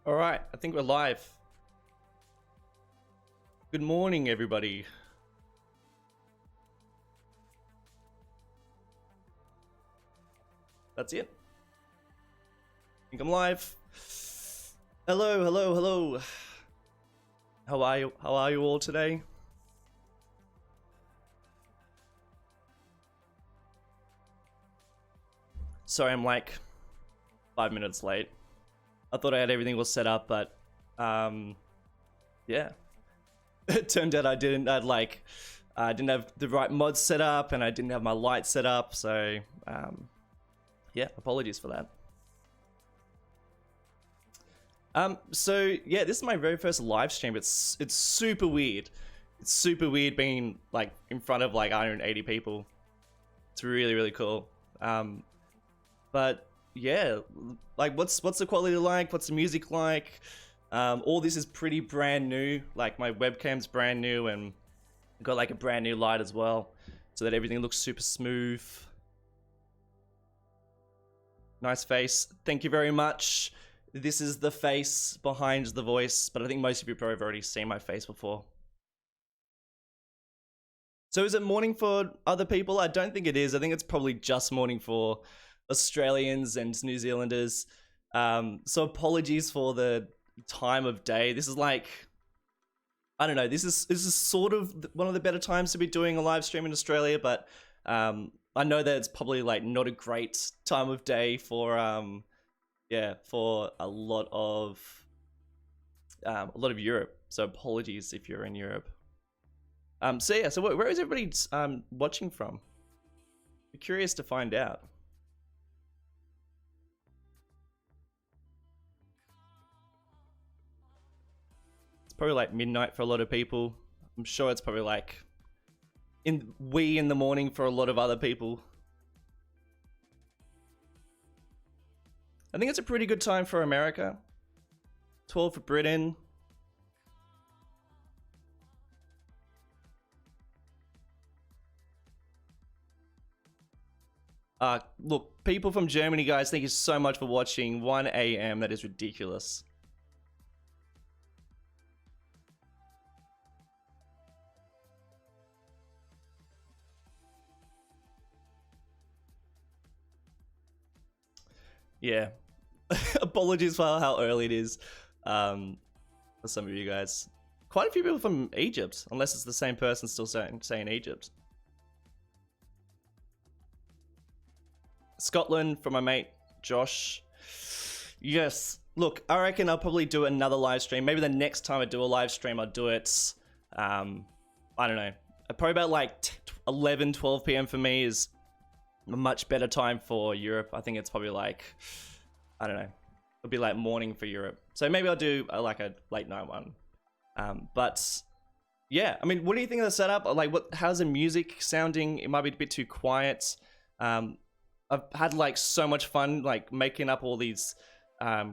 All right, I think we're live. Good morning, everybody. That's it. I think I'm live. Hello, hello, hello. How are you? How are you all today? Sorry, I'm like 5 minutes late. I thought I had everything all set up, but yeah. It turned out I didn't. I didn't have the right mods set up, and I didn't have my light set up. So yeah, apologies for that. So yeah, this is my very first live stream. It's super weird. It's super weird being like in front of like 180 people. It's really, really cool. But yeah, like what's the quality like? What's the music like? All this is pretty brand new. Like my webcam's brand new, and I've got like a brand new light as well, so that everything looks super smooth. Nice face. Thank you very much. This is the face behind the voice, but I think most of you probably have already seen my face before. So is it morning for other people? I don't think it is. I think it's probably just morning for Australians and New Zealanders. So apologies for the time of day. This is like, I don't know, this is sort of one of the better times to be doing a live stream in Australia, but I know that it's probably like not a great time of day for yeah, for a lot of Europe. So apologies if you're in Europe. So yeah, so where is everybody watching from? I'm curious to find out. It's probably like midnight for a lot of people. I'm sure it's probably like in the morning for a lot of other people. I think it's a pretty good time for America. 12 for Britain. Look, people from Germany, guys, thank you so much for watching. 1 a.m. That is ridiculous. Yeah. Apologies for how early it is for some of you guys. Quite a few people from Egypt, unless it's the same person still saying Egypt. Scotland from my mate Josh. Yes, look, I reckon I'll probably do another live stream. Maybe the next time I do a live stream, I'll do it. I don't know. Probably about like 11, 12 p.m. for me is a much better time for Europe. I think it's probably like, I don't know, it'll be like morning for Europe. So maybe I'll do like a late night one. But yeah, I mean, what do you think of the setup? Like, how's the music sounding? It might be a bit too quiet. I've had like so much fun like making up all these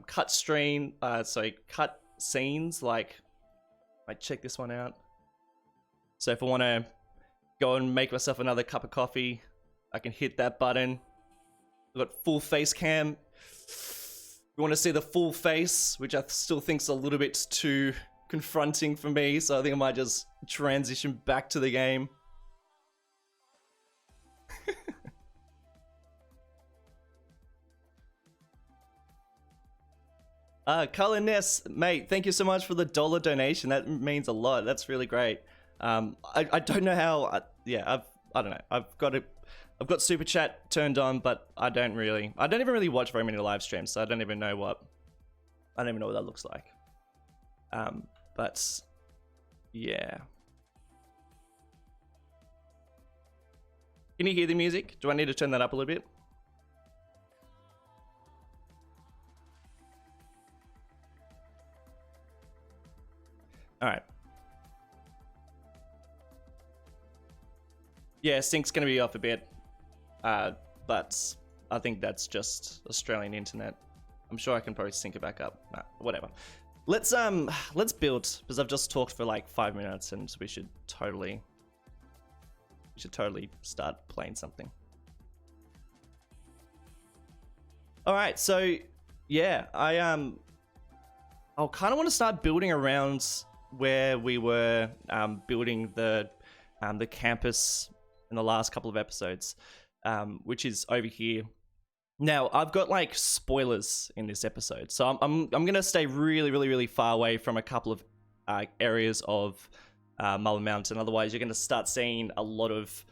cut scenes. Like, check this one out. So if I want to go and make myself another cup of coffee, I can hit that button. I've got full face cam. You want to see the full face, which I still think's a little bit too confronting for me, so I think I might just transition back to the game. Cullen Ness, mate, thank you so much for the $1 donation. That means a lot. That's really great. I don't know how. I don't know. I've got super chat turned on, but I don't even really watch very many live streams, so I don't even know what that looks like. But yeah. Can you hear the music? Do I need to turn that up a little bit? All right. Yeah, sync's gonna be off a bit, but I think that's just Australian internet. I'm sure I can probably sync it back up. Nah, whatever. Let's build, because I've just talked for like 5 minutes, and we should totally start playing something. All right, so yeah, I'll kind of want to start building around where we were building the campus in the last couple of episodes, which is over here. Now, I've got like spoilers in this episode, so I'm gonna stay really far away from a couple of areas of Mullen Mountain. Otherwise, you're gonna start seeing a lot of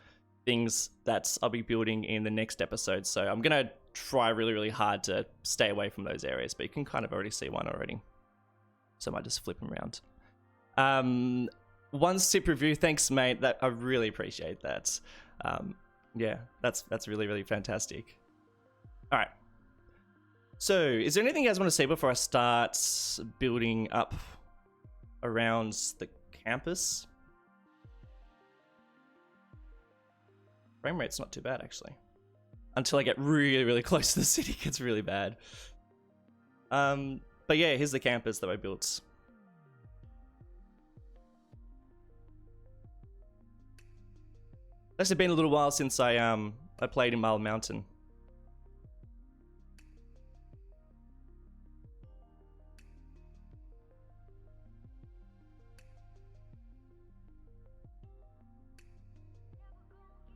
things that I'll be building in the next episode. So I'm gonna try really hard to stay away from those areas, but you can kind of already see one already. So I might just flip them around. One sip review, thanks mate. That I really appreciate that. Yeah, that's really fantastic. All right. So, is there anything you guys want to say before I start building up around the campus? Frame rate's not too bad actually. Until I get really close to the city, it gets really bad. But yeah, here's the campus that I built. It's actually been a little while since I played in Mullen Mountain.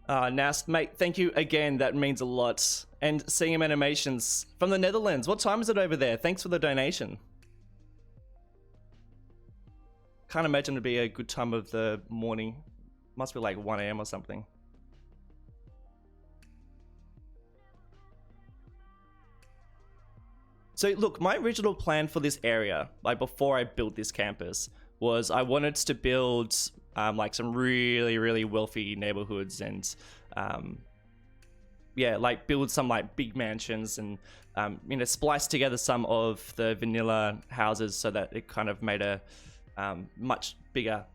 Nast, mate, thank you again. That means a lot. And seeing animations from the Netherlands. What time is it over there? Thanks for the donation. Can't imagine it'd be a good time of the morning. Must be like 1 AM or something. So look, my original plan for this area, like before I built this campus, was I wanted to build like some really wealthy neighborhoods and yeah, like build some like big mansions and you know, splice together some of the vanilla houses so that it kind of made a much bigger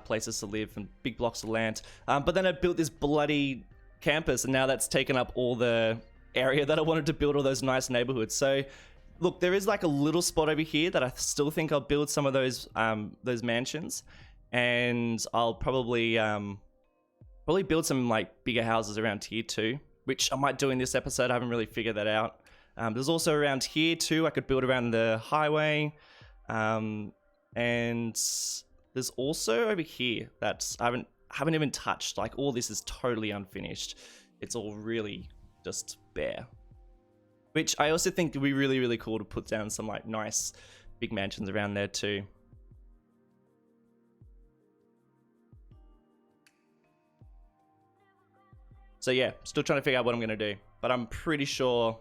places to live and big blocks of land. But then I built this bloody campus and now that's taken up all the area that I wanted to build all those nice neighborhoods. So look, there is like a little spot over here that I still think I'll build some of those mansions, and I'll probably build some like bigger houses around here too, which I might do in this episode. I haven't really figured that out. There's also around here too, I could build around the highway, and there's also over here that I haven't even touched. Like all this is totally unfinished. It's all really just bare, which I also think would be really cool to put down some like nice big mansions around there too. So yeah, still trying to figure out what I'm gonna do, but I'm pretty sure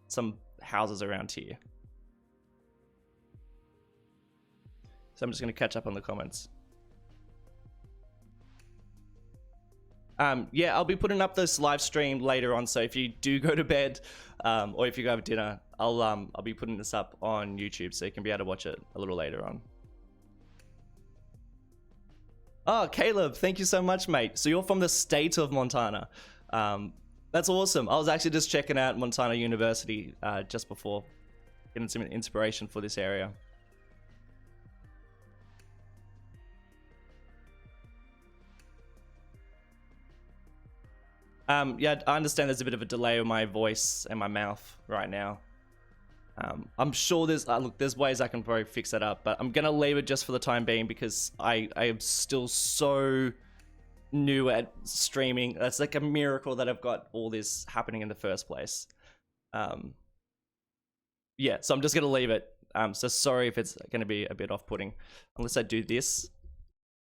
some houses around here. So I'm just gonna catch up on the comments. Yeah, I'll be putting up this live stream later on. So if you do go to bed, or if you go have dinner, I'll be putting this up on YouTube, so you can be able to watch it a little later on. Oh, Caleb, thank you so much, mate. So you're from the state of Montana. That's awesome. I was actually just checking out Montana University just before, getting some inspiration for this area. Yeah, I understand there's a bit of a delay with my voice and my mouth right now. I'm sure there's look, there's ways I can probably fix that up, but I'm gonna leave it just for the time being because I am still so new at streaming. That's like a miracle that I've got all this happening in the first place. Yeah, so I'm just gonna leave it. So sorry if it's gonna be a bit off-putting, unless I do this,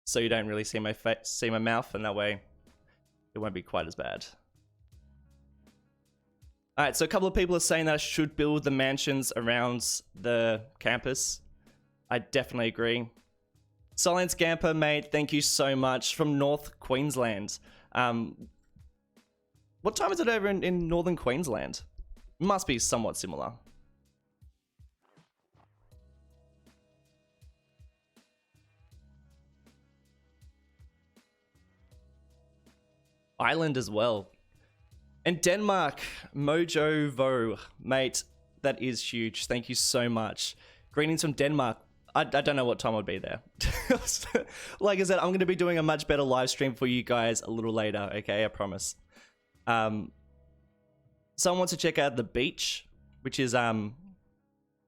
so you don't really see my face, see my mouth, and that way it won't be quite as bad. All right, so a couple of people are saying that I should build the mansions around the campus. I definitely agree. Silence Gamper, mate, thank you so much, from North Queensland. What time is it over in Northern Queensland? Must be somewhat similar. Island as well. And Denmark, Mojo Vo, mate, that is huge. Thank you so much. Greetings from Denmark. I don't know what time I'd be there. Like I said, I'm going to be doing a much better live stream for you guys a little later, okay? I promise. Someone wants to check out the beach, which is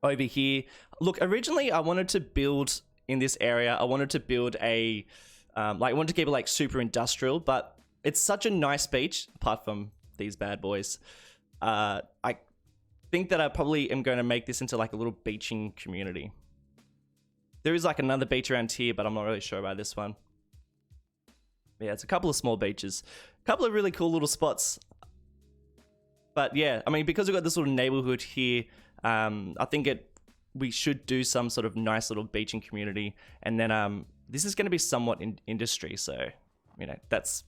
over here. Look, originally I wanted to build in this area. I wanted to build a, like I wanted to keep it like super industrial, but it's such a nice beach, apart from these bad boys. I think that I probably am going to make this into like a little beaching community. There is like another beach around here, but I'm not really sure about this one. Yeah, it's a couple of small beaches. A couple of really cool little spots. But yeah, I mean, because we've got this little neighborhood here, I think we should do some sort of nice little beaching community. And then this is going to be somewhat in industry. So, you know, that's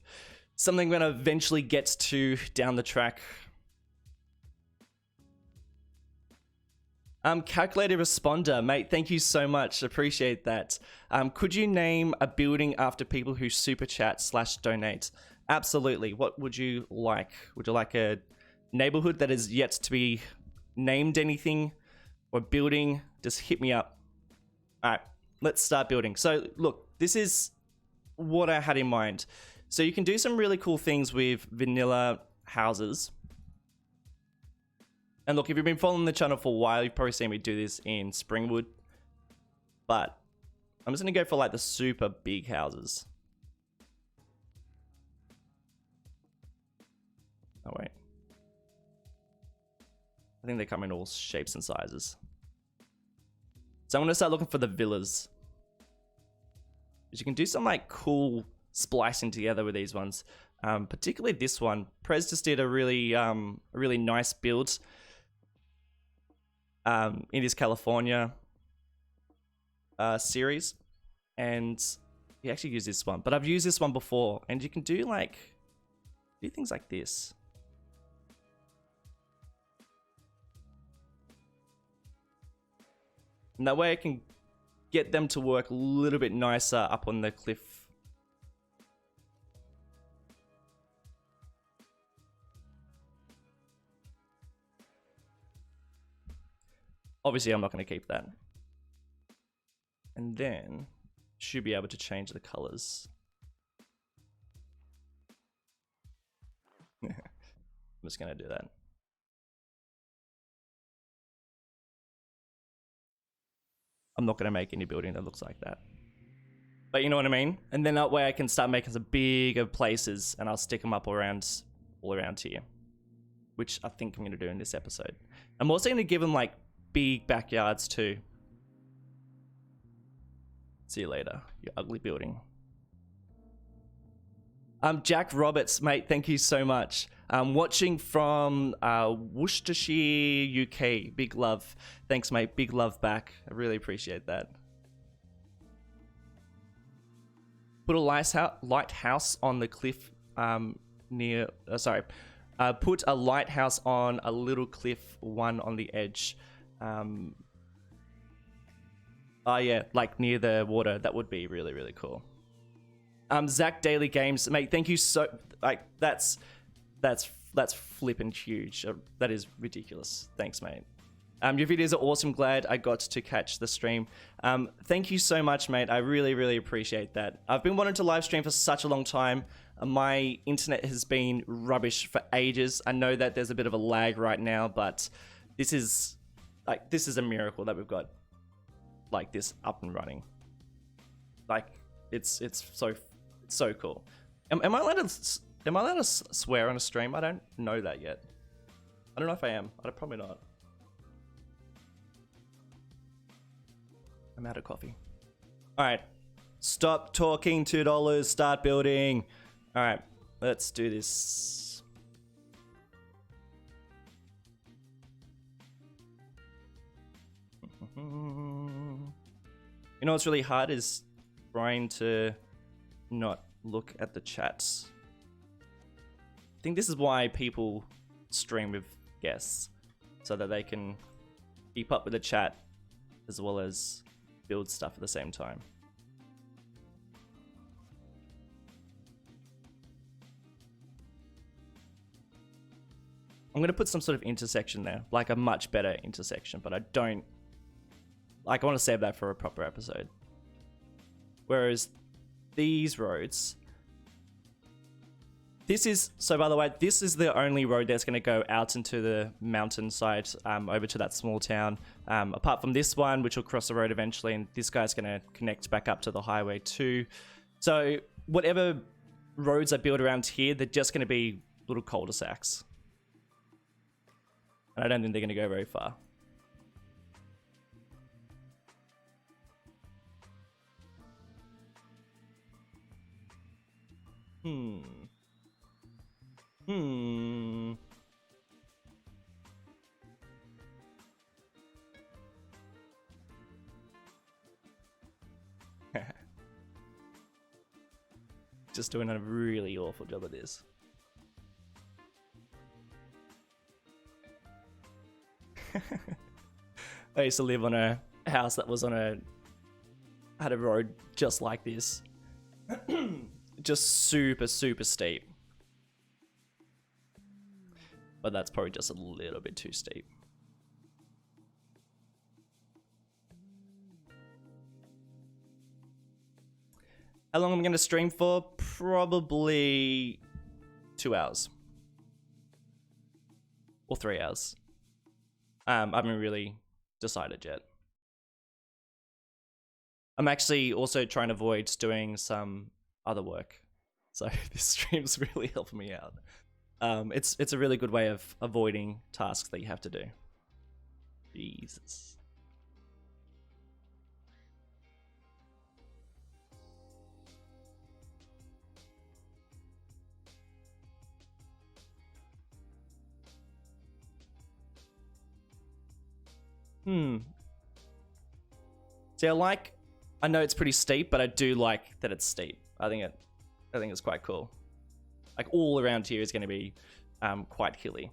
something we're going to eventually get to down the track. Calculated responder, mate, thank you so much. Appreciate that. Could you name a building after people who super chat / donate? Absolutely. What would you like? Would you like a neighborhood that is yet to be named anything, or building? Just hit me up. All right, let's start building. So look, this is what I had in mind. So you can do some really cool things with vanilla houses. And look, if you've been following the channel for a while, you've probably seen me do this in Springwood. But I'm just going to go for like the super big houses. Oh, wait. I think they come in all shapes and sizes. So I'm going to start looking for the villas. Because you can do some like cool splicing together with these ones. Particularly this one. Prez just did a really nice build. In his California series, and he actually used this one, but I've used this one before, and you can do things like this. And that way I can get them to work a little bit nicer up on the cliff. Obviously, I'm not going to keep that. And then, should be able to change the colors. I'm just going to do that. I'm not going to make any building that looks like that. But you know what I mean? And then that way I can start making some bigger places, and I'll stick them up all around here. Which I think I'm going to do in this episode. I'm also going to give them like big backyards too. See you later, you ugly building. Jack Roberts, mate, thank you so much. Watching from Worcestershire, UK. Big love. Thanks, mate. Big love back. I really appreciate that. Put a lighthouse on the cliff near... put a lighthouse on a little cliff, one on the edge. Oh yeah, like near the water. That would be really, really cool. Zach Daily Games, mate, thank you so... Like, that's flippin' huge. That is ridiculous. Thanks, mate. Your videos are awesome. Glad I got to catch the stream. Thank you so much, mate. I really, really appreciate that. I've been wanting to live stream for such a long time. My internet has been rubbish for ages. I know that there's a bit of a lag right now, but this is a miracle that we've got like this up and running. Like, it's so cool. Am I allowed to swear on a stream? I don't know that yet. I don't know if I am. I'm probably not. I'm out of coffee. All right. Stop talking, $2. Start building. All right. Let's do this. You know what's really hard is trying to not look at the chats. I think this is why people stream with guests, so that they can keep up with the chat as well as build stuff at the same time. I'm going to put some sort of intersection there, like a much better intersection, but I don't... Like, I want to save that for a proper episode. Whereas these roads... This is, so by the way, this is the only road that's going to go out into the mountainside, over to that small town. Apart from this one, which will cross the road eventually, and this guy's going to connect back up to the highway too. So whatever roads I build around here, they're just going to be little cul-de-sacs. And I don't think they're going to go very far. Just doing a really awful job of this. I used to live on a house that was had a road just like this. Just super, super steep. But that's probably just a little bit too steep. How long am I going to stream for? Probably 2 hours. Or 3 hours. I haven't really decided yet. I'm actually also trying to avoid doing some other work. So this stream's really helping me out. It's a really good way of avoiding tasks that you have to do. Jesus. See, I know it's pretty steep, but I do like that it's steep. I think it's quite cool. Like all around here is going to be quite hilly.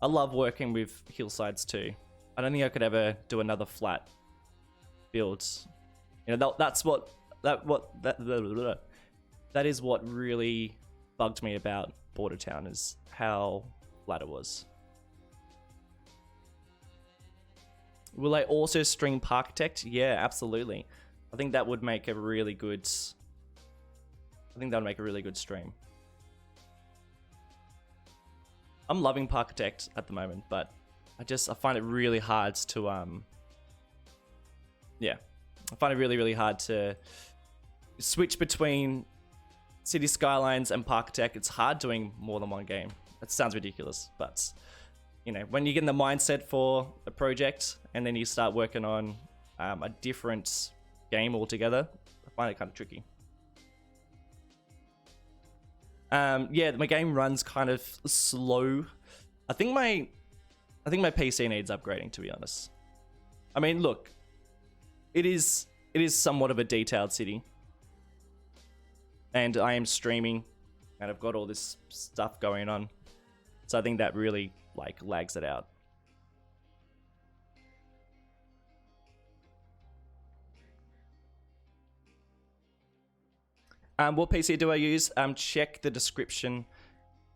I love working with hillsides too. I don't think I could ever do another flat build. You know, that is what really bugged me about Bordertown, is how flat it was. Will I also stream Parkitect? Yeah, absolutely. I think that would make a really good... stream. I'm loving Parkitect at the moment, but I find it really hard to... Yeah. I find it really, really hard to switch between City Skylines and Parkitect. It's hard doing more than one game. That sounds ridiculous, but... You know, when you get in the mindset for a project and then you start working on a different game altogether, I find it kind of tricky. Yeah, my game runs kind of slow. I think my PC needs upgrading, to be honest. I mean, look, it is somewhat of a detailed city, and I am streaming, and I've got all this stuff going on, so I think that really lags it out. What PC do I use? Check the description.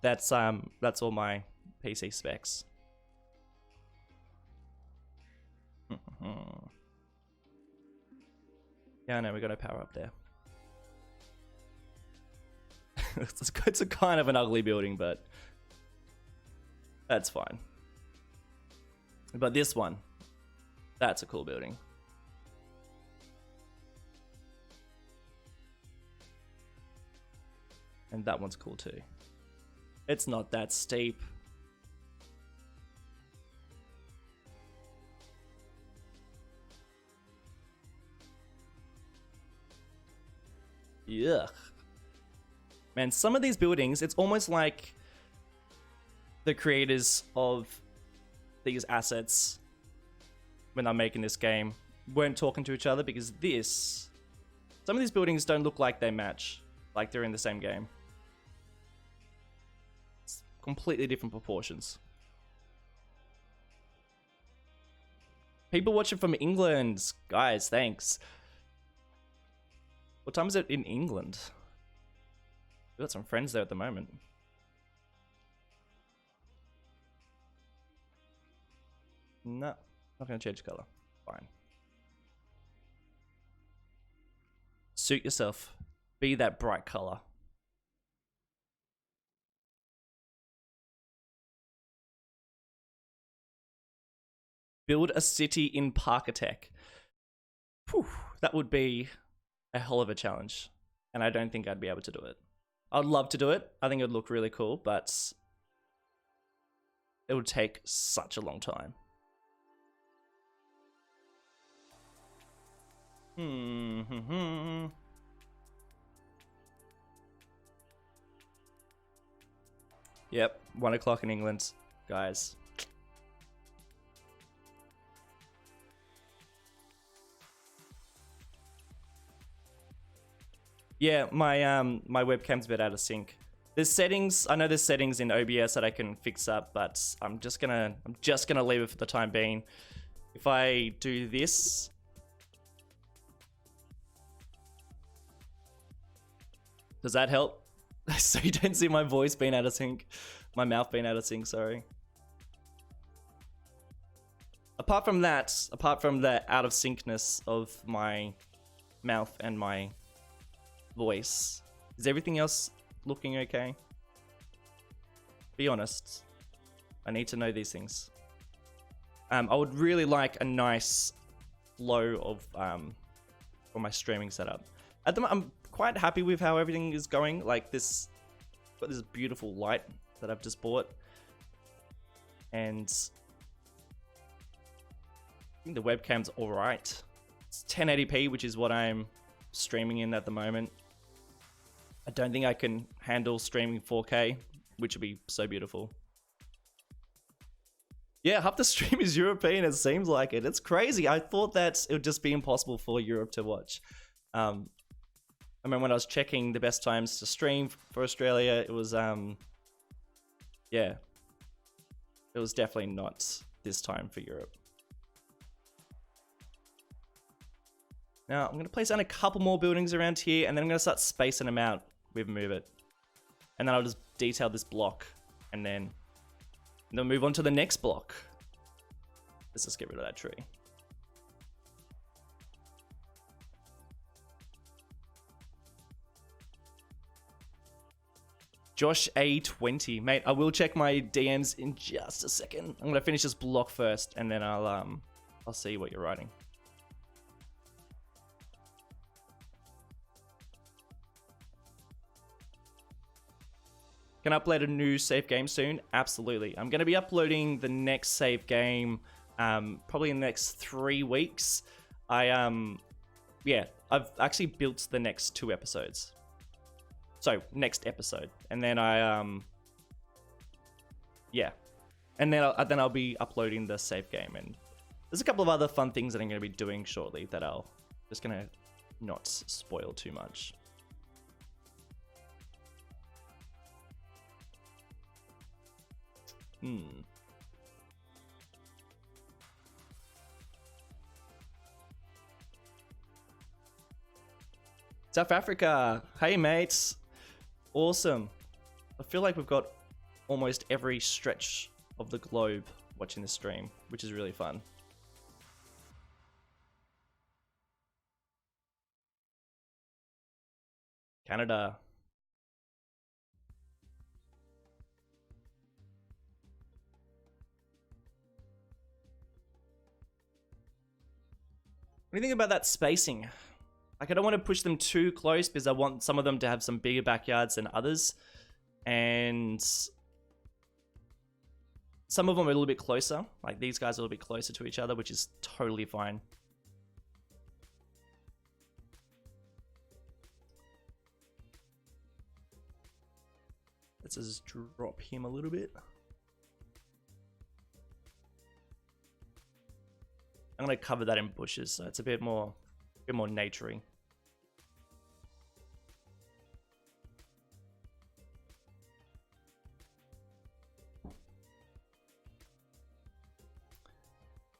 That's all my PC specs. Yeah, no, we got no power up there. It's a kind of an ugly building, but that's fine. But this one, that's a cool building. And that one's cool too. It's not that steep. Yuck. Man, some of these buildings, it's almost like the creators of these assets, when they're making this game, weren't talking to each other, because some of these buildings don't look like they match, like they're in the same game. It's completely different proportions. People watching from England, guys, thanks. What time is it in England? We've got some friends there at the moment. No, not gonna change color. Fine. Suit yourself. Be that bright color. Build a city in Parkatech. Whew, that would be a hell of a challenge. And I don't think I'd be able to do it. I'd love to do it. I think it would look really cool, but it would take such a long time. Yep, 1 o'clock in England, guys. Yeah, my webcam's a bit out of sync. There's settings. I know there's settings in OBS that I can fix up, but I'm just gonna leave it for the time being. If I do this, does that help? So you don't see my voice being out of sync, my mouth being out of sync. Sorry. Apart from that, apart from the out of syncness of my mouth and my voice, is everything else looking okay? Be honest. I need to know these things. I would really like a nice flow of for my streaming setup. At the moment, I'm quite happy with how everything is going. Like this, got this beautiful light that I've just bought, and I think the webcam's all right. It's 1080p, which is what I'm streaming in at the moment. I don't think I can handle streaming 4K, which would be so beautiful. Yeah, half the stream is European, it seems like it. It's crazy. I thought that it would just be impossible for Europe to watch. I remember when I was checking the best times to stream for Australia, it was, yeah. It was definitely not this time for Europe. Now, I'm going to place down a couple more buildings around here, and then I'm going to start spacing them out with Move It. And then I'll just detail this block, and then move on to the next block. Let's just get rid of that tree. Josh A20, mate, I will check my DMs in just a second. I'm going to finish this block first, and then I'll see what you're writing. Can I upload a new save game soon? Absolutely. I'm going to be uploading the next save game probably in the next 3 weeks. Yeah, I've actually built the next 2 episodes. So, next episode. And then yeah. And then I'll be uploading the save game. And there's a couple of other fun things that I'm going to be doing shortly that I'll just going to not spoil too much. South Africa, hey mates, awesome. I feel like we've got almost every stretch of the globe watching this stream, which is really fun. Canada. What do you think about that spacing? Like, I don't want to push them too close because I want some of them to have some bigger backyards than others. And some of them are a little bit closer. Like, these guys are a little bit closer to each other, which is totally fine. Let's just drop him a little bit. I'm going to cover that in bushes, so it's a bit more naturey.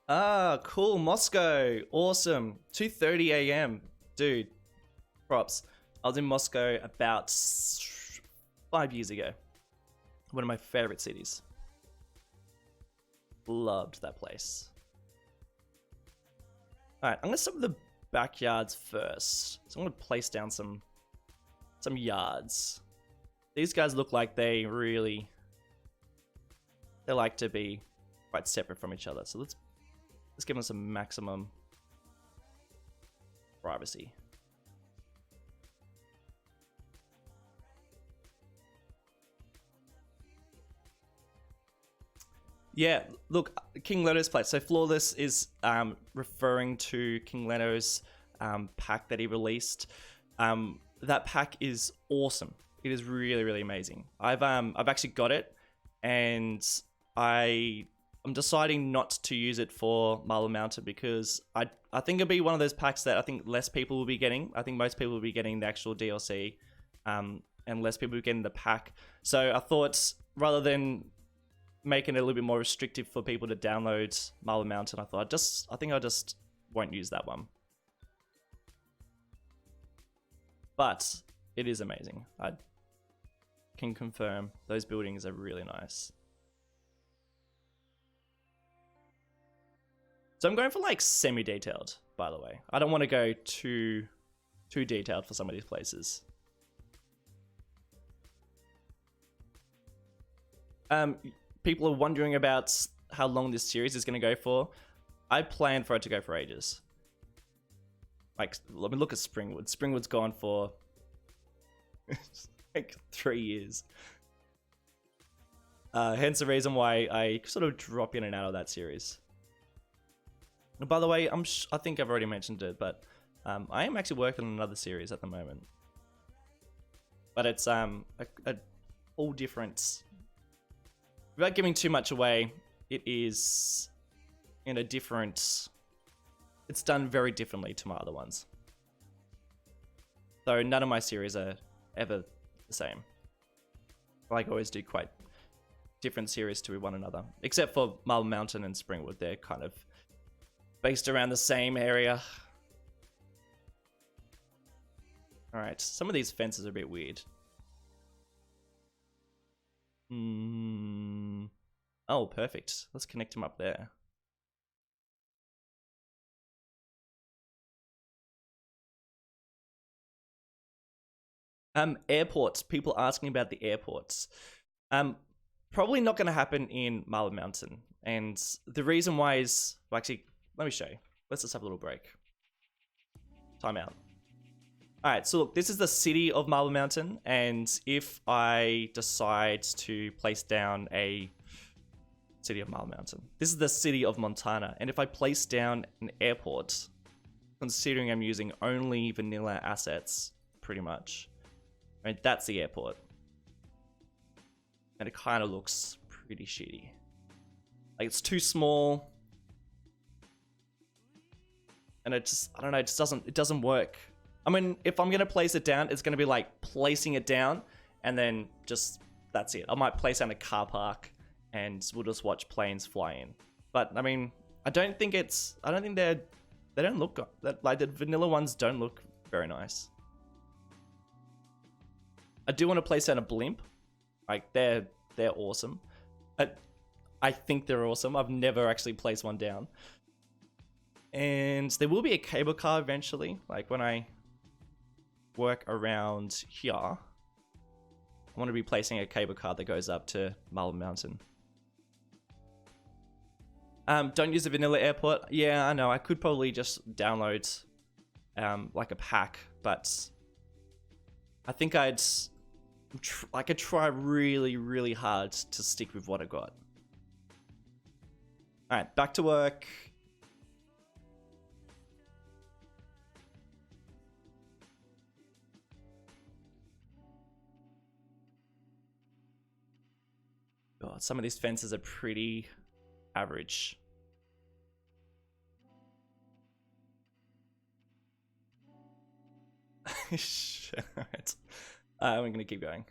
Ah, cool, Moscow, awesome. 2:30 a.m. Dude, props. I was in Moscow about 5 years ago. One of my favorite cities. Loved that place. All right, I'm gonna start with the backyards first. So I'm gonna place down some yards. These guys look like they like to be quite separate from each other. So let's Let's give them some maximum privacy. Yeah, look, King Leto's place. So Flawless is referring to King Leto's pack that he released. That pack is awesome. It is really, really amazing. I've actually got it, and I'm deciding not to use it for Marble Mountain because I think it'll be one of those packs that I think less people will be getting. I think most people will be getting the actual DLC, and less people will be getting the pack. So I thought rather than making it a little bit more restrictive for people to download Marble Mountain, I think I just won't use that one. But it is amazing. I can confirm those buildings are really nice. So I'm going for like semi-detailed, by the way. I don't want to go too detailed for some of these places. People are wondering about how long this series is going to go for. I plan for it to go for ages. Like, let me look at Springwood. Springwood's gone for like 3 years. Hence the reason why I sort of drop in and out of that series. And by the way, I think I've already mentioned it, but I am actually working on another series at the moment. But it's a all different. Without giving too much away, it is in a different. It's done very differently to my other ones. So none of my series are ever the same. Like I always do quite different series to one another, except for Marble Mountain and Springwood. They're kind of based around the same area. All right, some of these fences are a bit weird. Oh, perfect. Let's connect them up there. Airports. People asking about the airports. Probably not going to happen in Marble Mountain. And the reason why is, well, actually, let me show you. Let's just have a little break. Time out. All right, so look, this is the city of Marble Mountain. And if I decide to place down a city of Marble Mountain, this is the city of Montana. And if I place down an airport, considering I'm using only vanilla assets, pretty much, right, that's the airport. And it kind of looks pretty shitty. Like, it's too small. And it just, I don't know, it doesn't work. I mean, if I'm going to place it down, it's going to be like placing it down and then just, that's it. I might place down a car park and we'll just watch planes fly in. But I mean, I don't think they don't look, like the vanilla ones don't look very nice. I do want to place down a blimp. Like, they're awesome. I think they're awesome. I've never actually placed one down. And there will be a cable car eventually. Like, when I work around here, I want to be placing a cable car that goes up to Marble Mountain. Don't use the vanilla airport. Yeah, I know. I could probably just download like a pack, but I think I could try really, really hard to stick with what I got. All right, back to work. God, some of these fences are pretty average. Alright. I'm gonna keep going.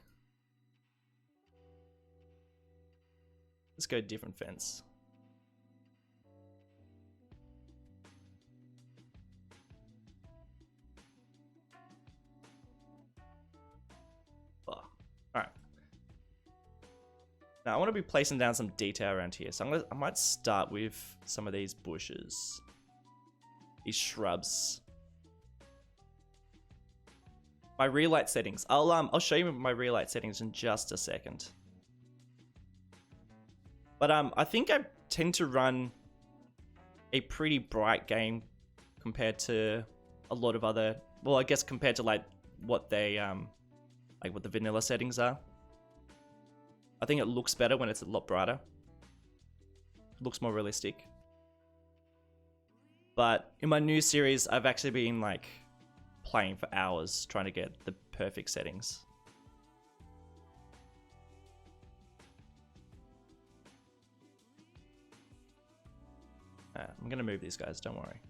Let's go different fence. Oh. Alright. Now I want to be placing down some detail around here, so I might start with some of these bushes, these shrubs. My relight settings. I'll show you my relight settings in just a second. But I think I tend to run a pretty bright game compared to a lot of other, well, I guess compared to like what they like what the vanilla settings are. I think it looks better when it's a lot brighter. It looks more realistic. But in my new series, I've actually been like playing for hours trying to get the perfect settings. I'm gonna move these guys, don't worry.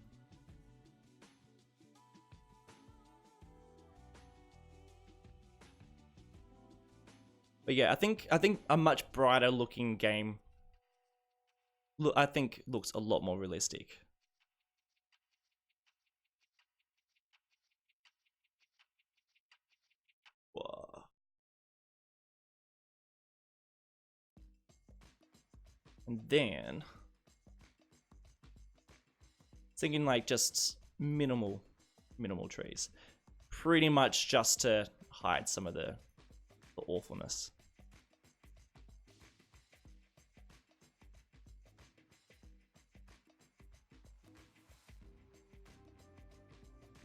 But yeah, I think a much brighter looking game, I think looks a lot more realistic. Whoa. And then thinking like just minimal trees, pretty much just to hide some of the awfulness.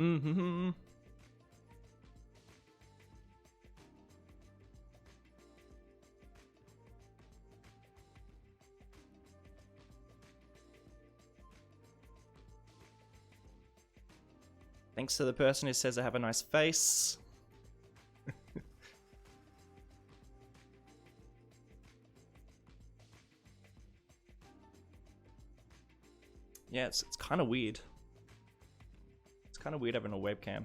Mm-hmm. Thanks to the person who says I have a nice face. Yeah, it's kind of weird. It's kind of weird having a webcam.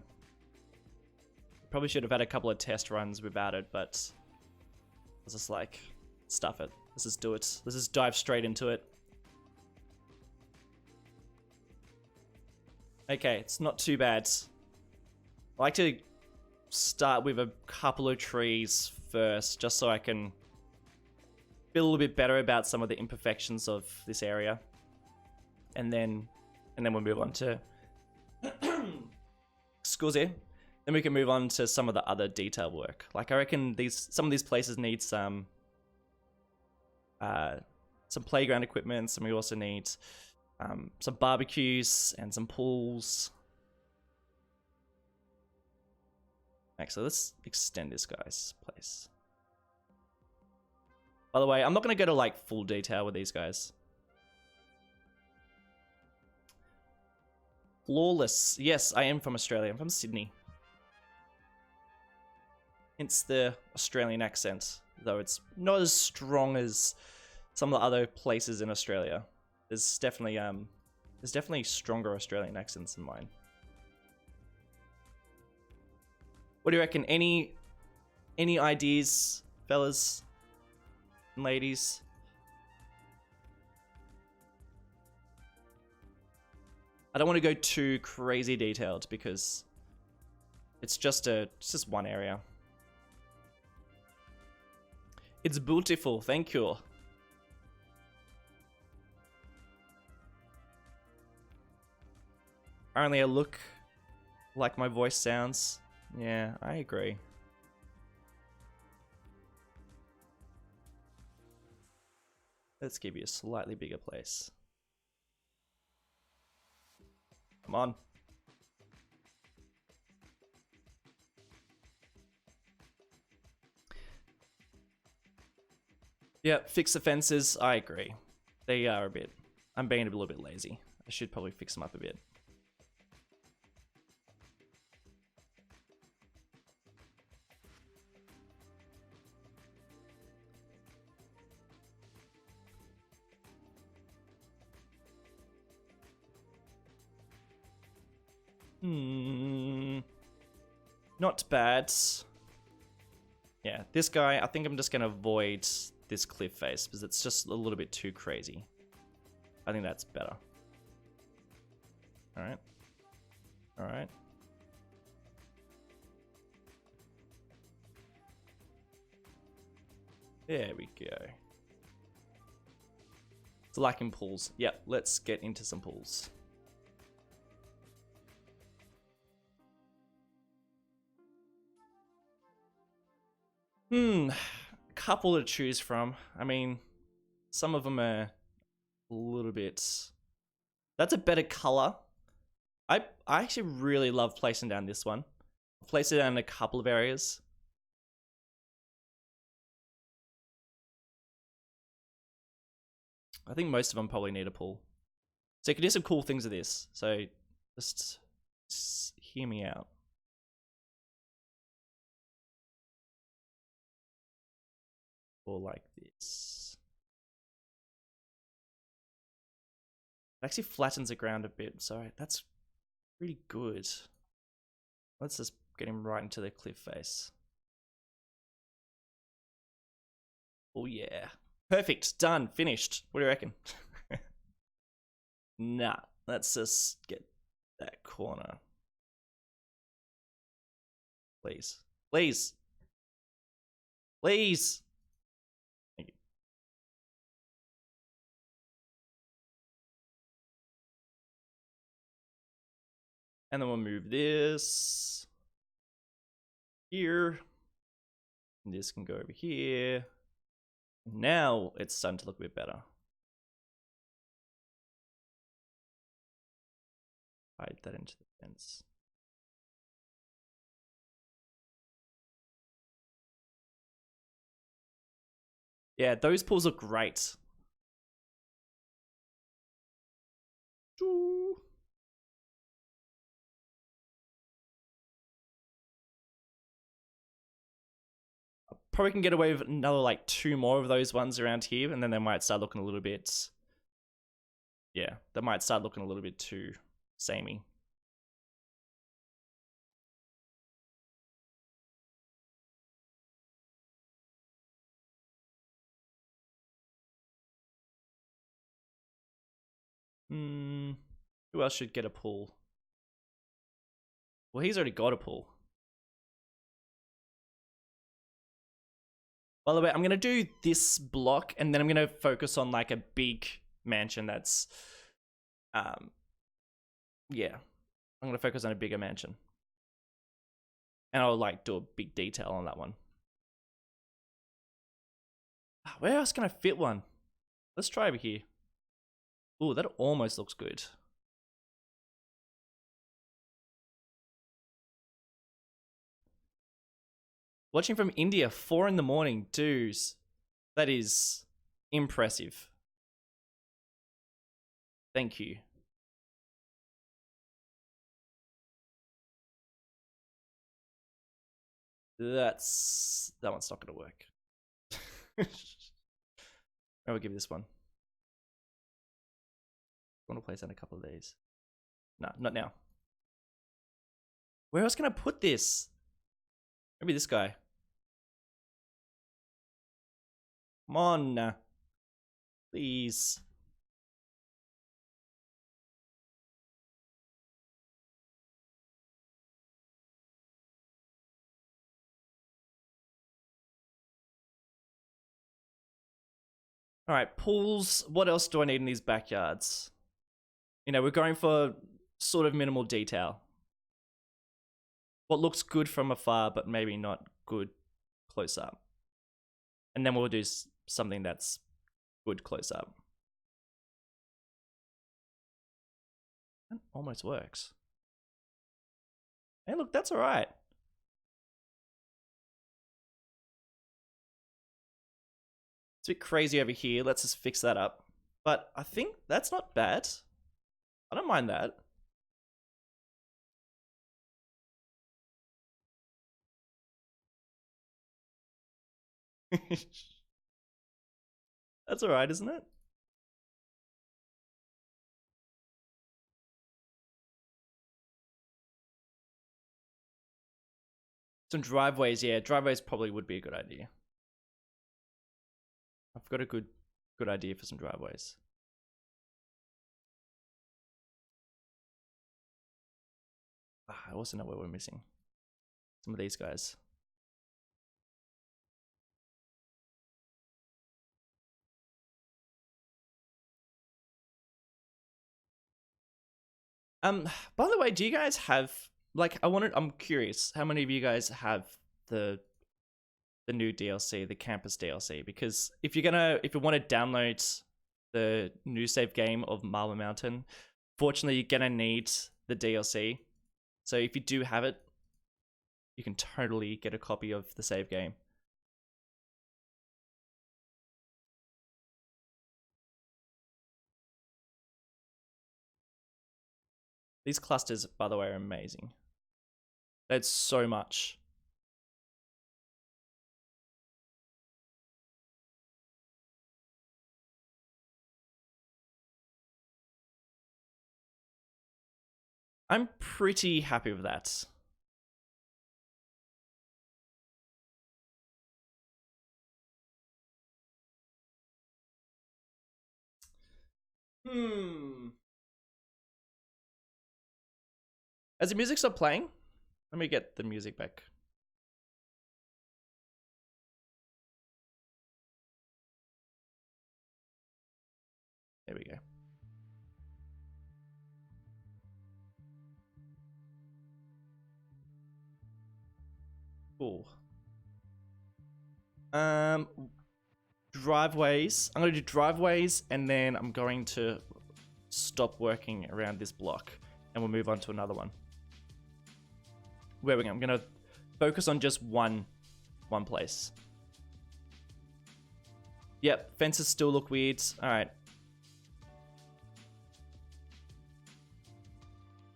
Probably should have had a couple of test runs without it, but I was just like, stuff it. Let's just do it. Let's just dive straight into it. Okay, it's not too bad. I like to start with a couple of trees first, just so I can feel a little bit better about some of the imperfections of this area. And then we'll move on to scusi. Then we can move on to some of the other detail work. Like I reckon some of these places need some playground equipment. And we also need some barbecues and some pools. Actually, let's extend this guy's place. By the way, I'm not going to go to like full detail with these guys. Flawless. Yes, I am from Australia. I'm from Sydney. Hence the Australian accent, though it's not as strong as some of the other places in Australia. There's definitely stronger Australian accents than mine. What do you reckon? Any ideas, fellas and ladies? I don't want to go too crazy detailed because it's just one area. It's beautiful, thank you. Apparently I look like my voice sounds. Yeah, I agree. Let's give you a slightly bigger place. Come on. Yeah, fix the fences. I agree. They are a bit... I'm being a little bit lazy. I should probably fix them up a bit. Not bad. Yeah, this guy, I think I'm just going to avoid this cliff face because it's just a little bit too crazy. I think that's better. Alright. Alright. There we go. It's lacking pools. Yep, let's get into some pools. Couple to choose from. I mean, some of them are a little bit That's a better color. I actually really love placing down this one. Place it down in a couple of areas. I think most of them probably need a pull. So you can do some cool things with this. So just hear me out. Or like this. It actually flattens the ground a bit, so that's pretty good. Let's just get him right into the cliff face. Oh yeah. Perfect, done, finished. What do you reckon? Nah, let's just get that corner. Please. Please. Please. Thank you. And then we'll move this here. And this can go over here. Now it's starting to look a bit better. Hide that into the fence. Yeah, those pulls look great. Probably can get away with another like 2 more of those ones around here, and then they might start looking a little bit. Yeah, they might start looking a little bit too samey. Who else should get a pull? Well, he's already got a pull. By the way, I'm going to do this block, and then I'm going to focus on like a big mansion that's... yeah. I'm going to focus on a bigger mansion. And I'll like do a big detail on that one. Where else can I fit one? Let's try over here. Ooh, that almost looks good. Watching from India, 4 in the morning, dudes. That is impressive. Thank you. That one's not gonna work. I will give this one. I want to place down a couple of these. No, not now. Where else can I put this? Maybe this guy. Come on. Please. All right, pools. What else do I need in these backyards? You know, we're going for sort of minimal detail. What looks good from afar, but maybe not good close up. And then we'll do something that's good close up. That almost works. Hey, look, that's all right. It's a bit crazy over here. Let's just fix that up. But I think that's not bad. I don't mind that. That's all right, isn't it? Some driveways, yeah. Driveways probably would be a good idea. I've got a good idea for some driveways. I also know what we're missing. Some of these guys. By the way, do you guys have like I'm curious, how many of you guys have the new DLC, the campus DLC? Because if you want to download the new save game of Marble Mountain Fortunately, you're gonna need the DLC. So if you do have it, you can totally get a copy of the save game. These clusters, by the way, are amazing. That's so much. I'm pretty happy with that. Has the music stopped playing? Let me get the music back. There we go. Cool. Driveways. I'm going to do driveways, and then I'm going to stop working around this block, and we'll move on to another one. Where we go? I'm going to focus on just one place. Yep, fences still look weird. All right.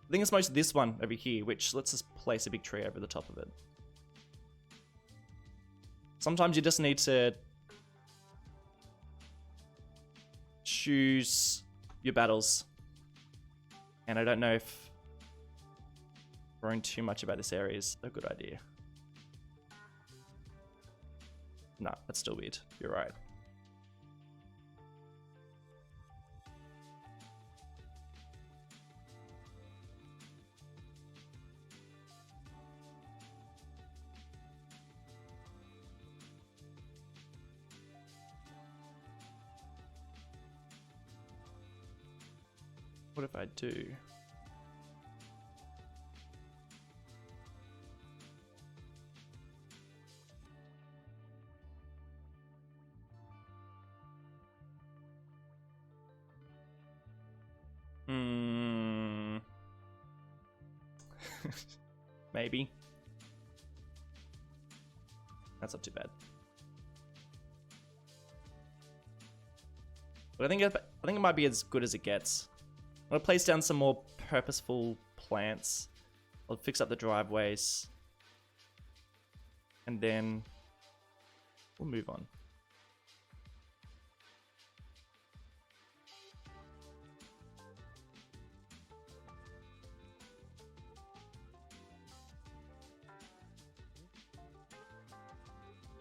I think it's mostly this one over here, which let's just place a big tree over the top of it. Sometimes you just need to choose your battles. And I don't know if worrying too much about this area is a good idea. No, that's still weird. You're right. What if I do? Maybe. That's not too bad. But I think it might be as good as it gets. I'm gonna place down some more purposeful plants. I'll fix up the driveways. And then we'll move on.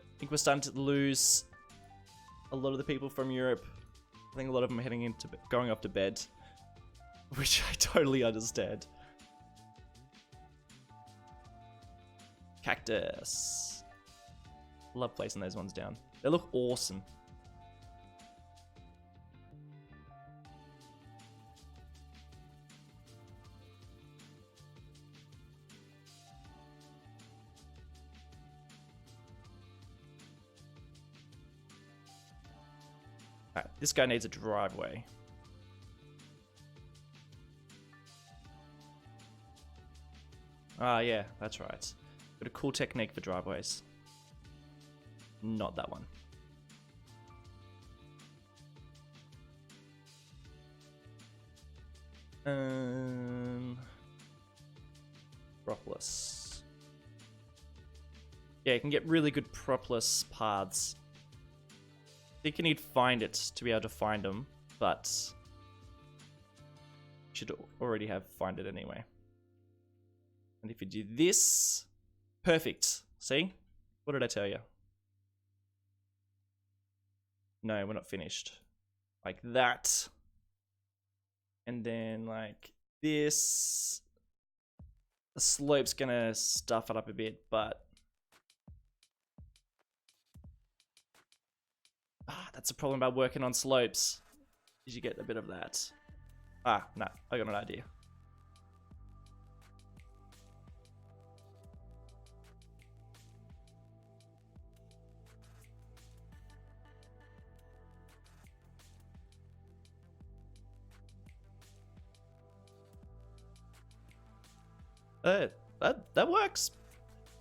I think we're starting to lose a lot of the people from Europe. I think a lot of them are heading into going off to bed, which I totally understand. Cactus. Love placing those ones down. They look awesome. Alright, this guy needs a driveway. Ah, yeah, that's right. Got a cool technique for driveways. Not that one. Propolis. Yeah, you can get really good propolis paths. I think you need find it to be able to find them, but you should already have find it anyway. And if you do this, perfect. See? What did I tell you? No, we're not finished. Like that. And then like this. The slope's gonna stuff it up a bit, but that's a problem about working on slopes. Is you get a bit of that. No, I got an idea. That works.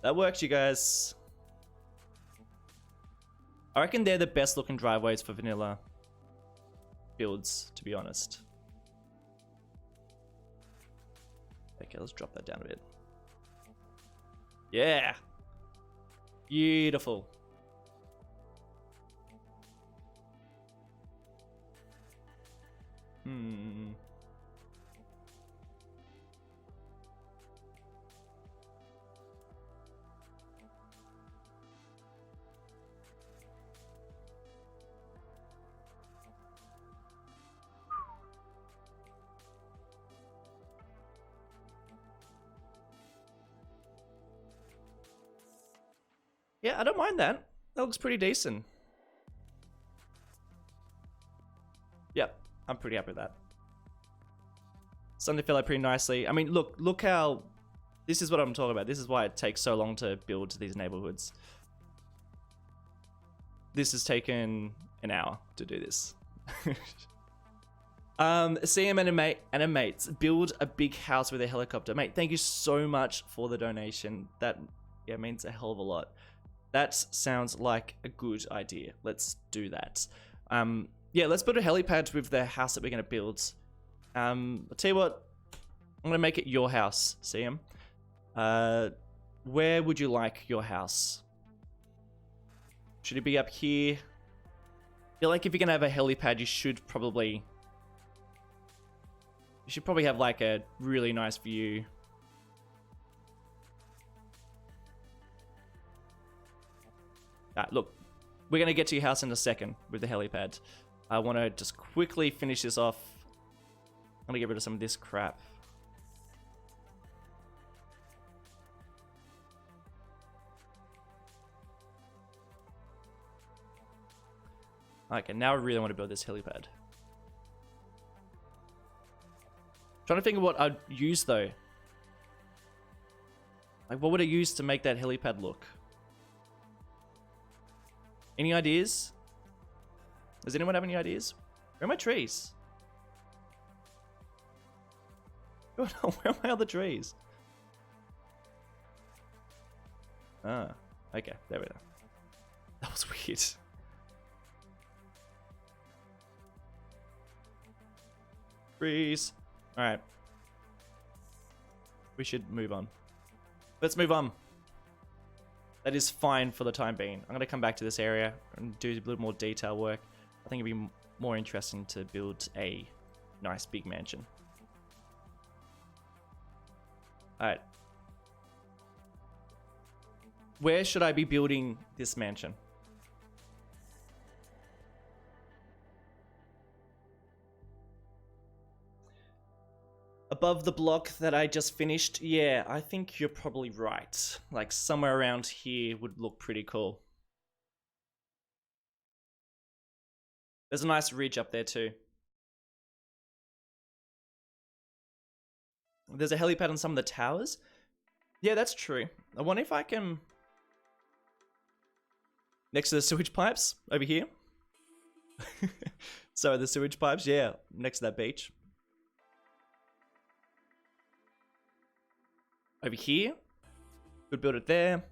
That works, you guys. I reckon they're the best looking driveways for vanilla builds, to be honest. Okay, let's drop that down a bit. Yeah. Beautiful. Yeah, I don't mind that. That looks pretty decent. Yep, I'm pretty happy with that. Starting to fill out pretty nicely. I mean, look how... This is what I'm talking about. This is why it takes so long to build these neighborhoods. This has taken an hour to do this. CM animates. Build a big house with a helicopter. Mate, thank you so much for the donation. That means a hell of a lot. That sounds like a good idea. Let's do that. Yeah, let's build a helipad with the house that we're going to build. I'll tell you what. I'm going to make it your house, CM. Where would you like your house? Should it be up here? I feel like if you're going to have a helipad, you should probably have like a really nice view. Look, we're going to get to your house in a second with the helipad. I want to just quickly finish this off. I'm going to get rid of some of this crap. Okay, now I really want to build this helipad. Trying to think of what I'd use though. Like, what would I use to make that helipad look? Any ideas? Does anyone have any ideas? Where are my trees? Where are my other trees? Ah, okay, there we go. That was weird. Trees. Alright. We should move on. Let's move on. That is fine for the time being. I'm going to come back to this area and do a little more detail work. I think it'd be more interesting to build a nice big mansion. Alright. Where should I be building this mansion? Above the block that I just finished? Yeah, I think you're probably right. Like somewhere around here would look pretty cool. There's a nice ridge up there too. There's a helipad on some of the towers. Yeah, that's true. I wonder if I can... Next to the sewage pipes over here. So the sewage pipes, yeah, next to that beach. Over here, could build it there.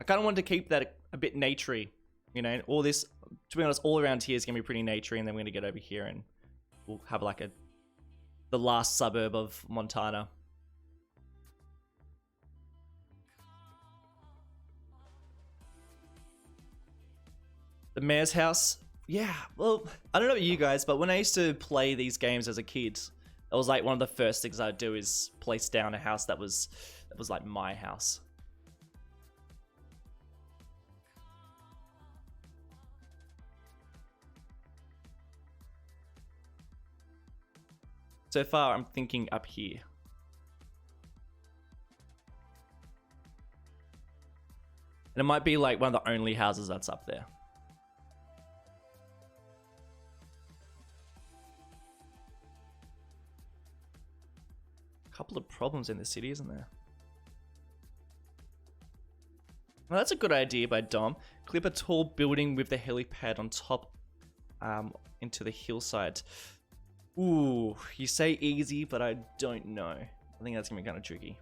I kind of want to keep that a bit naturey, you know. All this, to be honest, all around here is gonna be pretty naturey, and then we're gonna get over here and we'll have like the last suburb of Montana. The mayor's house, yeah. Well, I don't know about you guys, but when I used to play these games as a kid, it was like one of the first things I'd do is place down a house that was like my house. So far, I'm thinking up here. And it might be like one of the only houses that's up there. Couple of problems in the city, isn't there? Well, that's a good idea by Dom. Clip a tall building with the helipad on top into the hillside. Ooh, you say easy, but I don't know. I think that's gonna be kind of tricky.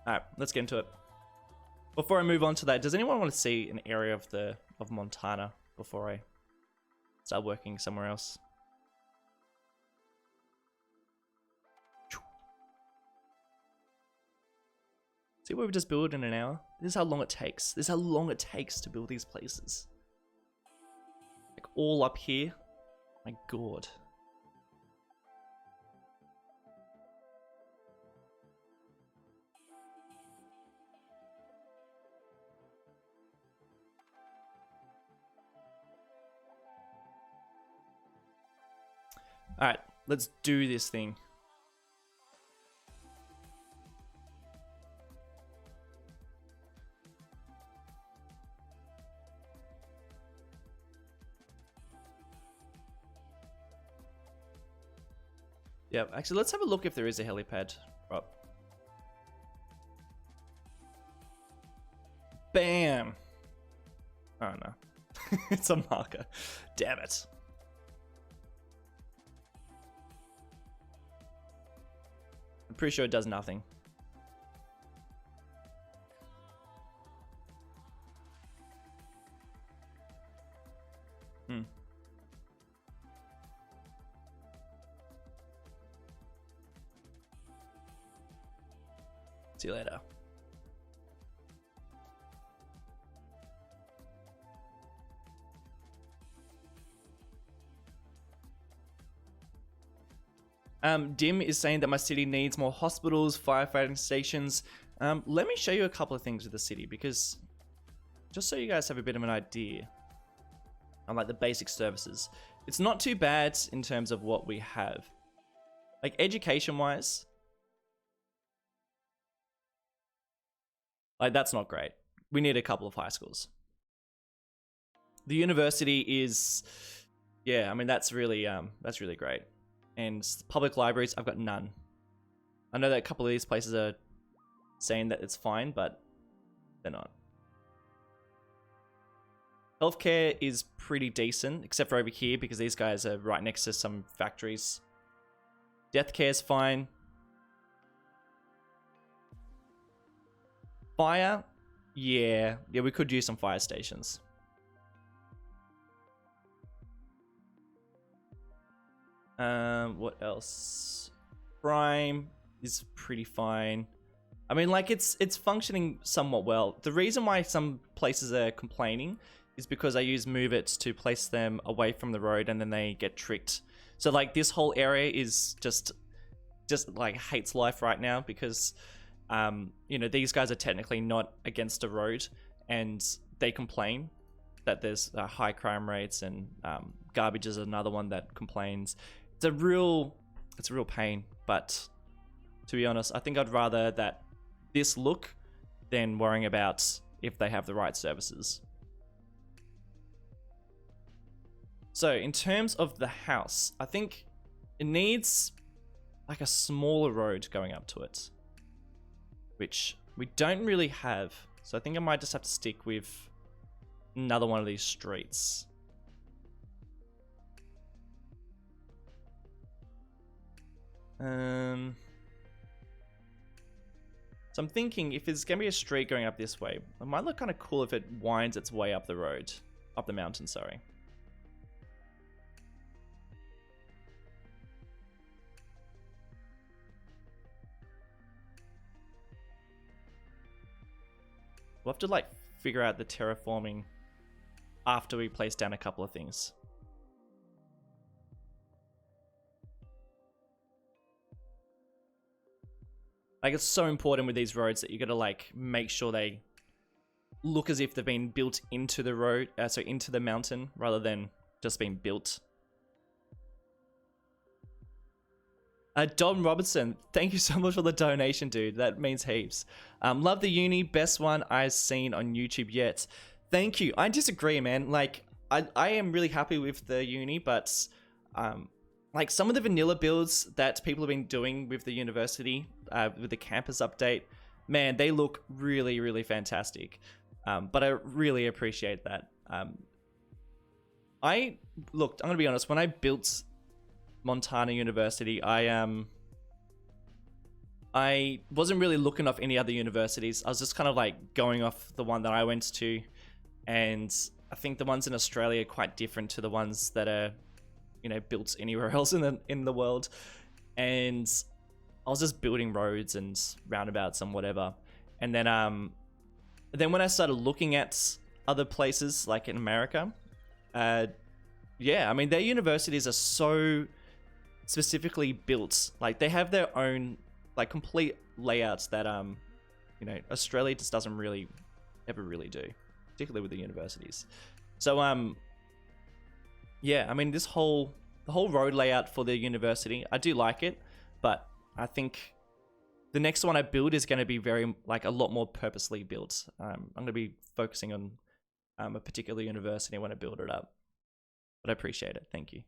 Alright, let's get into it. Before I move on to that, does anyone want to see an area of Montana before I start working somewhere else? See what we just build in an hour? This is how long it takes. This is how long it takes to build these places. Like all up here. My god. Alright, let's do this thing. Yeah, actually, let's have a look if there is a helipad. Oh. Bam! Oh no. It's a marker. Damn it. I'm pretty sure it does nothing. See you later. Dim is saying that my city needs more hospitals, firefighting stations. Let me show you a couple of things with the city, because just so you guys have a bit of an idea on like the basic services, it's not too bad in terms of what we have. Like education wise, like that's not great. We need a couple of high schools. The university is, yeah, I mean that's really great. And public libraries, I've got none. I know that a couple of these places are saying that it's fine, but they're not. Healthcare is pretty decent, except for over here because these guys are right next to some factories. Death care is fine. Fire, yeah, we could use some fire stations. What else? Crime is pretty fine. I mean, like it's functioning somewhat well. The reason why some places are complaining is because I use move it to place them away from the road and then they get tricked. So like this whole area is just like hates life right now because you know, these guys are technically not against a road and they complain that there's high crime rates, and garbage is another one that complains. It's a real pain, but to be honest, I think I'd rather that this look than worrying about if they have the right services. So in terms of the house, I think it needs like a smaller road going up to it, which we don't really have. So I think I might just have to stick with another one of these streets. So I'm thinking if there's gonna be a street going up this way, it might look kind of cool if it winds its way up the road, up the mountain, sorry. We'll have to like figure out the terraforming after we place down a couple of things. Like it's so important with these roads that you gotta like make sure they look as if they've been built into the road, so into the mountain rather than just being built. Don Robertson, thank you so much for the donation, dude. That means heaps. Love the uni, best one I've seen on YouTube yet. Thank you. I disagree, man. Like, I am really happy with the uni, but like some of the vanilla builds that people have been doing with the university, with the campus update, man, they look really, really fantastic. But I really appreciate that. Look, I'm gonna be honest. When I built Montana University, I wasn't really looking off any other universities. I was just kind of like going off the one that I went to, and I think the ones in Australia are quite different to the ones that are, you know, built anywhere else in the world. And I was just building roads and roundabouts and whatever. And then when I started looking at other places like in America, yeah, I mean, their universities are so specifically built. Like, they have their own like complete layouts that you know, Australia just doesn't really ever really do, particularly with the universities. So yeah, I mean, the whole road layout for the university, I do like it, but I think the next one I build is going to be very, like, a lot more purposely built. I'm going to be focusing on a particular university when I build it up, but I appreciate it. Thank you.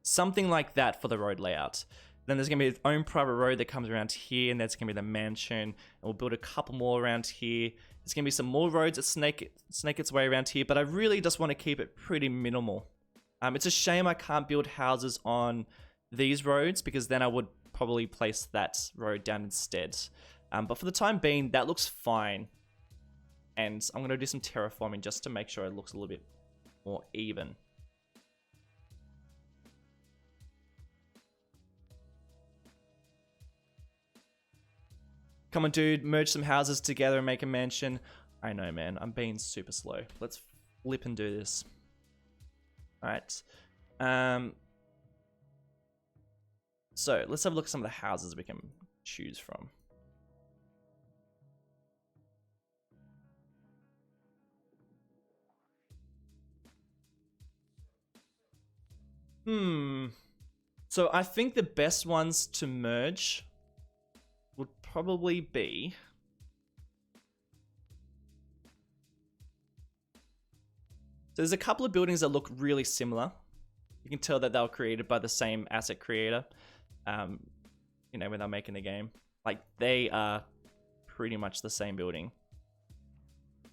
Something like that for the road layout. Then there's going to be its own private road that comes around here, and that's going to be the mansion. And we'll build a couple more around here. There's going to be some more roads that snake its way around here, but I really just want to keep it pretty minimal. It's a shame I can't build houses on these roads, because then I would probably place that road down instead. But for the time being, that looks fine. And I'm going to do some terraforming just to make sure it looks a little bit more even. Come on, dude, merge some houses together and make a mansion. I know, man, I'm being super slow. Let's flip and do this. All right. So let's have a look at some of the houses we can choose from. So I think the best ones to merge would probably be so there's a couple of buildings that look really similar. You can tell that they were created by the same asset creator, you know, when they're making the game. Like, they are pretty much the same building.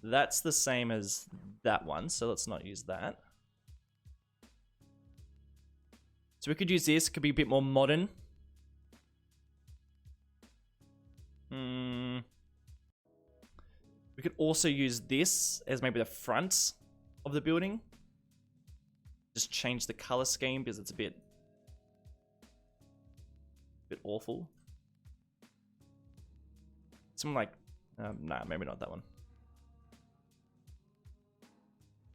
That's the same as that one, so let's not use that. So we could use this, could be a bit more modern. We could also use this as maybe the front of the building. Just change the color scheme because it's a bit awful. Something like, nah, maybe not that one.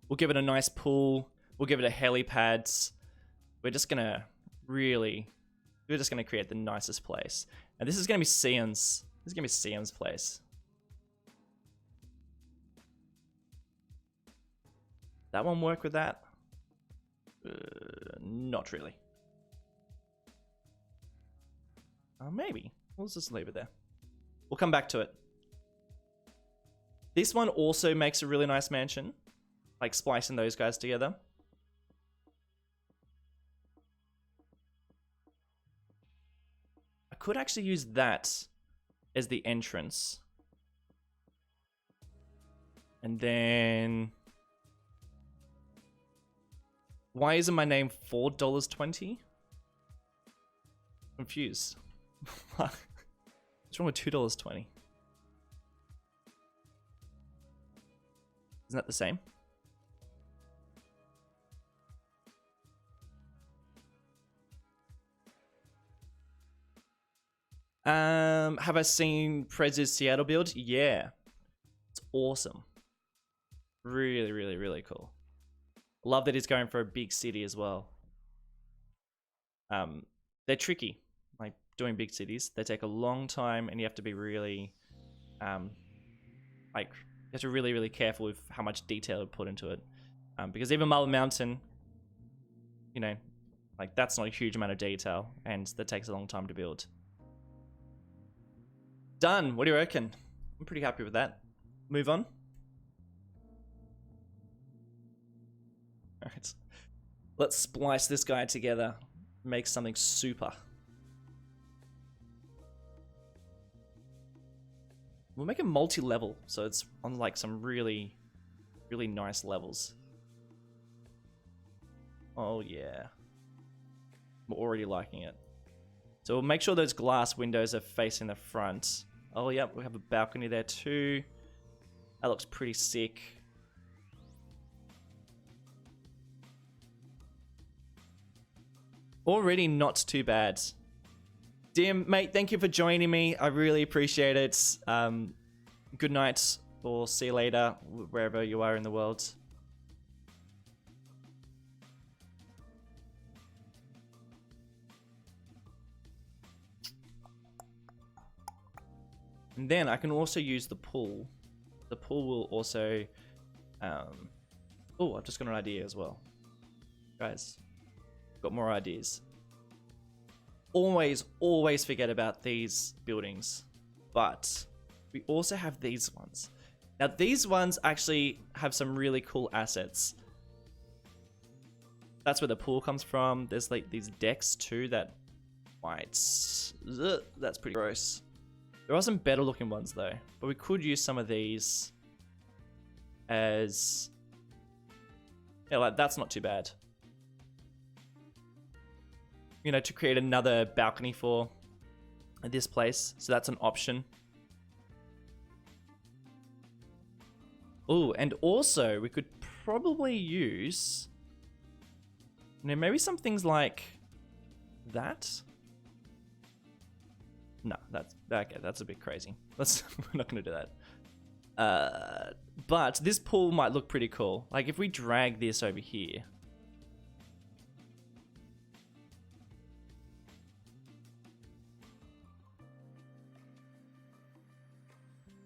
We'll give it a nice pool. We'll give it a helipad. We're just gonna create the nicest place. And this is gonna be Xeon's. This is gonna be Xeon's place. That one work with that? Not really. Maybe. We'll just leave it there. We'll come back to it. This one also makes a really nice mansion. Like, splicing those guys together. I could actually use that as the entrance. And then... why isn't my name $4.20? Confused. What's wrong with $2.20? Isn't that the same? Have I seen Prez's Seattle build? Yeah. It's awesome. Really, really, really cool. Love that he's going for a big city as well. They're tricky. Like, doing big cities, they take a long time, and you have to be really, like, you have to be really, really careful with how much detail you put into it. Because even Marble Mountain, you know, like, that's not a huge amount of detail, and that takes a long time to build. Done. What do you reckon? I'm pretty happy with that. Move on. Alright. Let's splice this guy together. Make something super. we'll make it multi-level, so it's on like some really, really nice levels. Oh yeah, I'm already liking it. So we'll make sure those glass windows are facing the front. Oh yep, we have a balcony there too. That looks pretty sick. Already not too bad. Dim, mate, thank you for joining me. I really appreciate it. Good night, or see you later, wherever you are in the world. And then I can also use the pool. The pool will also... oh, I've just got an idea as well. Guys, got more ideas. Always forget about these buildings. But we also have these ones. Now, these ones actually have some really cool assets. That's where the pool comes from. There's like these decks too that might... That's pretty gross. There are some better looking ones though. But we could use some of these as... Yeah, like that's not too bad. You know, to create another balcony for this place. So that's an option. Oh, and also we could probably use, you know, maybe some things like that. No, that's okay. That's a bit crazy. We're not going to do that. But this pool might look pretty cool. Like if we drag this over here.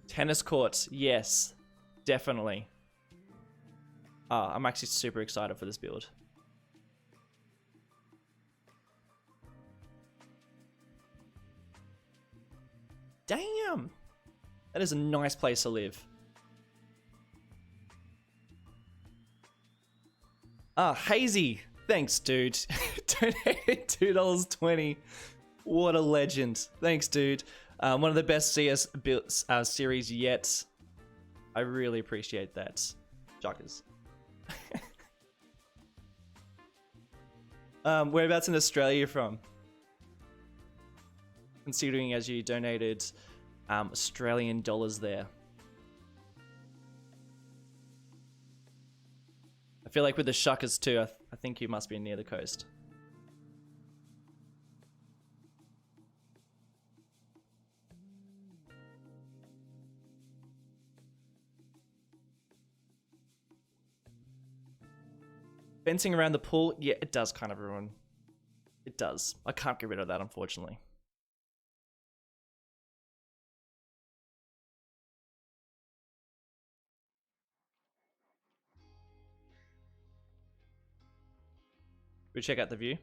Tennis courts, yes, definitely. I'm actually super excited for this build. Damn! That is a nice place to live. Hazy! Thanks, dude. Donated $2.20. What a legend. Thanks, dude. One of the best CS series yet. I really appreciate that. Jockers. Whereabouts in Australia are you from? Considering as you donated Australian dollars there. I feel like with the shuckers too, I think you must be near the coast. Fencing around the pool, yeah, it does kind of ruin. It does. I can't get rid of that, unfortunately. We check out the view.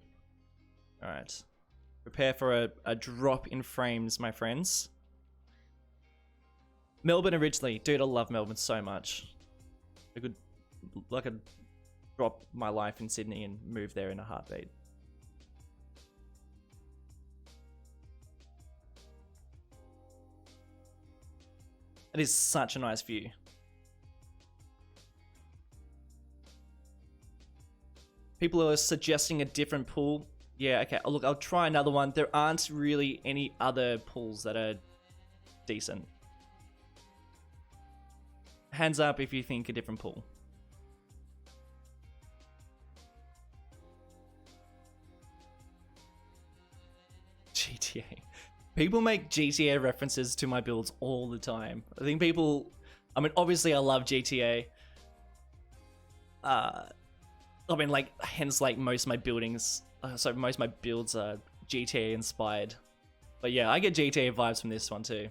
All right. Prepare for a drop in frames, my friends. Melbourne originally. Dude, I love Melbourne so much. I could drop my life in Sydney and move there in a heartbeat. It is such a nice view. People are suggesting a different pool. Yeah, okay. Look, I'll try another one. There aren't really any other pools that are decent. Hands up if you think a different pool. GTA. People make GTA references to my builds all the time. I think people... I mean, obviously I love GTA. I mean, like, hence, like, most of my buildings... so most of my builds are GTA inspired. But yeah, I get GTA vibes from this one too.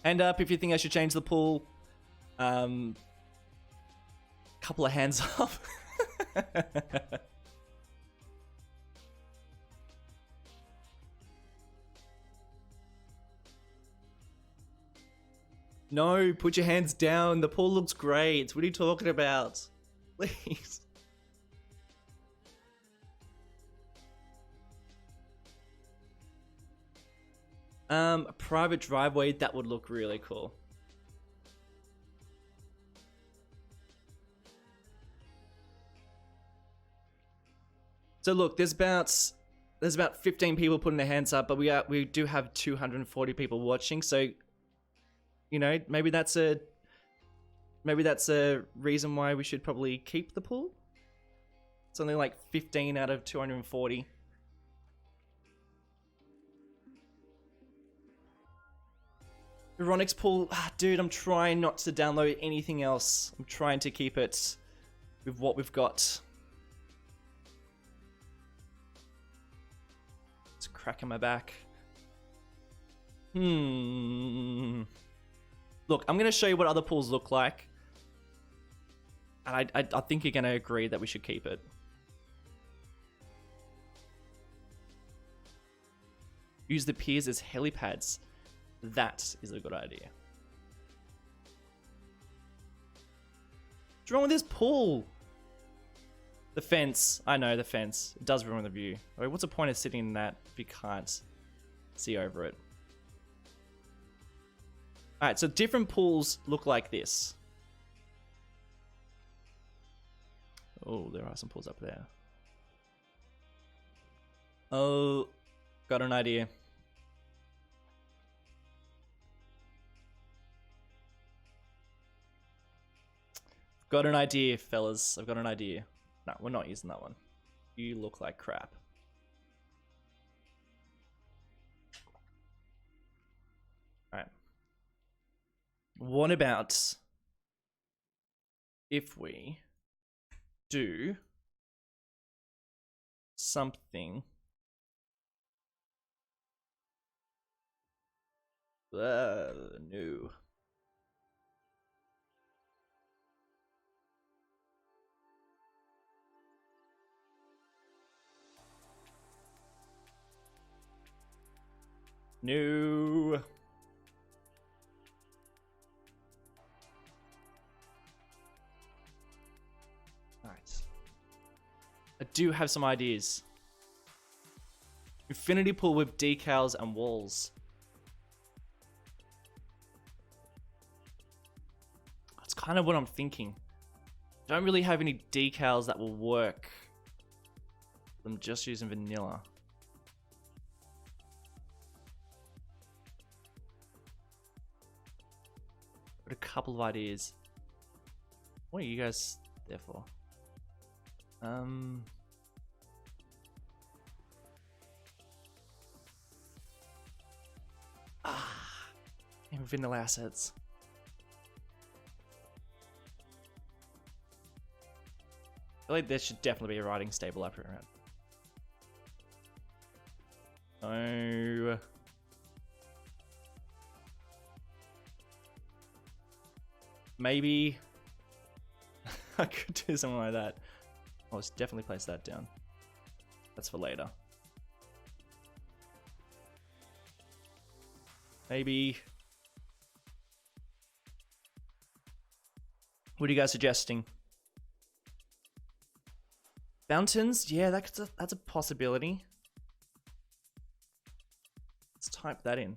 Hand up if you think I should change the pool. Couple of hands up. No, put your hands down. The pool looks great. What are you talking about? Please. A private driveway, that would look really cool. So look, there's about 15 people putting their hands up, but we do have 240 people watching. So, you know, maybe that's a reason why we should probably keep the pool. It's only like 15 out of 240. Ironic's pool, dude, I'm trying not to download anything else. I'm trying to keep it with what we've got. It's cracking my back. Look, I'm going to show you what other pools look like. And I think you're going to agree that we should keep it. Use the piers as helipads. That is a good idea. What's wrong with this pool? The fence. I know, the fence. It does ruin the view. I mean, what's the point of sitting in that if you can't see over it? Alright, so different pools look like this. Oh, there are some pools up there. Oh, got an idea. Got an idea, fellas. I've got an idea. No, we're not using that one. You look like crap. Alright. What about if we do something new? No. Alright. I do have some ideas. Infinity pool with decals and walls. That's kind of what I'm thinking. Don't really have any decals that will work. I'm just using vanilla. Got a couple of ideas. What are you guys there for? And vanilla assets. I feel like there should definitely be a writing stable up here around. Oh. Maybe I could do something like that. I'll just definitely place that down. That's for later. Maybe. What are you guys suggesting? Fountains? Yeah, that's a possibility. Let's type that in.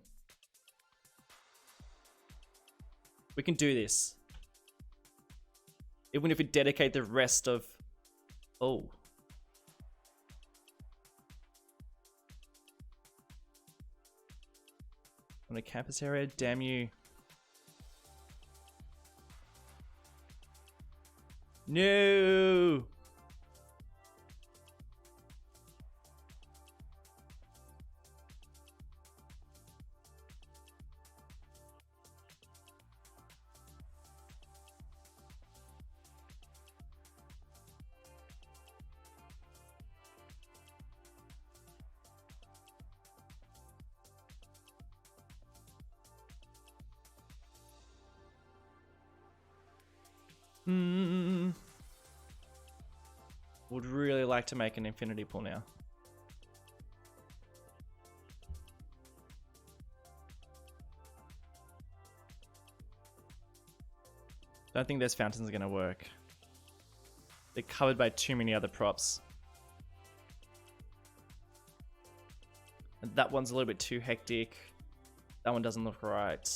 We can do this. Even if we dedicate the rest of... Oh. On a campus area? Damn you. No! Would really like to make an infinity pool now. Don't think those fountains are going to work. They're covered by too many other props. And that one's a little bit too hectic. That one doesn't look right.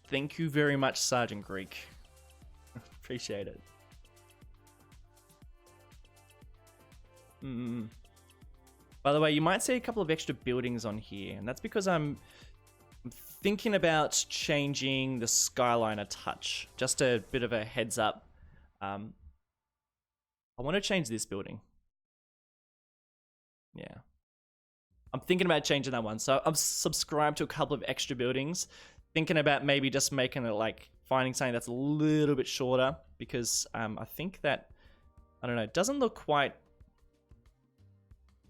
Thank you very much, Sergeant Greek. Appreciate it. By the way, you might see a couple of extra buildings on here, and that's because I'm thinking about changing the skyline a touch. Just a bit of a heads up. I want to change this building. Yeah. I'm thinking about changing that one. So I'm subscribed to a couple of extra buildings. Thinking about maybe just making it like finding something that's a little bit shorter, because I think that, I don't know, it doesn't look quite.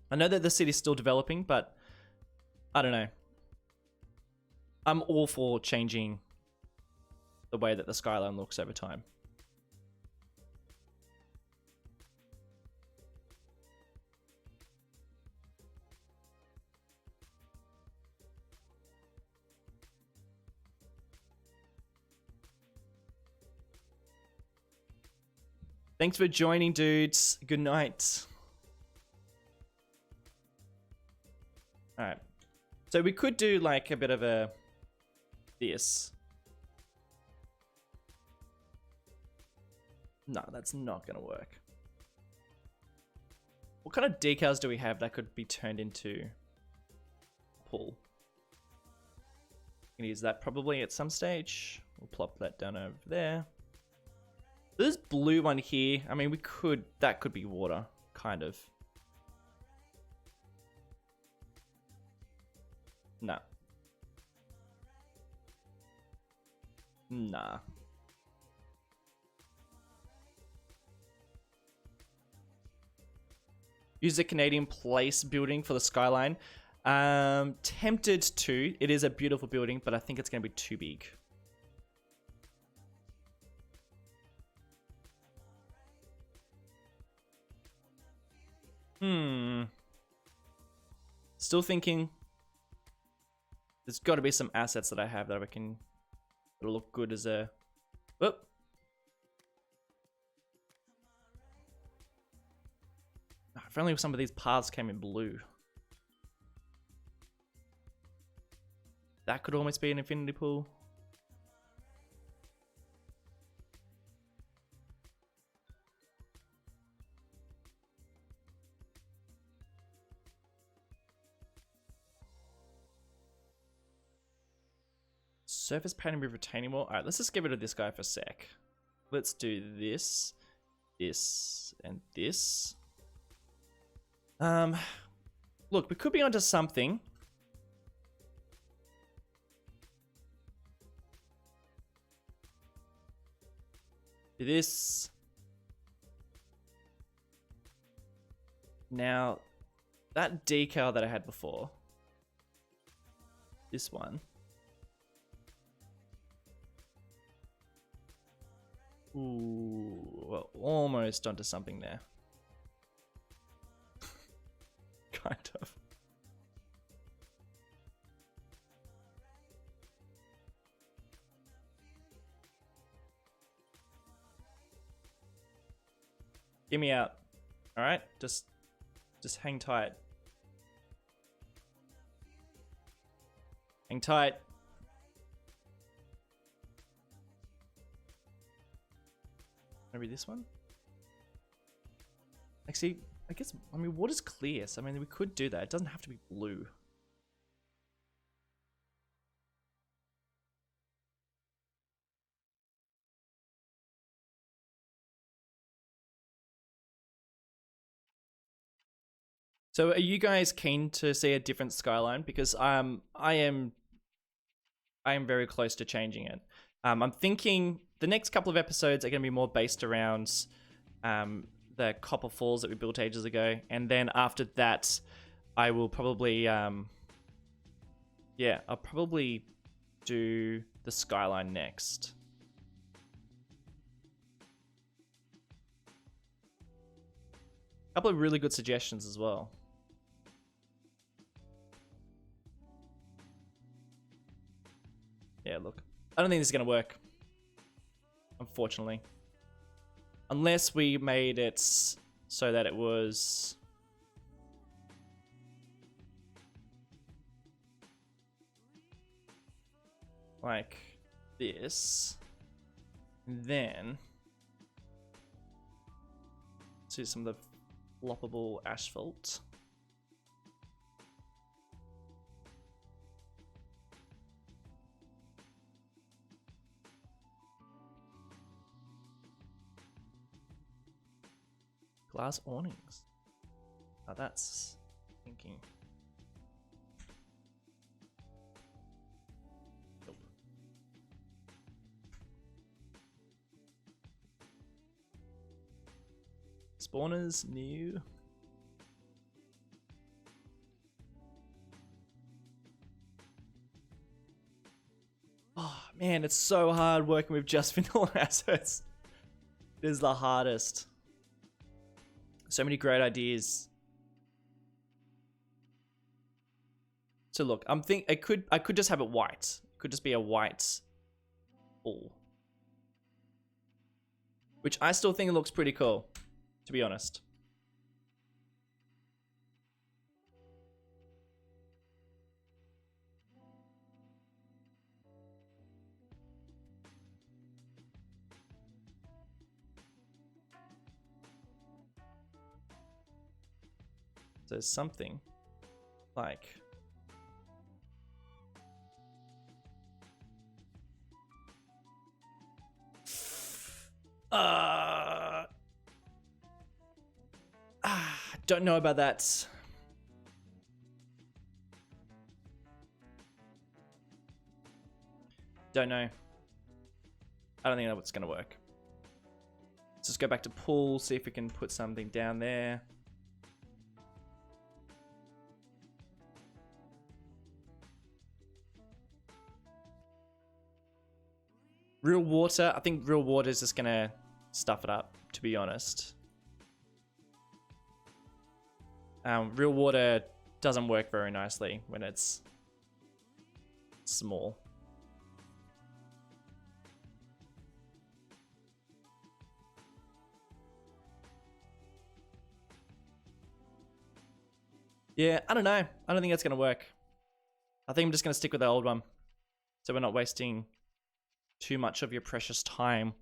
I know that the city's still developing, but I don't know. I'm all for changing the way that the skyline looks over time. Thanks for joining, dudes. Good night. Alright. So we could do like a bit of a this. No, that's not gonna work. What kind of decals do we have that could be turned into pull? Can use that probably at some stage. We'll plop that down over there. This blue one here, I mean, that could be water, kind of. No. Nah. Use the Canadian Place building for the skyline. Tempted to. It is a beautiful building, but I think it's going to be too big. Still thinking. There's got to be some assets that I have that I reckon it'll look good as a. Whoop. If only some of these paths came in blue. That could almost be an infinity pool. Surface pattern with retaining wall. Alright, let's just get rid of this guy for a sec. Let's do this, this, and this. Look, we could be onto something. This. Now, that decal that I had before. This one. Ooh, well, almost onto something there. Kind of. Get me out. All right, just hang tight. Hang tight. Maybe this one? Actually, I guess, I mean, water's clear, so I mean, we could do that. It doesn't have to be blue. So are you guys keen to see a different skyline? Because I am very close to changing it. I'm thinking the next couple of episodes are going to be more based around the copper falls that we built ages ago, and then after that, I will probably I'll probably do the skyline next. A couple of really good suggestions as well. Yeah, look. I don't think this is going to work. Unfortunately. Unless we made it so that it was like this. And then see some of the floppable asphalt. Glass awnings. Now that's thinking. Nope. Spawners new. Oh man, it's so hard working with just vanilla assets. It is the hardest. So many great ideas. So look, I could just have it white. It could just be a white ball. Which I still think it looks pretty cool, to be honest. So something like don't know about that. Don't know. I don't think that's gonna work. Let's just go back to pool, see if we can put something down there. Real water, I think real water is just gonna stuff it up, to be honest. Real water doesn't work very nicely when it's small. Yeah, I don't know. I don't think that's gonna work. I think I'm just gonna stick with the old one, so we're not wasting too much of your precious time.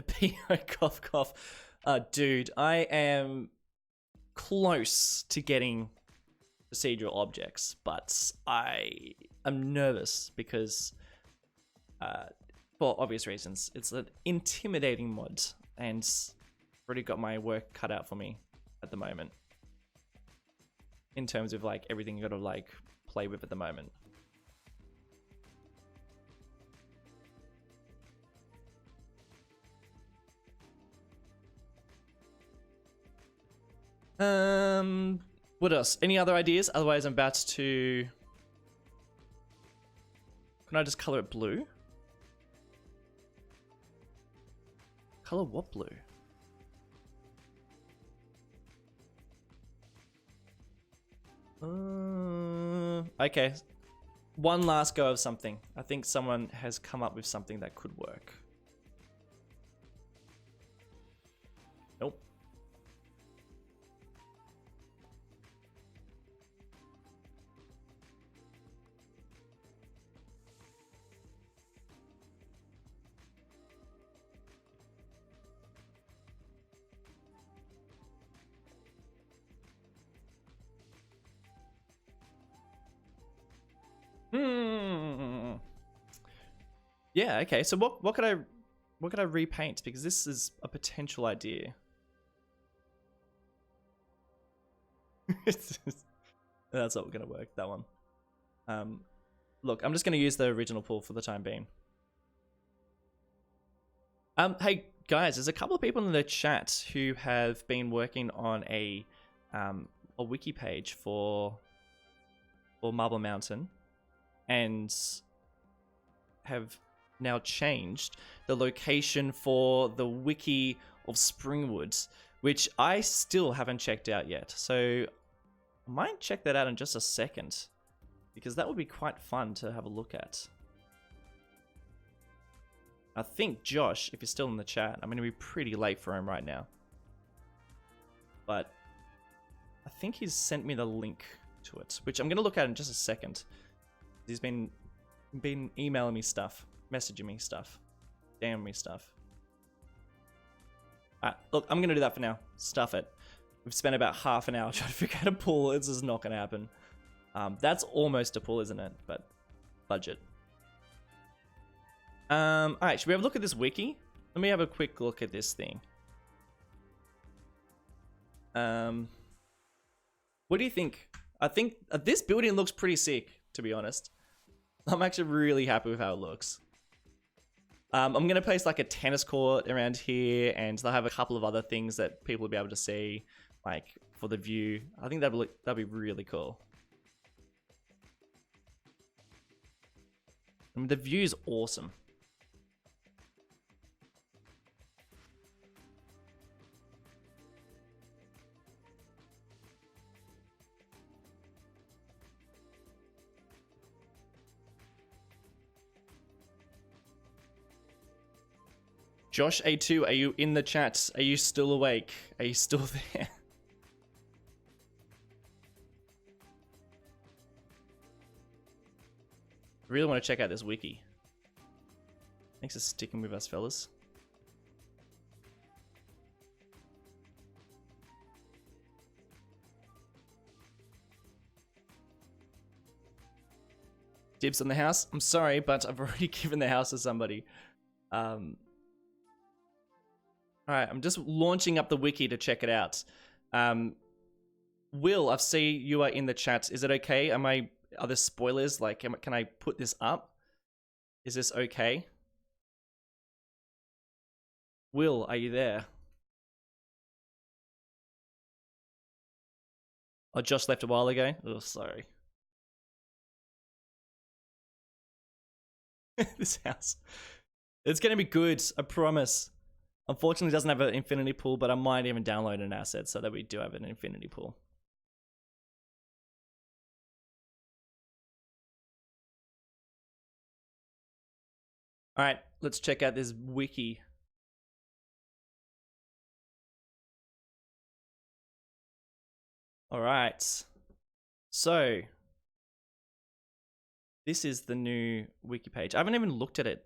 P.O. cough cough. Dude, I am close to getting procedural objects, but I am nervous because, for obvious reasons, it's an intimidating mod, and already got my work cut out for me at the moment. In terms of like everything you gotta like play with at the moment. What else? Any other ideas? Otherwise, I'm about to. Can I just color it blue? Color what blue? Okay. One last go of something. I think someone has come up with something that could work. Nope. Yeah, okay. So what could I repaint? Because this is a potential idea. That's not gonna work, that one. Look, I'm just gonna use the original pool for the time being. Hey guys, there's a couple of people in the chat who have been working on a wiki page for Marble Mountain, and have now changed the location for the wiki of Springwood, which I still haven't checked out yet. So I might check that out in just a second, because that would be quite fun to have a look at. I think Josh, if you're still in the chat, I'm going to be pretty late for him right now, but I think he's sent me the link to it, which I'm going to look at in just a second. He's been been emailing me stuff, messaging me stuff, DMing me stuff. Look, I'm gonna do that for now. Stuff it. We've spent about half an hour trying to figure out a pull. It's just not gonna happen. That's almost a pull, isn't it? But budget. Alright, should we have a look at this wiki? Let me have a quick look at this thing. What do you think? I think this building looks pretty sick, to be honest. I'm actually really happy with how it looks. I'm going to place like a tennis court around here, and they'll have a couple of other things that people will be able to see, like for the view. I think that'd be really cool. I mean, the view's awesome. Josh A2, are you in the chat? Are you still awake? Are you still there? I really want to check out this wiki. Thanks for sticking with us, fellas. Dibs on the house? I'm sorry, but I've already given the house to somebody. Alright, I'm just launching up the wiki to check it out. Will, I see you are in the chat. Is it okay? Are there spoilers? Like, can I put this up? Is this okay? Will, are you there? Oh, Josh left a while ago. Oh, sorry. This house. It's going to be good, I promise. Unfortunately, it doesn't have an infinity pool, but I might even download an asset so that we do have an infinity pool. All right, let's check out this wiki. All right. So, this is the new wiki page. I haven't even looked at it.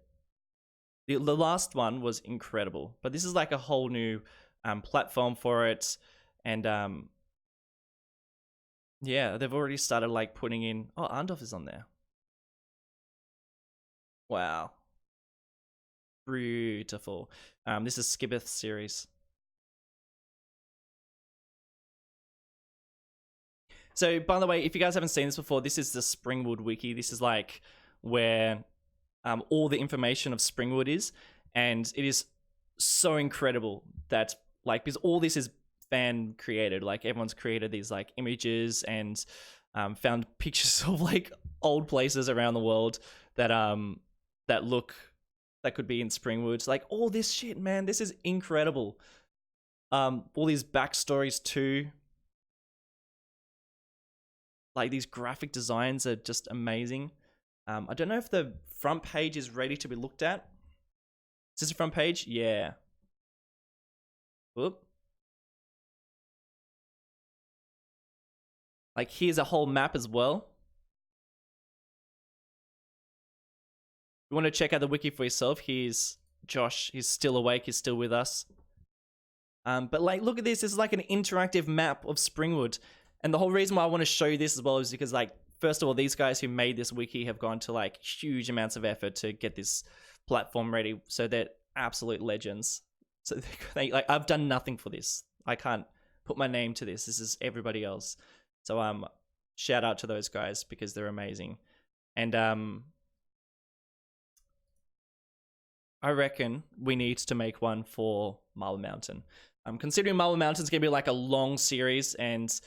The last one was incredible, but this is like a whole new platform for it. And yeah, they've already started like putting in, oh, Arndorf is on there. Wow. Beautiful. This is Skibbeth's series. So, by the way, if you guys haven't seen this before, this is the Springwood wiki. This is like where all the information of Springwood is, and it is so incredible that like, because all this is fan created, like everyone's created these like images and found pictures of like old places around the world that that could be in Springwood. Like all this shit, man, this is incredible. All these backstories too. Like these graphic designs are just amazing. I don't know if the front page is ready to be looked at. Is this the front page? Yeah. Whoop. Like here's a whole map as well. You want to check out the wiki for yourself? Here's Josh. He's still awake. He's still with us. But like, look at this. This is like an interactive map of Springwood. And the whole reason why I want to show you this as well is because, like, first of all, these guys who made this wiki have gone to like huge amounts of effort to get this platform ready. So they're absolute legends. So they like, I've done nothing for this. I can't put my name to this. This is everybody else. So shout out to those guys because they're amazing. And I reckon we need to make one for Marble Mountain. Considering Marble Mountain's gonna be like a long series and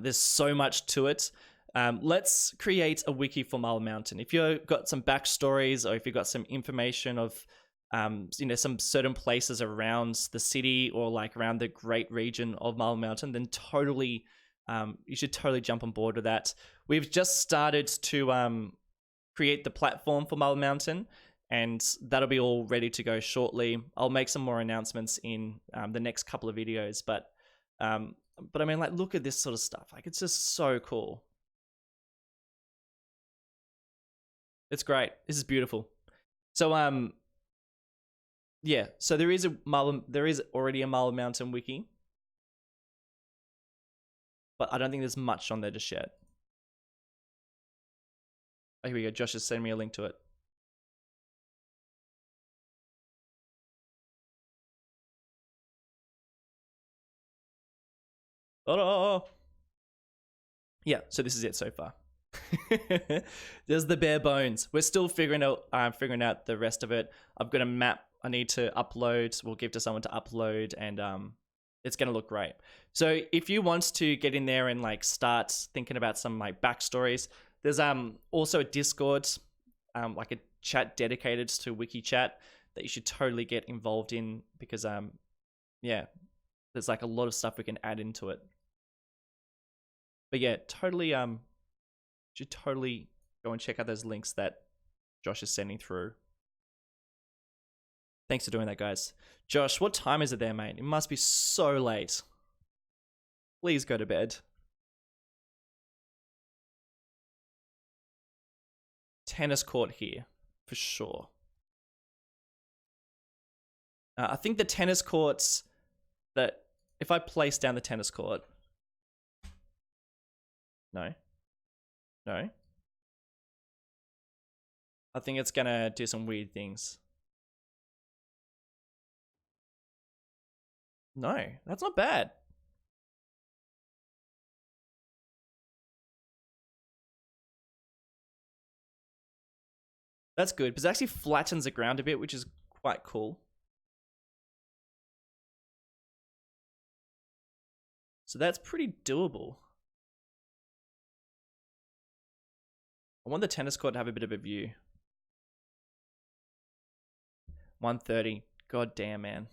there's so much to it. Let's create a wiki for Marble Mountain. If you've got some backstories or if you've got some information of, some certain places around the city or like around the great region of Marble Mountain, then totally, you should totally jump on board with that. We've just started to create the platform for Marble Mountain, and that'll be all ready to go shortly. I'll make some more announcements in the next couple of videos, but I mean, like, look at this sort of stuff. Like, it's just so cool. It's great. This is beautiful. So yeah. So there is already a Marble Mountain wiki, but I don't think there's much on there just yet. Oh, here we go. Josh has sent me a link to it. Oh, yeah. So this is it so far. There's the bare bones. We're still figuring out the rest of it. I've got a map I need to upload. We'll give to someone to upload, and it's gonna look great. So if you want to get in there and like start thinking about some like backstories, there's also a Discord, like a chat dedicated to Wiki chat that you should totally get involved in, because yeah, there's like a lot of stuff we can add into it. But yeah, totally should totally go and check out those links that Josh is sending through. Thanks for doing that, guys. Josh, what time is it there, mate? It must be so late. Please go to bed. Tennis court here, for sure. I think the tennis courts that, if I place down the tennis court... No. I think it's gonna do some weird things. No, that's not bad. That's good, because it actually flattens the ground a bit, which is quite cool. So that's pretty doable. I want the tennis court to have a bit of a view. 1:30. God damn, man.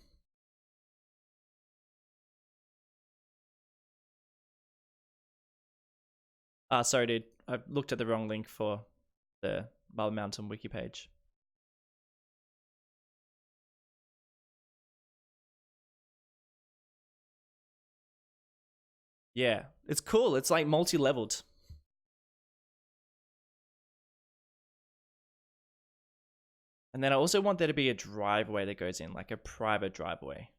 Sorry, dude. I looked at the wrong link for the Marble Mountain wiki page. Yeah, it's cool. It's like multi-leveled. And then I also want there to be a driveway that goes in, like a private driveway.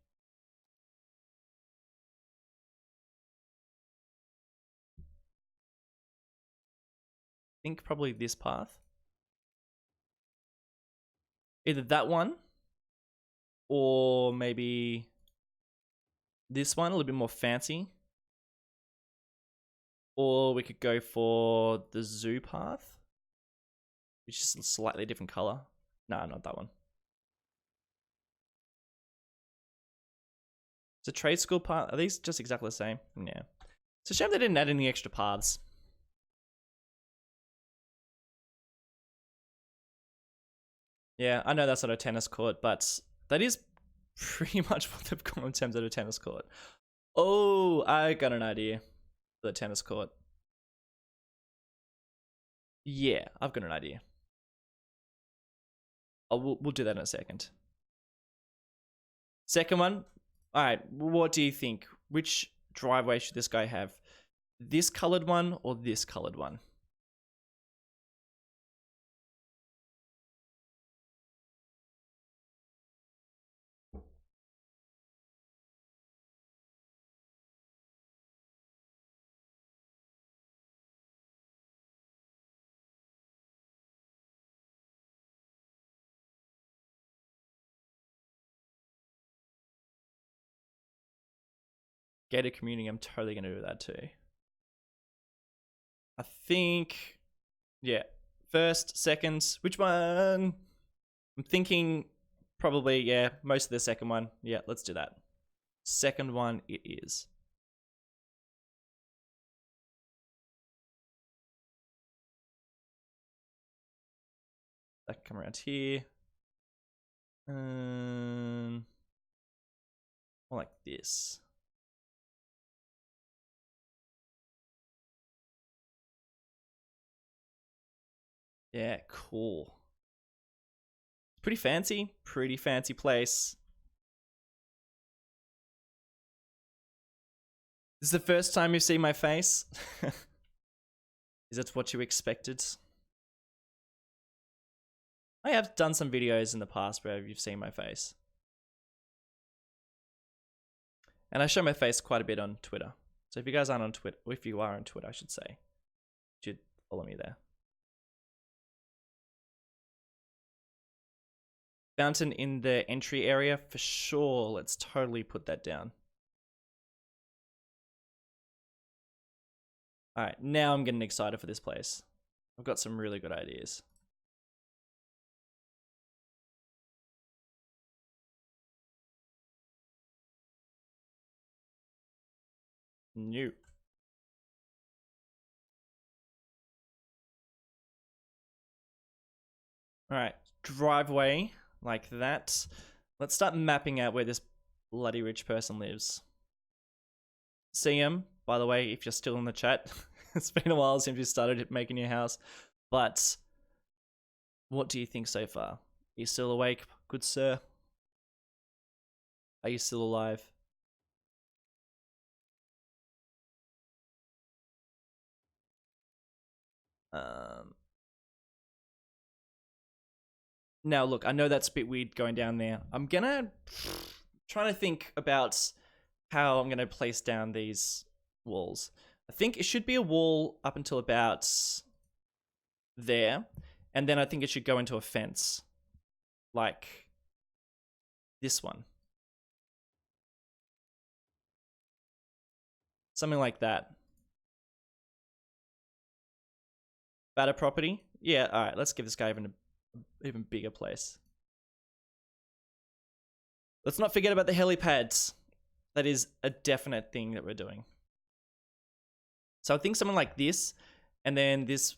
I think probably this path. Either that one, or maybe this one, a little bit more fancy. Or we could go for the zoo path, which is a slightly different color. No, not that one. It's a trade school path. Are these just exactly the same? Yeah. It's a shame they didn't add any extra paths. Yeah, I know that's not a tennis court, but that is pretty much what they've got in terms of a tennis court. Oh, I got an idea for the tennis court. Yeah, I've got an idea. Oh, we'll do that in a second. Second one. All right, what do you think? Which driveway should this guy have? This colored one or this colored one? Gated community, I'm totally going to do that too. I think, yeah, first, second, which one? I'm thinking probably, yeah, most of the second one. Yeah, let's do that. Second one it is. That can come around here. More like this. Yeah, cool. Pretty fancy place. This is the first time you've seen my face? Is that what you expected? I have done some videos in the past where you've seen my face. And I show my face quite a bit on Twitter. So if you guys aren't on Twitter, if you are on Twitter, I should say, you should follow me there. Fountain in the entry area, for sure. Let's totally put that down. All right, now I'm getting excited for this place. I've got some really good ideas. New. All right, driveway like that. Let's start mapping out where this bloody rich person lives. See him, by the way, if you're still in the chat. It's been a while since you started making your house, but what do you think so far? Are you still awake, good sir? Are you still alive? Now, look, I know that's a bit weird going down there. I'm gonna try to think about how I'm gonna place down these walls. I think it should be a wall up until about there, and then I think it should go into a fence, like this one. Something like that. Better property? Yeah, alright, let's give this guy even bigger place. Let's not forget about the helipads. That is a definite thing that we're doing. So I think something like this, and then this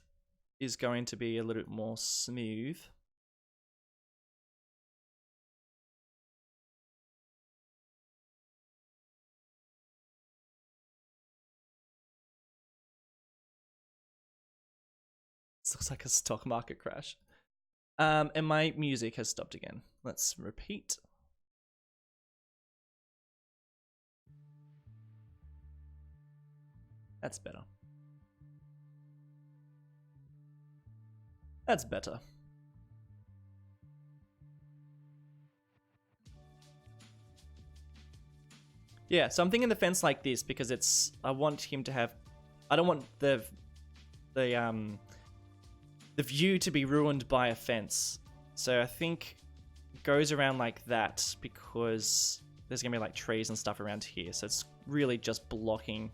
is going to be a little bit more smooth. This looks like a stock market crash. And my music has stopped again. Let's repeat. That's better. That's better. Yeah, so I'm thinking the fence like this because it's, I want him to have, I don't want the view to be ruined by a fence. So I think it goes around like that because there's gonna be like trees and stuff around here. So it's really just blocking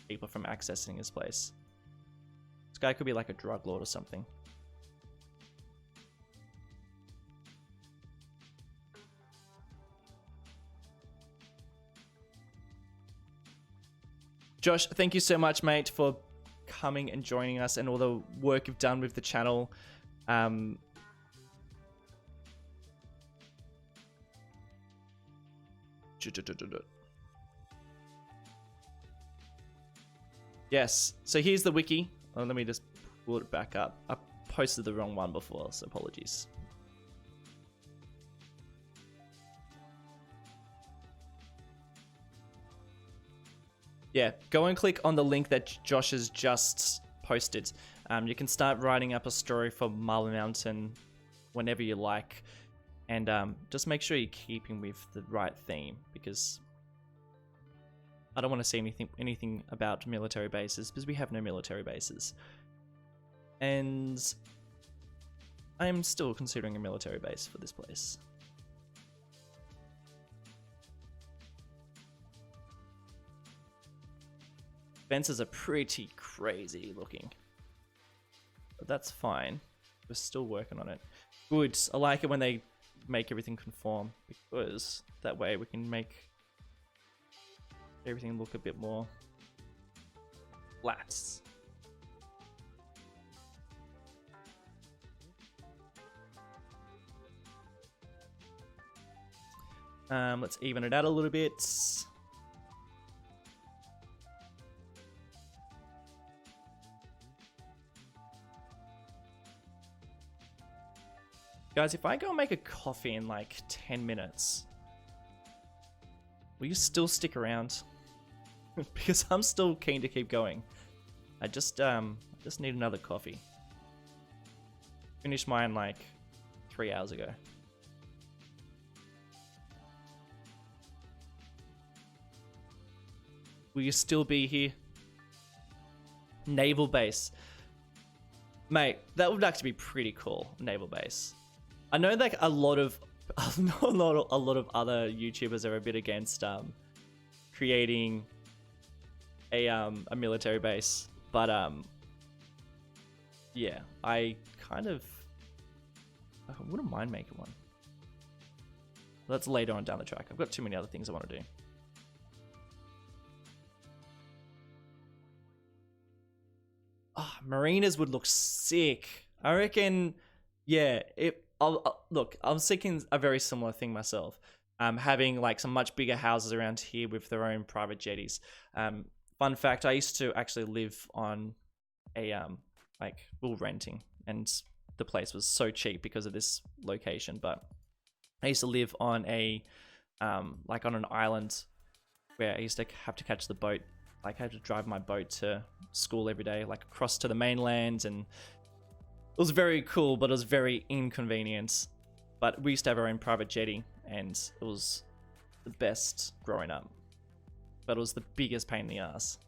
people from accessing his place. This guy could be like a drug lord or something. Josh, thank you so much, mate, for coming and joining us and all the work you've done with the channel. Yes, so here's the wiki. Oh, let me just pull it back up. I posted the wrong one before, so apologies. Yeah, go and click on the link that Josh has just posted. You can start writing up a story for Marble Mountain whenever you like. And just make sure you're keeping with the right theme, because I don't want to see anything about military bases, because we have no military bases. And I am still considering a military base for this place. Fences are pretty crazy looking, but that's fine. We're still working on it. Good. I like it when they make everything conform, because that way we can make everything look a bit more flat. Let's even it out a little bit. Guys, if I go and make a coffee in like 10 minutes, will you still stick around? Because I'm still keen to keep going. I just need another coffee. Finish mine like 3 hours ago. Will you still be here? Naval base. Mate, that would actually be pretty cool, naval base. I know like a lot of other YouTubers are a bit against creating a military base, but yeah, I wouldn't mind making one. That's later on down the track. I've got too many other things I want to do. Oh, marinas would look sick. I reckon, yeah. Look, I'm seeking a very similar thing myself. Having like some much bigger houses around here with their own private jetties. Fun fact: I used to actually live on a we were renting, and the place was so cheap because of this location. But I used to live on a like on an island where I used to have to catch the boat. Like I had to drive my boat to school every day, like across to the mainland, and it was very cool, but it was very inconvenient. But we used to have our own private jetty, and it was the best growing up. But it was the biggest pain in the ass.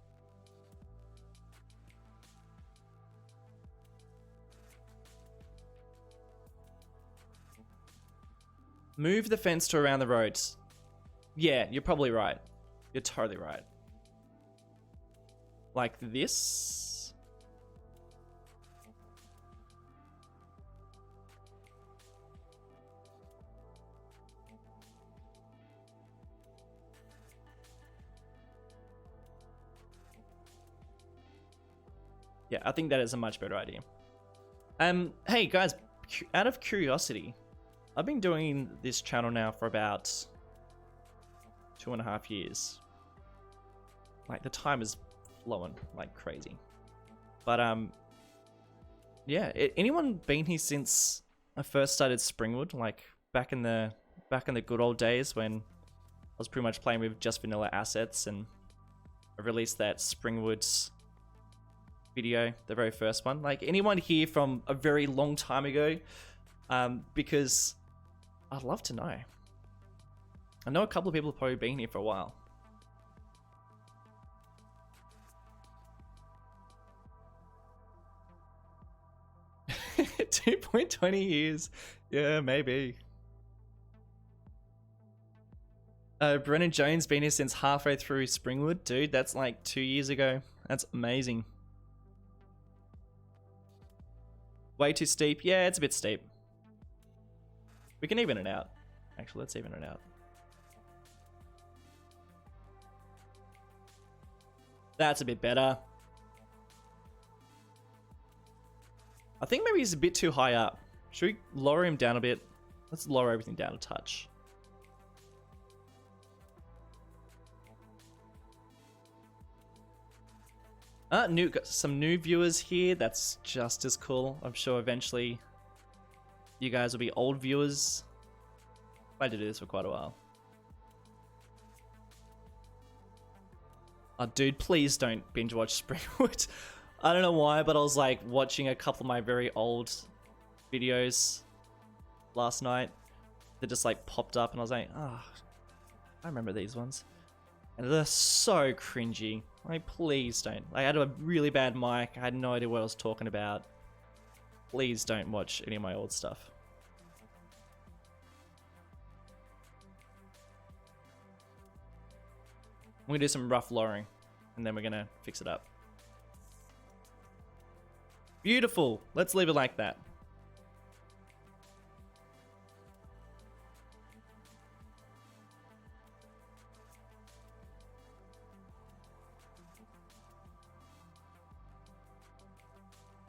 Move the fence to around the roads. Yeah, you're probably right. You're totally right. Like this. Yeah, I think that is a much better idea. Hey guys, out of curiosity, I've been doing this channel now for about 2.5 years. Like the time is flowing like crazy. But yeah, anyone been here since I first started Springwood? Like back in the good old days when I was pretty much playing with just vanilla assets, and I released that Springwood video, the very first one. Like anyone here from a very long time ago? Because I'd love to know. I know a couple of people have probably been here for a while. $2.20 years. Yeah, maybe. Brennan Jones been here since halfway through Springwood. Dude, that's like 2 years ago. That's amazing. Way too steep. Yeah, it's a bit steep. We can even it out. Actually, let's even it out. That's a bit better. I think maybe he's a bit too high up. Should we lower him down a bit? Let's lower everything down a touch. Got some new viewers here. That's just as cool. I'm sure eventually you guys will be old viewers. I did this for quite a while. Oh, dude, please don't binge watch Springwood. I don't know why, but I was like watching a couple of my very old videos last night that just like popped up, and I was like, oh, I remember these ones. And they're so cringy. Like, please don't. I had a really bad mic. I had no idea what I was talking about. Please don't watch any of my old stuff. I'm gonna do some rough lowering, and then we're gonna fix it up. Beautiful. Let's leave it like that.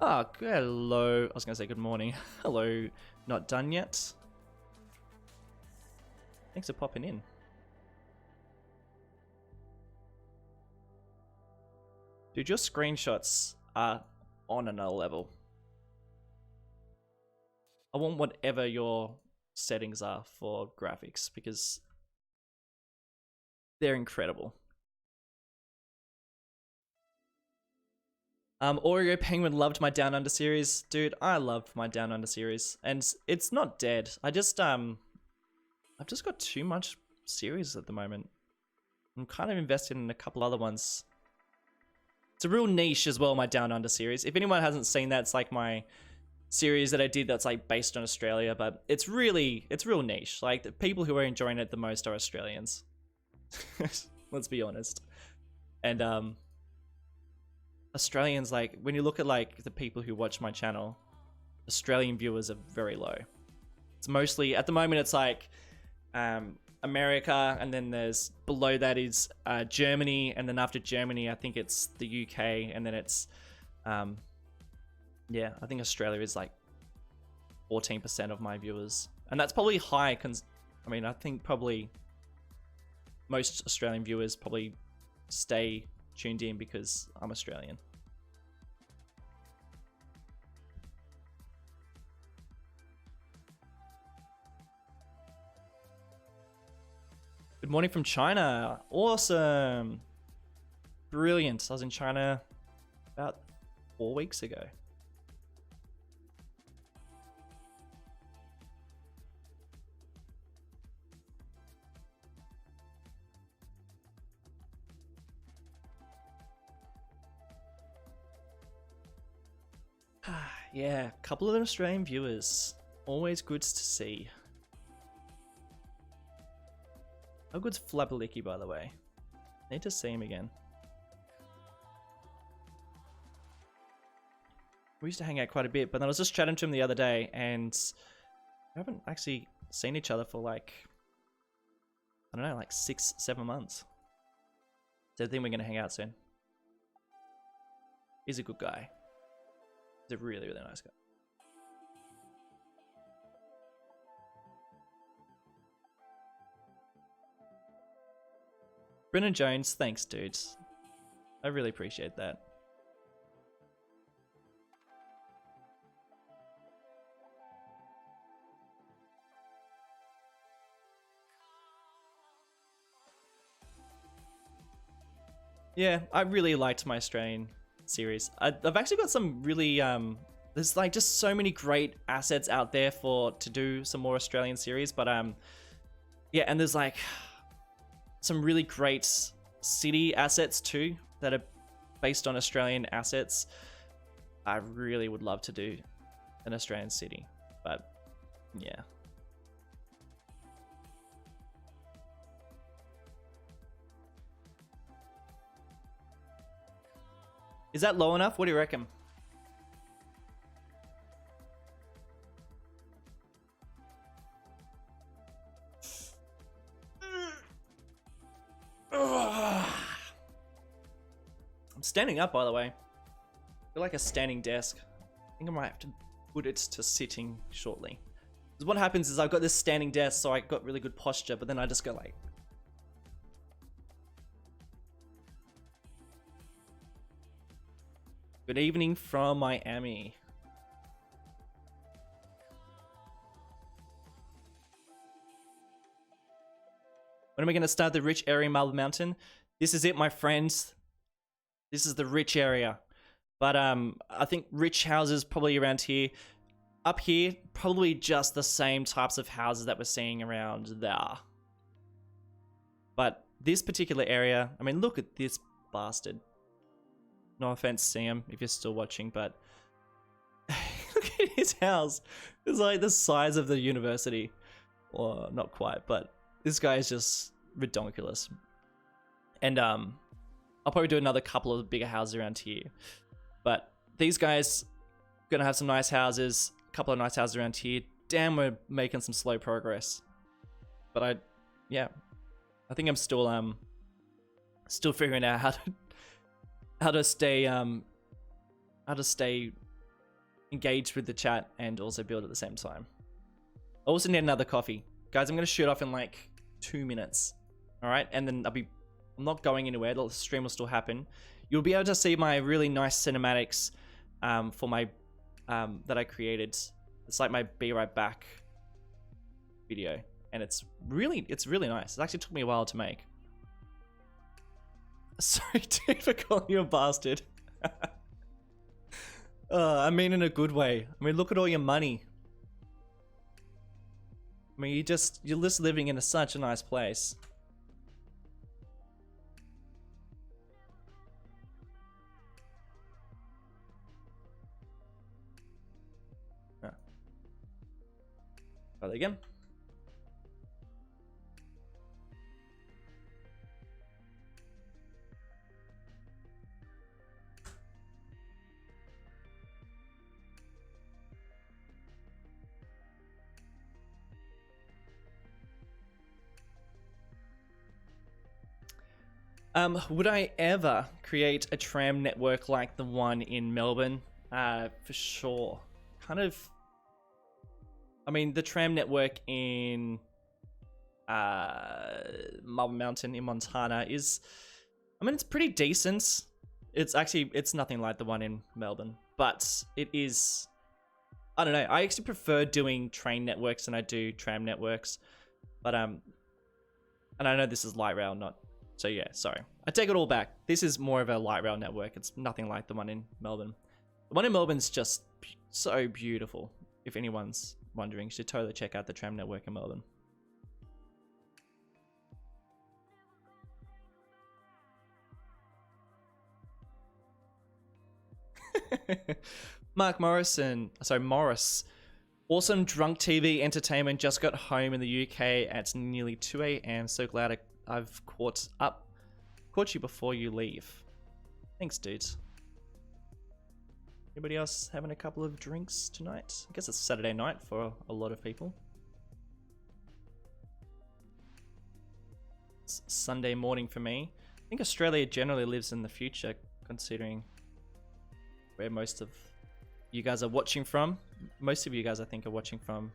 Oh, hello. I was gonna say good morning. Hello. Not done yet. Thanks for popping in. Dude, your screenshots are on another level. I want whatever your settings are for graphics, because they're incredible. Oreo Penguin loved my Down Under series. Dude, I loved my Down Under series. And it's not dead. I've just got too much series at the moment. I'm kind of invested in a couple other ones. It's a real niche as well, my Down Under series. If anyone hasn't seen that, it's like my series that I did that's like based on Australia, but it's real niche. Like the people who are enjoying it the most are Australians. Let's be honest. And Australians, like when you look at like the people who watch my channel, Australian viewers are very low. It's mostly at the moment it's like America, and then there's below that is Germany, and then after Germany I think it's the UK, and then it's yeah, I think Australia is like 14% of my viewers, and that's probably high. I mean, I think probably most Australian viewers probably stay tuned in because I'm Australian. Good morning from China. Awesome. Brilliant. I was in China about 4 weeks ago. Yeah, a couple of Australian viewers. Always good to see. How good's Flabberlicky, by the way? Need to see him again. We used to hang out quite a bit, but then I was just chatting to him the other day, and we haven't actually seen each other for like, I don't know, like 6-7 months. So I think we're going to hang out soon. He's a good guy. He's a really, really nice guy. Brennan Jones, thanks, dudes. I really appreciate that. Yeah, I really liked my Australian series. I've actually got some really there's like just so many great assets out there to do some more Australian series, but yeah, and there's like some really great city assets too that are based on Australian assets. I really would love to do an Australian city, but yeah. Is that low enough? What do you reckon? I'm standing up, by the way. I feel like a standing desk. I think I might have to put it to sitting shortly. Because what happens is I've got this standing desk, so I got really good posture, but then I just go like... Good evening from Miami. When am I going to start the rich area Marble Mountain? This is it, my friends. This is the rich area. But I think rich houses probably around here. Up here, probably just the same types of houses that we're seeing around there. But this particular area, I mean, look at this bastard. No offense, Sam, if you're still watching, but look at his house. It's like the size of the university. Or not quite, but this guy is just redonkulous. And I'll probably do another couple of bigger houses around here. But these guys gonna have some nice houses, a couple of nice houses around here. Damn, we're making some slow progress. But yeah, I think I'm still figuring out how to stay engaged with the chat and also build at the same time. I also need another coffee. Guys, I'm going to shoot off in like 2 minutes. All right. And then I'm not going anywhere. The stream will still happen. You'll be able to see my really nice cinematics for my, that I created. It's like my Be Right Back video. And it's really nice. It actually took me a while to make. Sorry, dude, for calling you a bastard. I mean in a good way. I mean, look at all your money. I mean, you're just living in such a nice place. Try that again. Would I ever create a tram network like the one in Melbourne? For sure. Kind of. I mean, the tram network in Marble Mountain in Montana is, I mean, it's pretty decent. It's nothing like the one in Melbourne, but it is, I don't know. I actually prefer doing train networks than I do tram networks, but and I know this is light rail, not. So yeah, sorry. I take it all back. This is more of a light rail network. It's nothing like the one in Melbourne. The one in Melbourne's just so beautiful. If anyone's wondering, you should totally check out the tram network in Melbourne. Morris. Awesome drunk TV entertainment. Just got home in the UK at nearly 2 a.m. So glad I've caught you before you leave. Thanks, dudes. Anybody else having a couple of drinks tonight? I guess it's Saturday night for a lot of people. It's Sunday morning for me. I think Australia generally lives in the future, considering where most of you guys are watching from. Most of you guys, I think, are watching from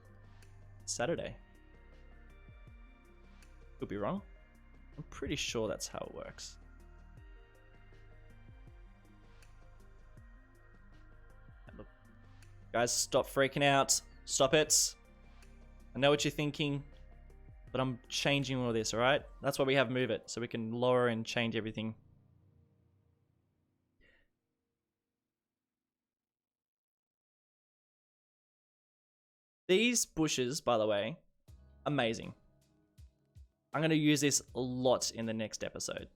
Saturday. Could be wrong. I'm pretty sure that's how it works. Look, guys, stop freaking out. Stop it. I know what you're thinking, but I'm changing all this, alright? That's why we have Move It, so we can lower and change everything. These bushes, by the way, amazing. I'm going to use this a lot in the next episode.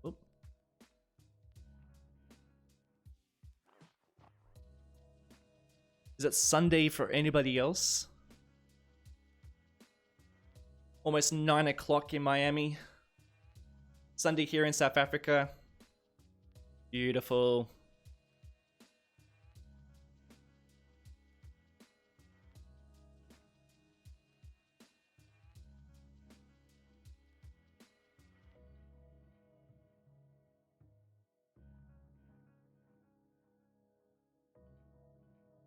Oop. Is it Sunday for anybody else? Almost 9 o'clock in Miami. Sunday here in South Africa. Beautiful.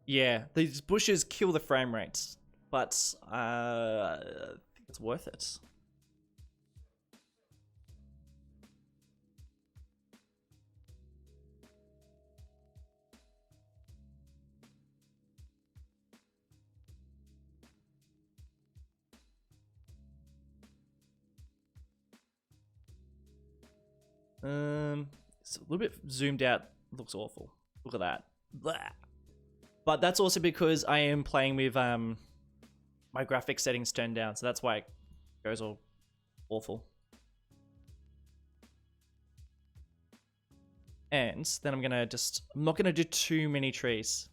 Yeah, these bushes kill the frame rates, but I think it's worth it. It's a little bit zoomed out. Looks awful. Look at that. Blah. But that's also because I am playing with my graphics settings turned down, so that's why it goes all awful. And then I'm not gonna do too many trees.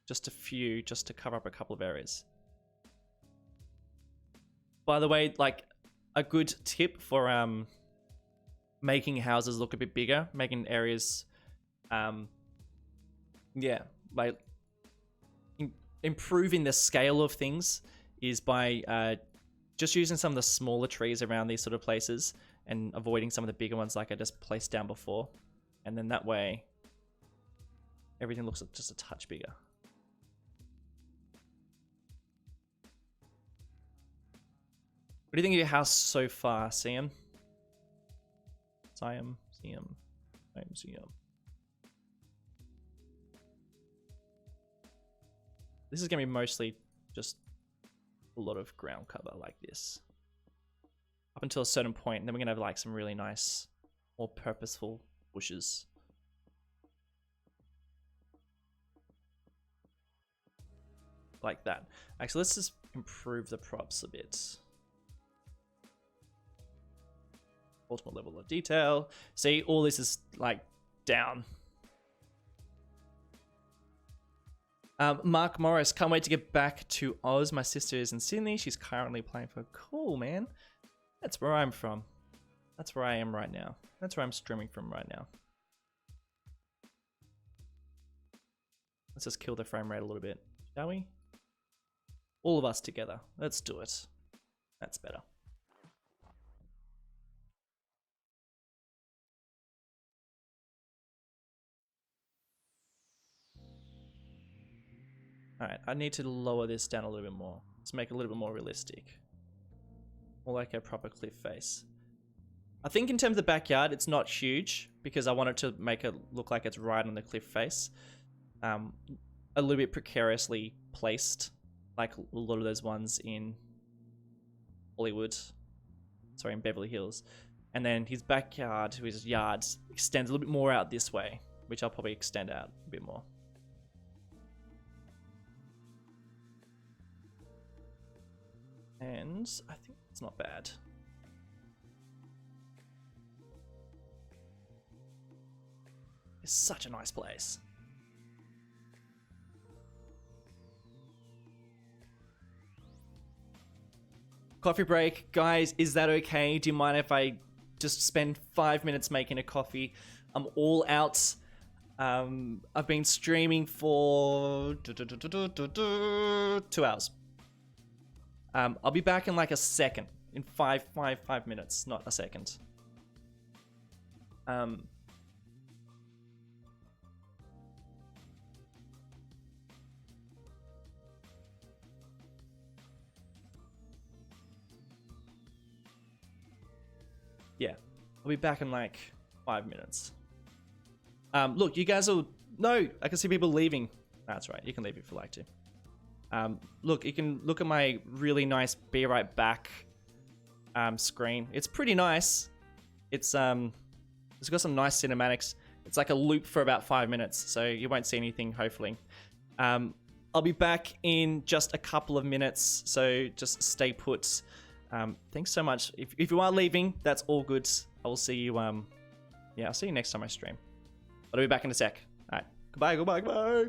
Just a few, just to cover up a couple of areas. By the way, like a good tip for making houses look a bit bigger, making areas yeah, by improving the scale of things is by just using some of the smaller trees around these sort of places and avoiding some of the bigger ones like I just placed down before. And then that way, everything looks just a touch bigger. What do you think of your house so far, Siam? Siam. This is going to be mostly just a lot of ground cover like this. Up until a certain point, and then we're going to have like some really nice, more purposeful bushes. Like that. Actually, let's just improve the props a bit. Ultimate level of detail. See, all this is like down. Mark Morris, can't wait to get back to Oz. My sister is in Sydney. She's currently playing for cool, man. That's where I'm from. That's where I am right now. That's where I'm streaming from right now. Let's just kill the frame rate a little bit, shall we? All of us together. Let's do it. That's better. Alright, I need to lower this down a little bit more. Let's make it a little bit more realistic. More like a proper cliff face. I think in terms of the backyard, it's not huge because I want it to make it look like it's right on the cliff face. A little bit precariously placed, like a lot of those ones in Hollywood. Sorry, in Beverly Hills. And then his backyard, his yard, extends a little bit more out this way, which I'll probably extend out a bit more. And I think it's not bad. It's such a nice place. Coffee break. Guys, is that okay? Do you mind if I just spend 5 minutes making a coffee? I'm all out. I've been streaming for 2 hours. I'll be back in like a second. In five minutes, not a second. Yeah, I'll be back in like 5 minutes. Look, you guys will... No, I can see people leaving. That's right, you can leave if you like to. Look, you can look at my really nice Be Right Back screen. It's pretty nice. It's got some nice cinematics. It's like a loop for about 5 minutes, so you won't see anything, hopefully. I'll be back in just a couple of minutes, so just stay put. Thanks so much. If you are leaving, that's all good. I will see you, yeah, I'll see you next time I stream. I'll be back in a sec. All right, goodbye, goodbye, goodbye.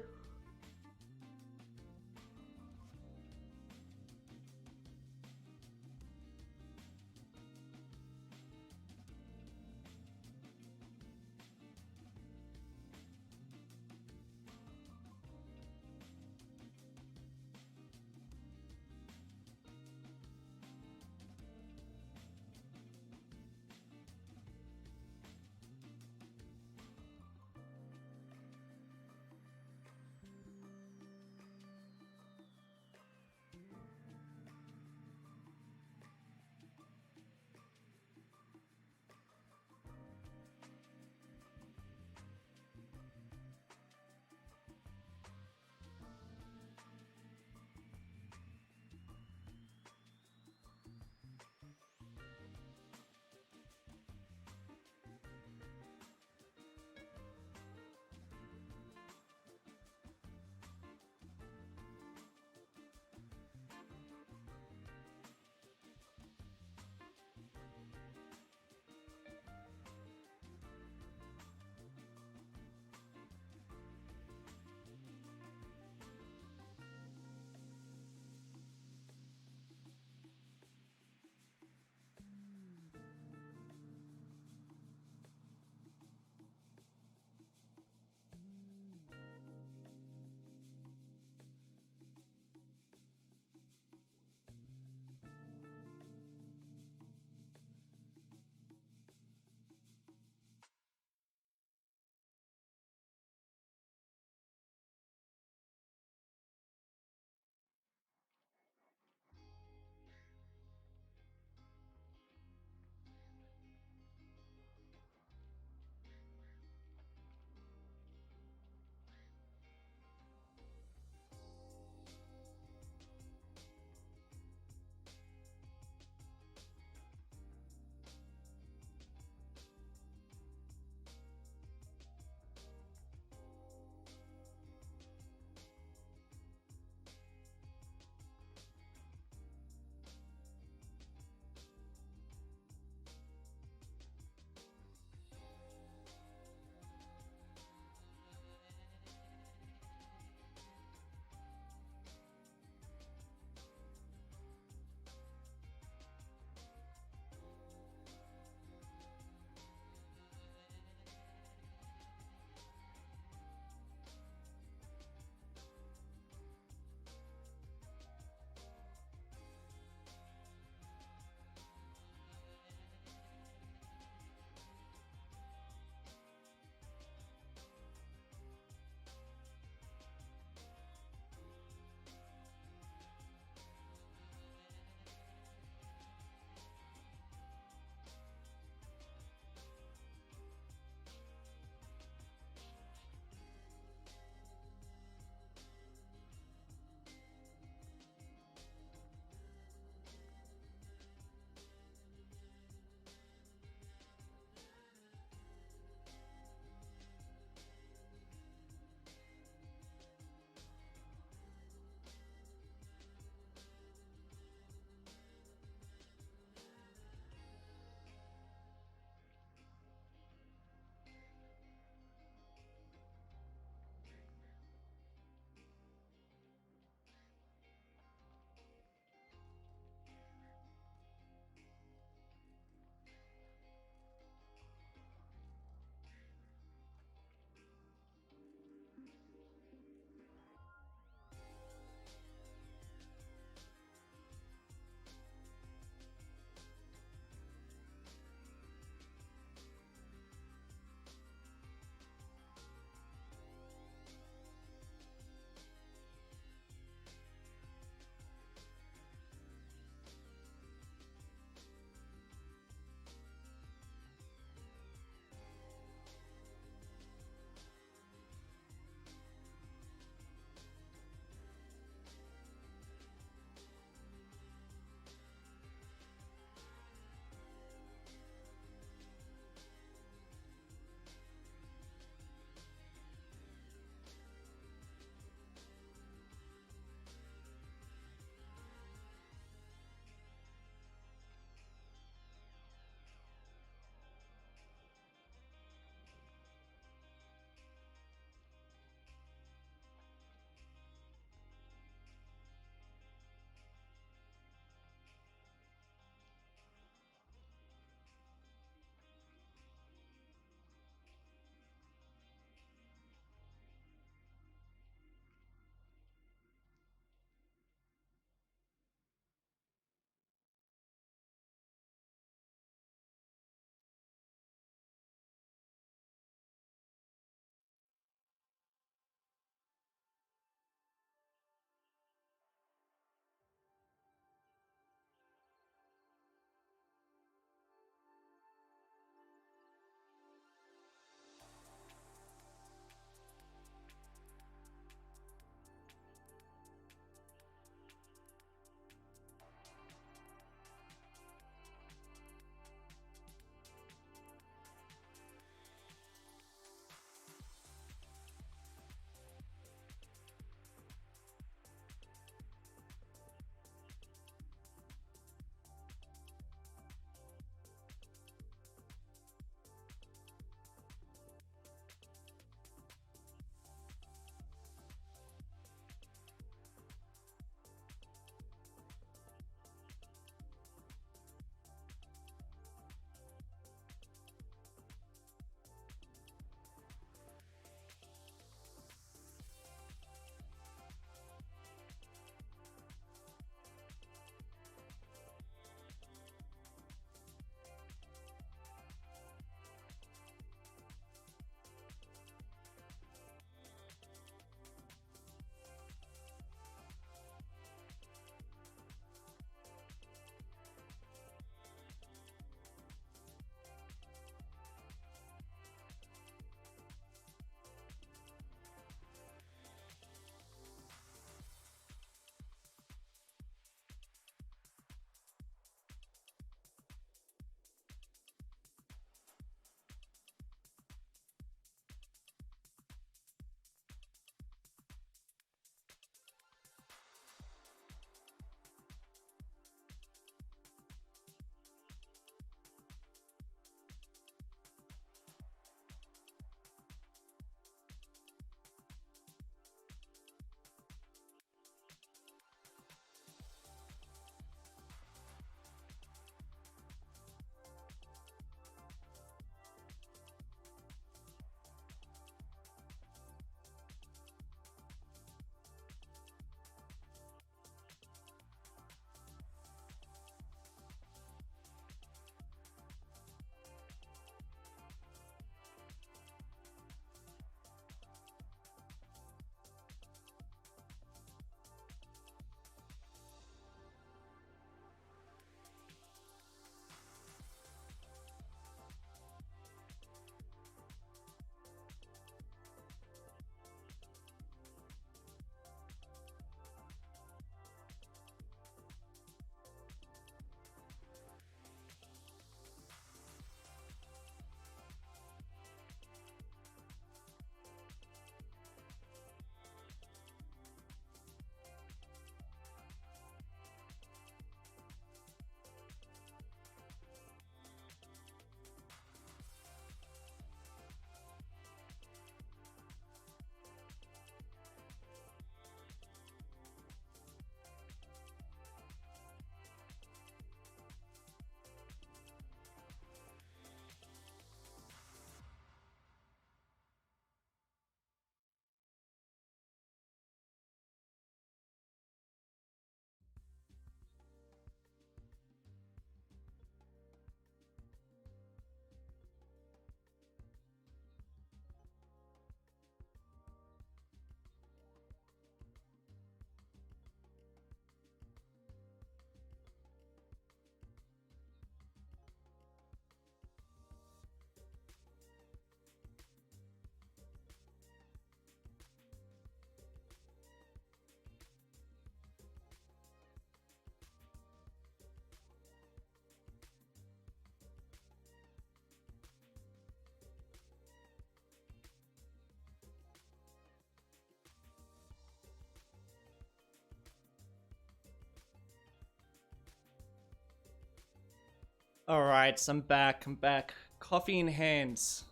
All right, I'm back. I'm back. Coffee in hands.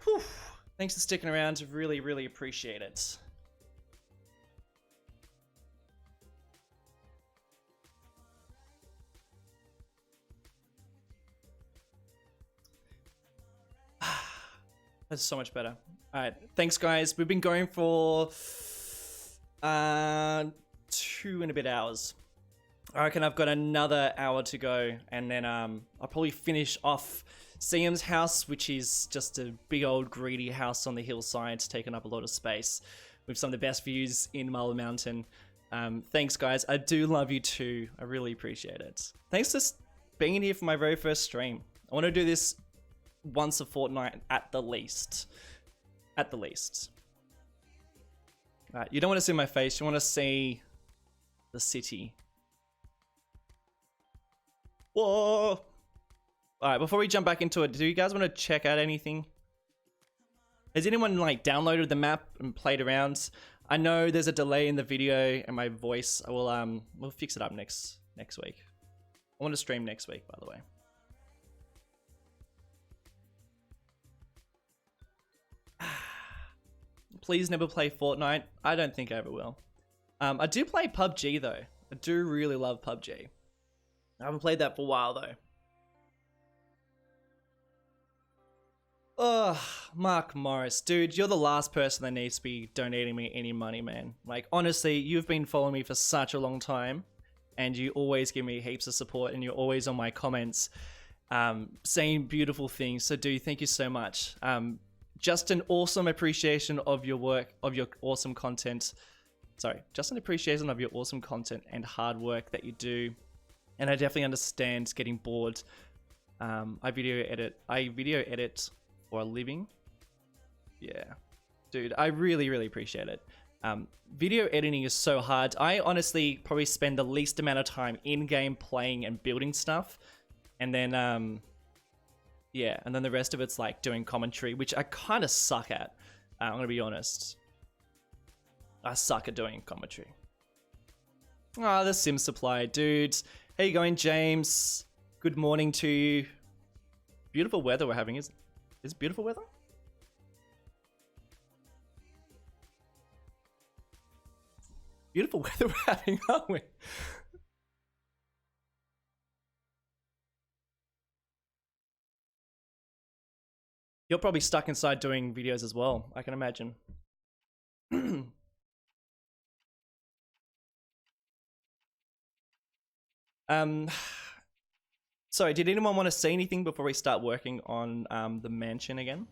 Whew. Thanks for sticking around. Really, really appreciate it. That's so much better. All right, thanks guys. We've been going for 2 and a bit hours. I reckon I've got another hour to go, and then I'll probably finish off Xeon's house, which is just a big old greedy house on the hillside, taking up a lot of space, with some of the best views in Marble Mountain. Thanks guys, I do love you too. I really appreciate it. Thanks for being here for my very first stream. I want to do this once a fortnight at the least. At the least. Right, you don't want to see my face, you want to see the city. Whoa! Alright, before we jump back into it, do you guys want to check out anything? Has anyone like downloaded the map and played around? I know there's a delay in the video and my voice. I will we'll fix it up next week. I want to stream next week, by the way. Please never play Fortnite. I don't think I ever will. I do play PUBG though. I do really love PUBG. I haven't played that for a while though. Ugh, Mark Morris. Dude, you're the last person that needs to be donating me any money, man. Like, honestly, you've been following me for such a long time, and you always give me heaps of support, and you're always on my comments, saying beautiful things. So, dude, thank you so much. Just an awesome appreciation of your work, of your awesome content. Sorry, just an appreciation of your awesome content and hard work that you do. And I definitely understand getting bored. I video edit for a living. Yeah, dude, I really, really appreciate it. Video editing is so hard. I honestly probably spend the least amount of time in-game playing and building stuff. And then, yeah, and then the rest of it's like doing commentary, which I kind of suck at. I'm gonna be honest. I suck at doing commentary. Ah, the Sim Supply, dudes. How you going, James? Good morning to you. Beautiful weather we're having. Is beautiful weather? Beautiful weather we're having, aren't we? You're probably stuck inside doing videos as well, I can imagine. Sorry, did anyone want to say anything before we start working on the mansion again?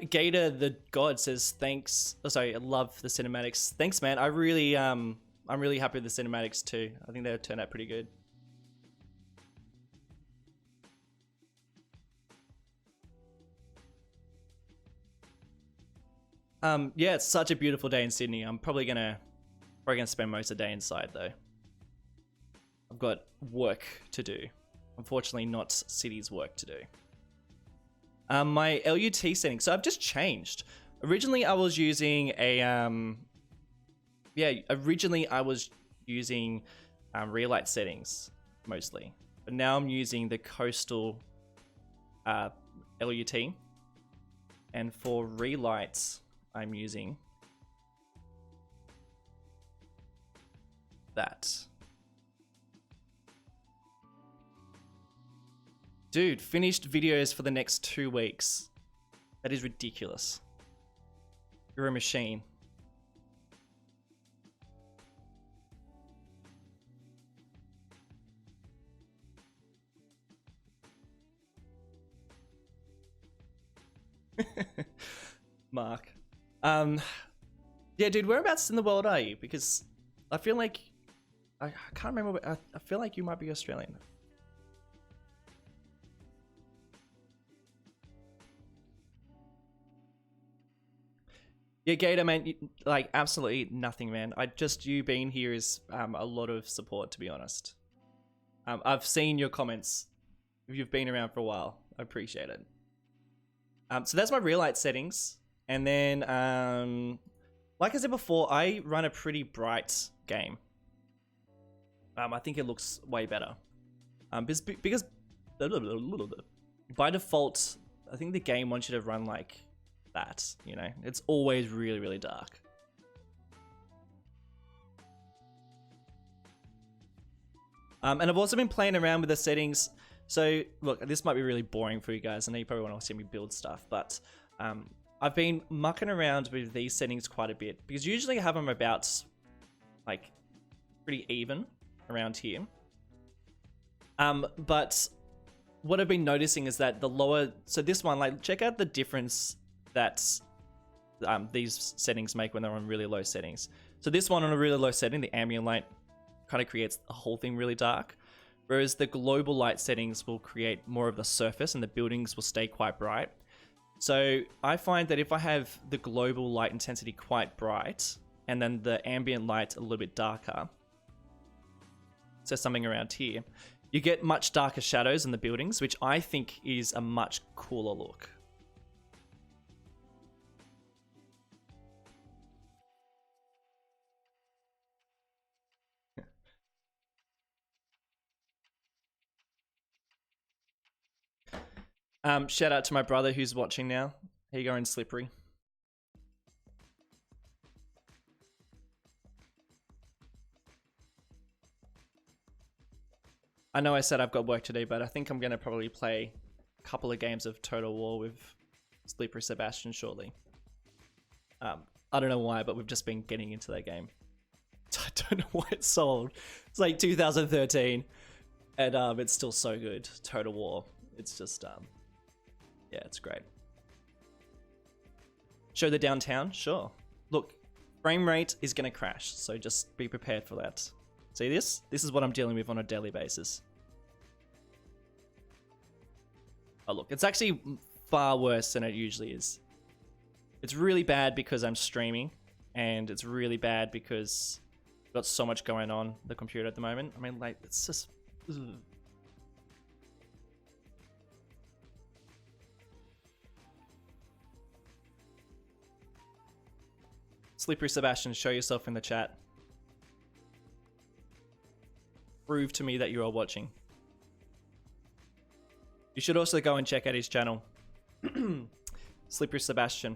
Gator the God says thanks. Oh, sorry, I love the cinematics. Thanks, man. I'm really happy with the cinematics too. I think they turned out pretty good. Yeah, it's such a beautiful day in Sydney. I'm probably gonna spend most of the day inside though. I've got work to do. Unfortunately, not city's work to do. My LUT settings. So I've just changed. Originally, I was using a Relight settings mostly, but now I'm using the coastal LUT, and for Relight, I'm using that. Dude, finished videos for the next 2 weeks. That is ridiculous. You're a machine. Mark. Yeah, dude, whereabouts in the world are you? Because I feel like I can't remember. I feel like you might be Australian. Yeah, Gator, man, like absolutely nothing, man. You being here is a lot of support, to be honest. I've seen your comments. You've been around for a while. I appreciate it. So that's my Relight settings. And then, like I said before, I run a pretty bright game. I think it looks way better. Because by default, I think the game wants you to run like that, you know? It's always really, really dark. And I've also been playing around with the settings. So, look, this might be really boring for you guys. I know you probably want to see me build stuff, but I've been mucking around with these settings quite a bit because usually I have them about, like, pretty even around here. But what I've been noticing is that the lower, so this one, like, check out the difference that these settings make when they're on really low settings. So this one on a really low setting, the ambient light kind of creates the whole thing really dark, whereas the global light settings will create more of the surface and the buildings will stay quite bright. So I find that if I have the global light intensity quite bright and then the ambient light a little bit darker, so something around here, you get much darker shadows in the buildings, which I think is a much cooler look. Shout out to my brother who's watching now. How you going, Slippery? I know I said I've got work today, but I think I'm going to probably play a couple of games of Total War with Slippery Sebastian shortly. I don't know why, but we've just been getting into that game. I don't know why it's so old. It's like 2013, and it's still so good. Total War. It's just, yeah, it's great. Show the downtown? Sure. Look, frame rate is going to crash, so just be prepared for that. See this? This is what I'm dealing with on a daily basis. Oh, look, it's actually far worse than it usually is. It's really bad because I'm streaming, and it's really bad because I've got so much going on the computer at the moment. I mean, like, it's just... Ugh. Slippery Sebastian, show yourself in the chat. Prove to me that you are watching. You should also go and check out his channel. Slippery Sebastian.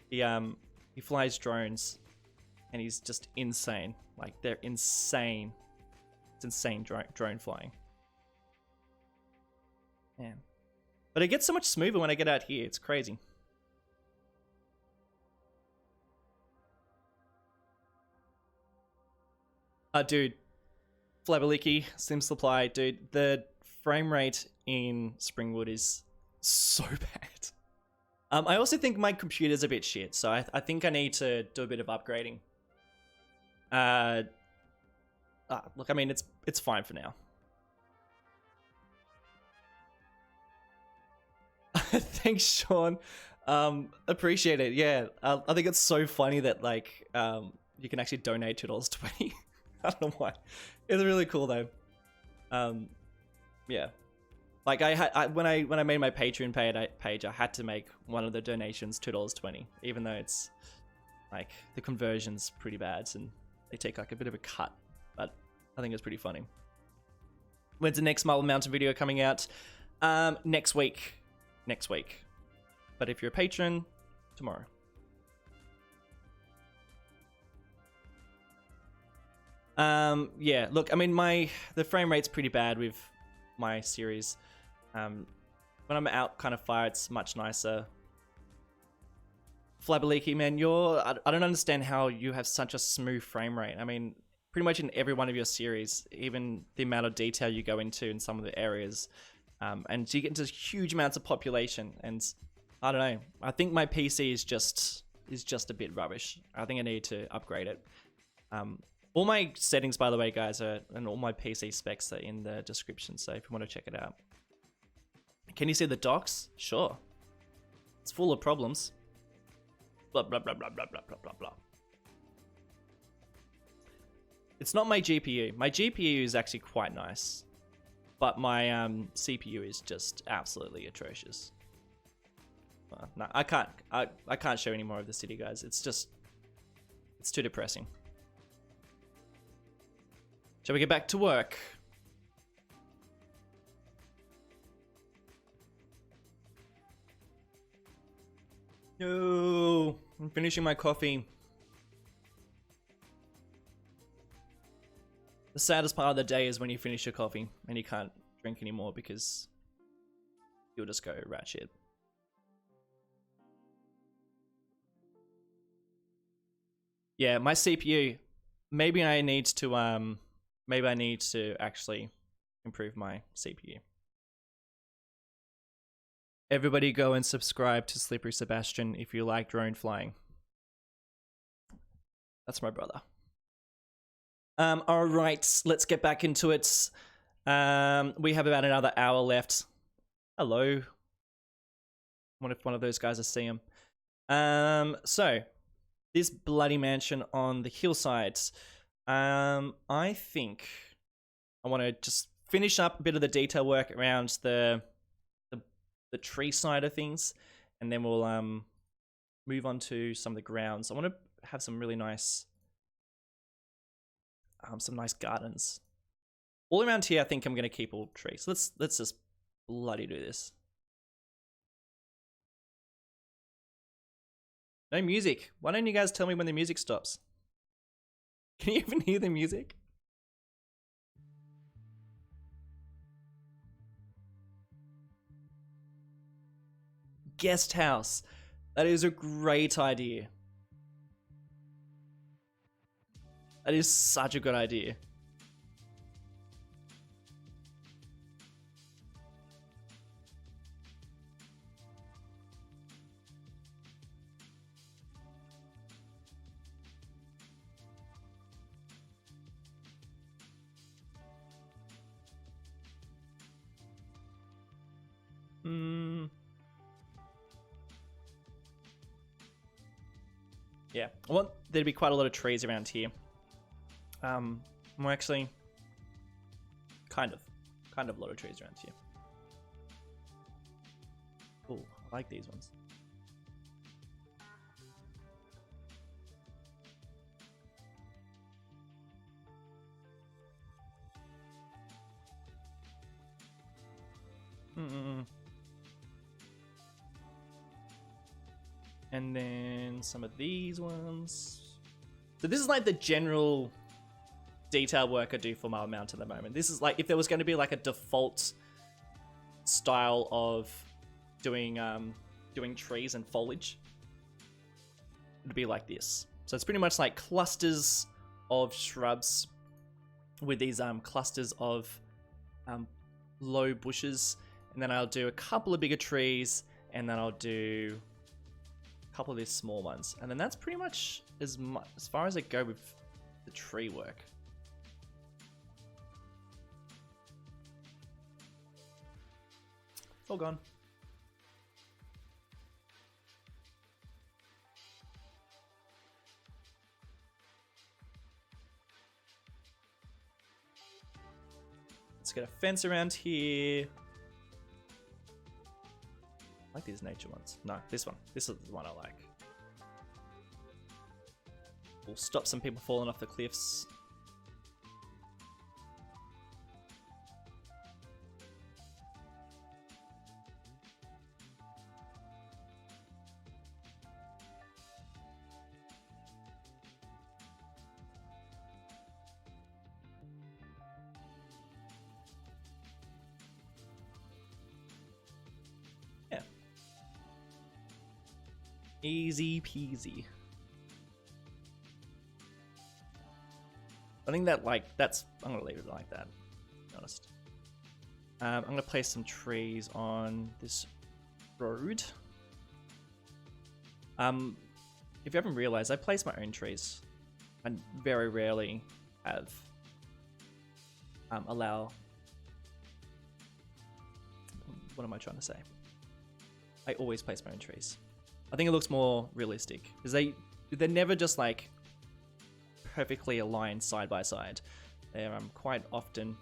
He flies drones and he's just insane. Like, they're insane. It's insane drone flying. Man. But it gets so much smoother when I get out here. It's crazy. Dude. Flabaliki, Sim Supply, dude, the frame rate in Springwood is so bad. I also think my computer's a bit shit, so I think I need to do a bit of upgrading. Look, I mean, it's fine for now. Thanks, Sean. Appreciate it. Yeah, I think it's so funny that, like, you can actually donate $2.20. I don't know why. It's really cool though. Yeah, like when I made my Patreon page, I had to make one of the donations $2.20, even though it's like the conversion's pretty bad and they take like a bit of a cut. But I think it's pretty funny. When's the next Marble Mountain video coming out? Next week. Next week. But if you're a patron, tomorrow. Yeah, look, I mean, the frame rate's pretty bad with my series. When I'm out kind of fire, it's much nicer. Flabaliki, man, I don't understand how you have such a smooth frame rate. I mean, pretty much in every one of your series, even the amount of detail you go into in some of the areas, and you get into huge amounts of population, and I don't know. I think my PC is just a bit rubbish. I think I need to upgrade it. All my settings, by the way, guys, and all my PC specs are in the description, so if you want to check it out. Can you see the docs? Sure. It's full of problems. Blah, blah, blah, blah, blah, blah, blah, blah, blah. It's not my GPU. My GPU is actually quite nice, but my CPU is just absolutely atrocious. No, I can't show any more of the city, guys. It's too depressing. Shall we get back to work? No, I'm finishing my coffee. The saddest part of the day is when you finish your coffee and you can't drink anymore because you'll just go ratchet. Yeah, my CPU. Maybe I need to actually improve my CPU. Everybody go and subscribe to Slippery Sebastian if you like drone flying. That's my brother. All right, let's get back into it. We have about another hour left. Hello. I wonder if one of those guys I see him. So this bloody mansion on the hillside. I think I want to just finish up a bit of the detail work around the tree side of things, and then we'll move on to some of the grounds. I want to have some really nice gardens all around here. I think I'm going to keep all trees. Let's just bloody do this. No music. Why don't you guys tell me when the music stops? Can you even hear the music? Guest house. That is a great idea. That is such a good idea. Yeah, I want there to be quite a lot of trees around here. Well, actually, kind of a lot of trees around here. Oh, I like these ones. And then some of these ones. So this is like the general detail work I do for my mount at the moment. This is like if there was going to be like a default style of doing trees and foliage, it'd be like this. So it's pretty much like clusters of shrubs with these clusters of low bushes, and then I'll do a couple of bigger trees, and then I'll do a couple of these small ones, and then that's pretty much as far as I go with the tree work. It's all gone. Let's get a fence around here. I like these nature ones. No, this one. This is the one I like. We'll stop some people falling off the cliffs. Easy peasy. I think that I'm gonna leave it like that, to be honest. I'm gonna place some trees on this road. If you haven't realized, I place my own trees. I very rarely have allow. What am I trying to say? I always place my own trees. I think it looks more realistic because they're never just like perfectly aligned side by side. They're quite often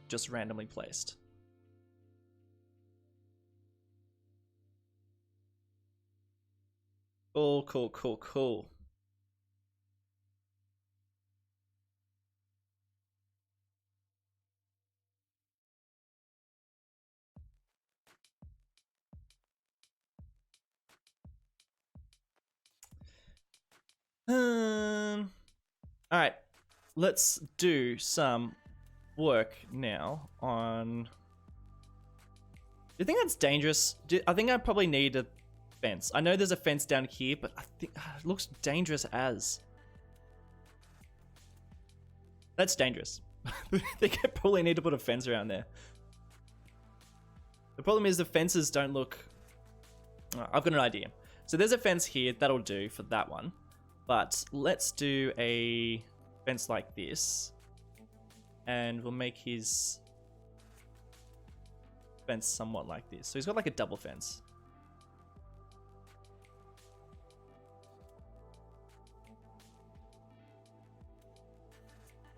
just randomly placed. Oh, cool. All right, let's do some work now on. Do you think that's dangerous? I think I probably need a fence. I know there's a fence down here, but I think it looks dangerous as. That's dangerous. I think I probably need to put a fence around there. The problem is the fences don't look... Oh, I've got an idea. So there's a fence here. That'll do for that one. But let's do a fence like this. And we'll make his fence somewhat like this. So he's got like a double fence.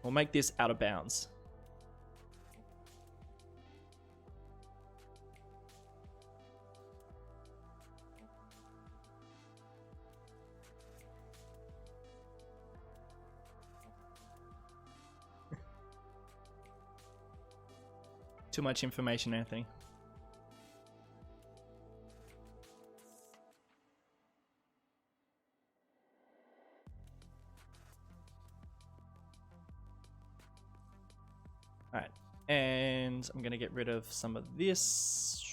We'll make this out of bounds. Too much information, Anthony. All right, and I'm gonna get rid of some of this.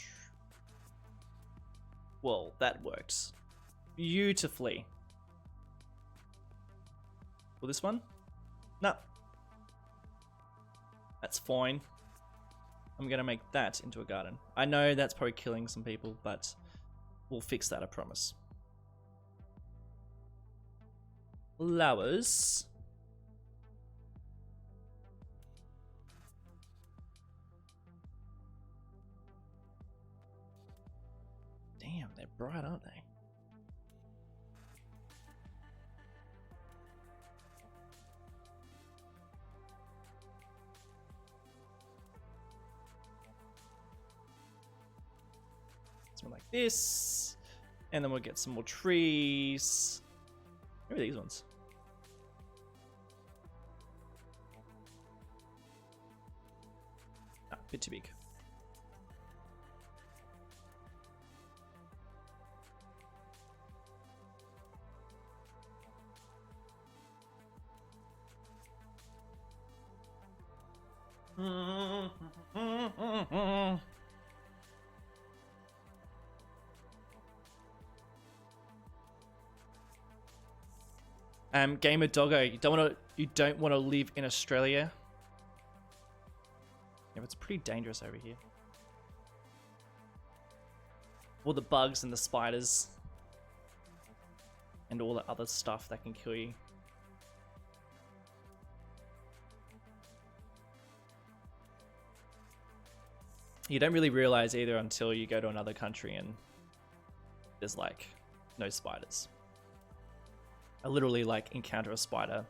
Well, that works beautifully. Will this one? No. That's fine. I'm gonna make that into a garden. I know that's probably killing some people, but we'll fix that, I promise. Flowers. Damn, they're bright, aren't they? Something like this, and then we'll get some more trees. Where are these ones? Ah, a bit too big. Gamer Doggo, you don't want to live in Australia. Yeah, it's pretty dangerous over here. All the bugs and the spiders and all the other stuff that can kill you. You don't really realize either until you go to another country and there's like no spiders. I literally like encounter a spider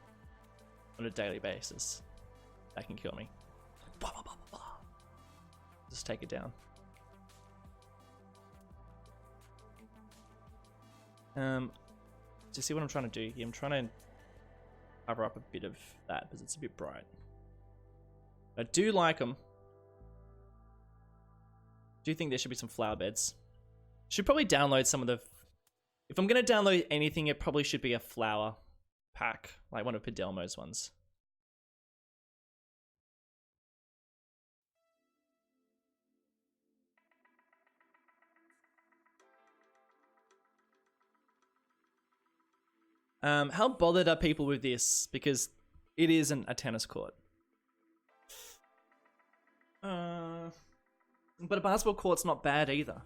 on a daily basis that can kill me. Blah, blah, blah, blah, blah. Just take it down. Do you see what I'm trying to do here? I'm trying to cover up a bit of that because it's a bit bright. I do like them. Do you think there should be some flower beds? Should probably download some of the... If I'm going to download anything, it probably should be a flower pack, like one of Padelmo's ones. How bothered are people with this? Because it isn't a tennis court. But a basketball court's not bad either.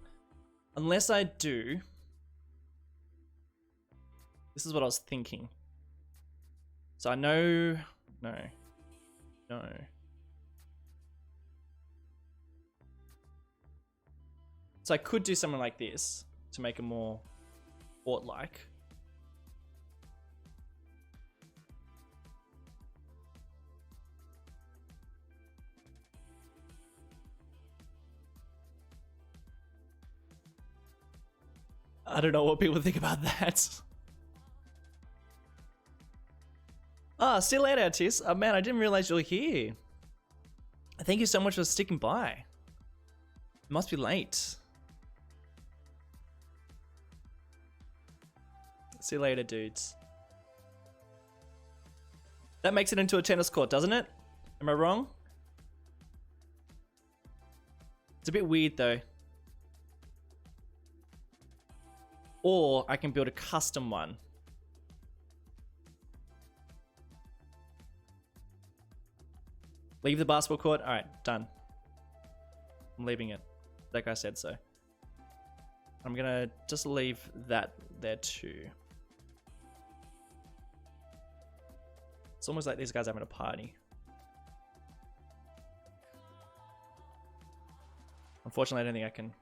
Unless I do... This is what I was thinking. So I know... No. So I could do something like this to make it more court-like. I don't know what people think about that. Ah, see you later, Tis. Oh man, I didn't realize you were here. Thank you so much for sticking by. It must be late. See you later, dudes. That makes it into a tennis court, doesn't it? Am I wrong? It's a bit weird though. Or I can build a custom one. Leave the basketball court. All right, done. I'm leaving it. Like I said so. I'm gonna just leave that there too. It's almost like these guys are having a party. Unfortunately, I don't think I can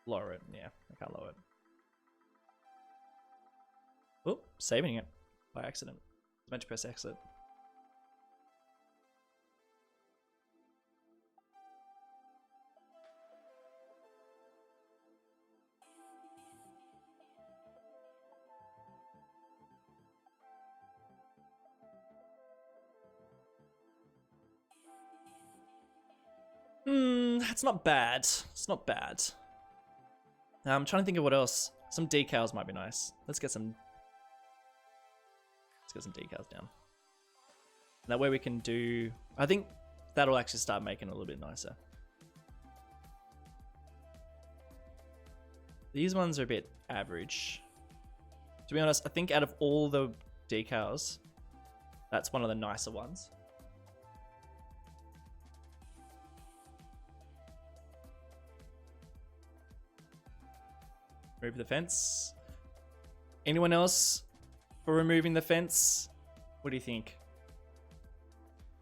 lower it. Yeah, I can't lower it. Oh, saving it by accident. I was meant to press exit. That's not bad. It's not bad. I'm trying to think of what else. Some decals might be nice. Let's get some decals down. That way we can do... I think that'll actually start making it a little bit nicer. These ones are a bit average. To be honest, I think out of all the decals, that's one of the nicer ones. Remove the fence. Anyone else for removing the fence? What do you think?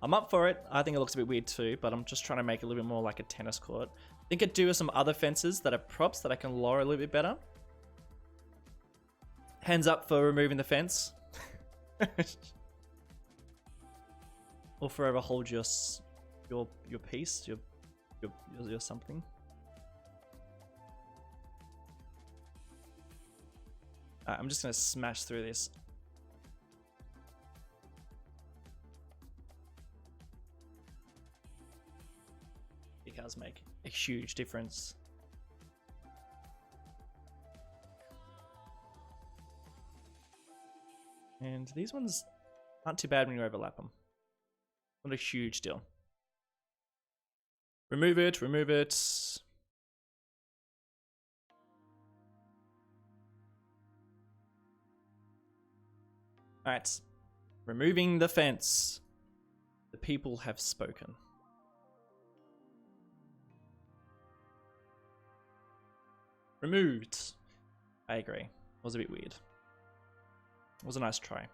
I'm up for it. I think it looks a bit weird too, but I'm just trying to make it a little bit more like a tennis court. I think I'd do some other fences that are props that I can lower a little bit better. Hands up for removing the fence. Or forever hold your piece, your something. I'm just gonna smash through this. Decals make a huge difference. And these ones aren't too bad when you overlap them. Not a huge deal. Remove it, remove it. Alright, removing the fence. The people have spoken. Removed. I agree. It was a bit weird. It was a nice try.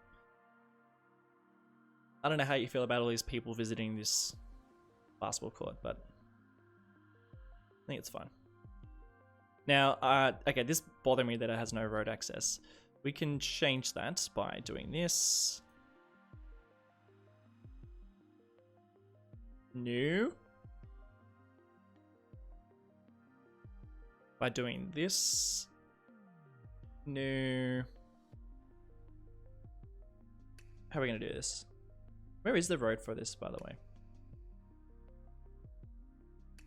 I don't know how you feel about all these people visiting this basketball court, but I think it's fine. Now, okay, this bothered me that it has no road access. We can change that by doing this. New. By doing this. New. How are we going to do this? Where is the road for this, by the way?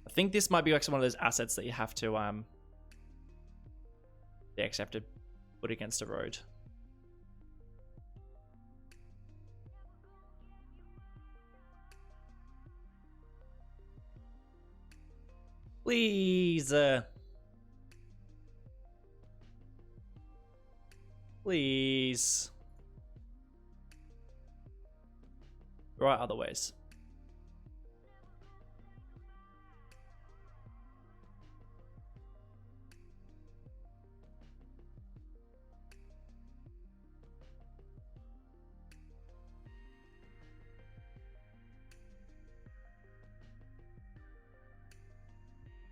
I think this might be actually one of those assets that you have to, you actually have to put against a road. Please. Please. There are other ways.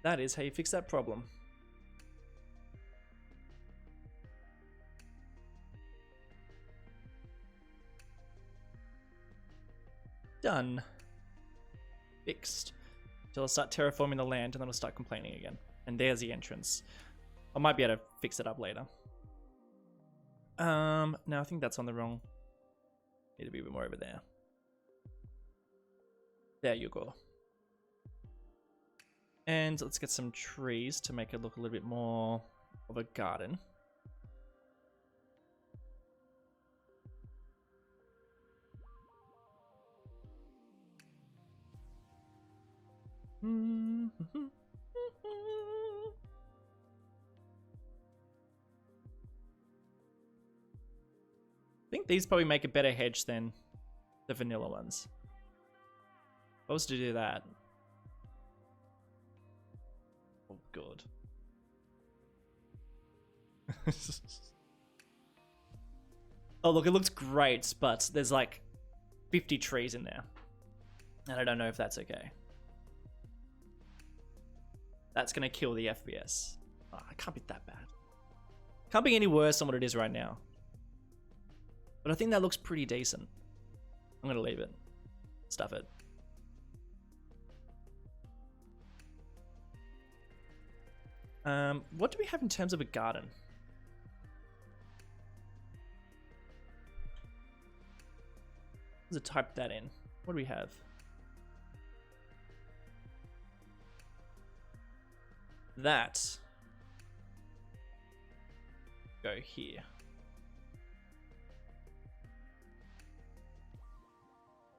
That is how you fix that problem. Done. Fixed. Till I start terraforming the land and then I'll start complaining again. And there's the entrance. I might be able to fix it up later. No, I think that's on the wrong. Need to be a bit more over there. There you go. And let's get some trees to make it look a little bit more of a garden. think these probably make a better hedge than the vanilla ones. If I was to do that. Oh, God. Oh, look, it looks great, but there's like 50 trees in there. And I don't know if that's okay. That's going to kill the FPS. Oh, it can't be that bad. Can't be any worse than what it is right now. But I think that looks pretty decent. I'm going to leave it. Stuff it. What do we have in terms of a garden? Let's type that in. What do we have? That. Go here.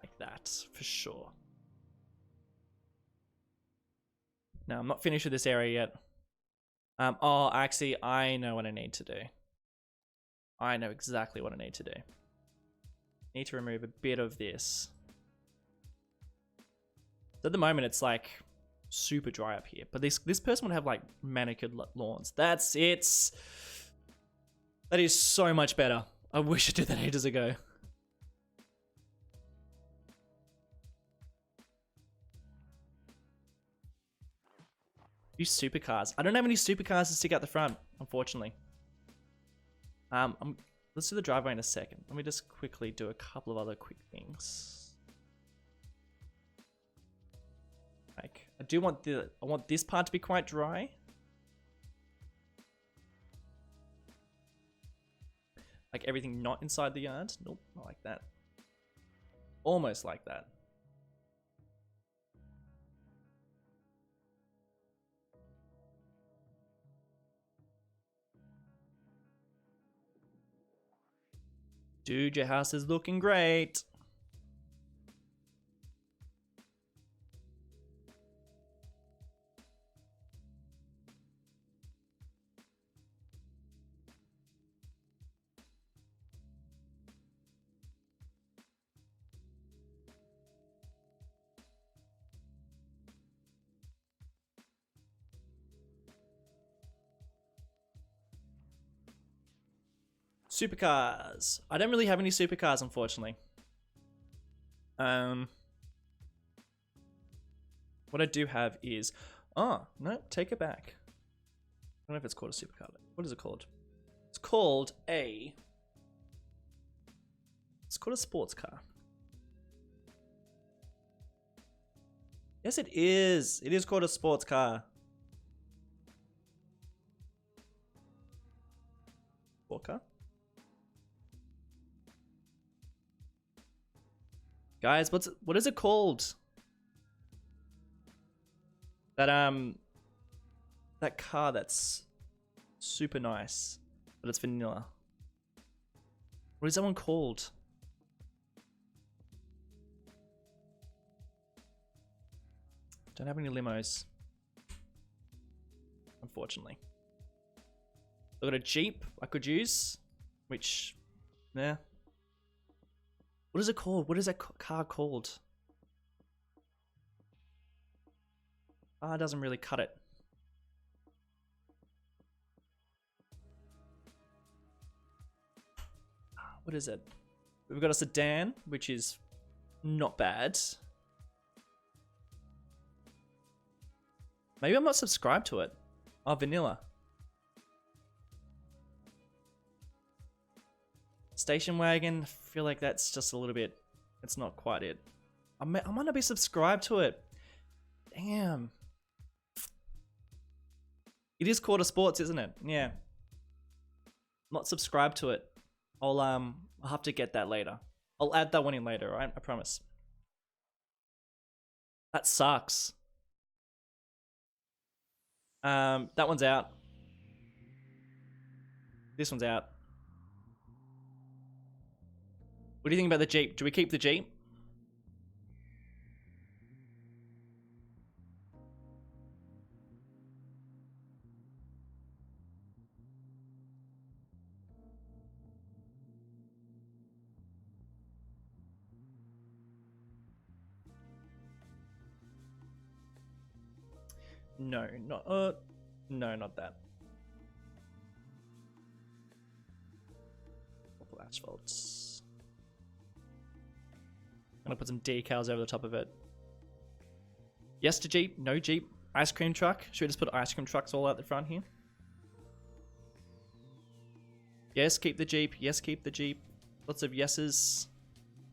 Like that, for sure. No, I'm not finished with this area yet. Oh, actually, I know what I need to do. I know exactly what I need to do. Need to remove a bit of this. So at the moment, it's like super dry up here. But this person would have like manicured lawns. That's it. That is so much better. I wish I did that ages ago. Use supercars. I don't have any supercars to stick out the front, unfortunately. Let's do the driveway in a second. Let me just quickly do a couple of other quick things. Like, I want this part to be quite dry. Like everything not inside the yard. Nope, not like that. Almost like that. Dude, your house is looking great. Supercars. I don't really have any supercars, unfortunately. What I do have is... Oh, no, take it back. I don't know if it's called a supercar. What is it called? It's called a... It's called a sports car. Yes, it is. It is called a sports car. Sport car? Guys, what is it called? That car that's super nice, but it's vanilla. What is that one called? Don't have any limos, unfortunately. I've got a Jeep I could use, which, yeah. What is it called? What is that car called? Ah, it doesn't really cut it. What is it? We've got a sedan, which is not bad. Maybe I'm not subscribed to it. Oh, vanilla. Station wagon, I feel like that's just a little bit, it's not quite it. I might not be subscribed to it. Damn. It is called a sports, isn't it? Yeah. Not subscribed to it. I'll have to get that later. I'll add that one in later, alright? I promise. That sucks. That one's out. This one's out. What do you think about the Jeep? Do we keep the Jeep? No, not that. Purple asphalt. I'm gonna put some decals over the top of it. Yes to Jeep, no Jeep. Ice cream truck. Should we just put ice cream trucks all out the front here? Yes, keep the Jeep. Yes, keep the Jeep. Lots of yeses.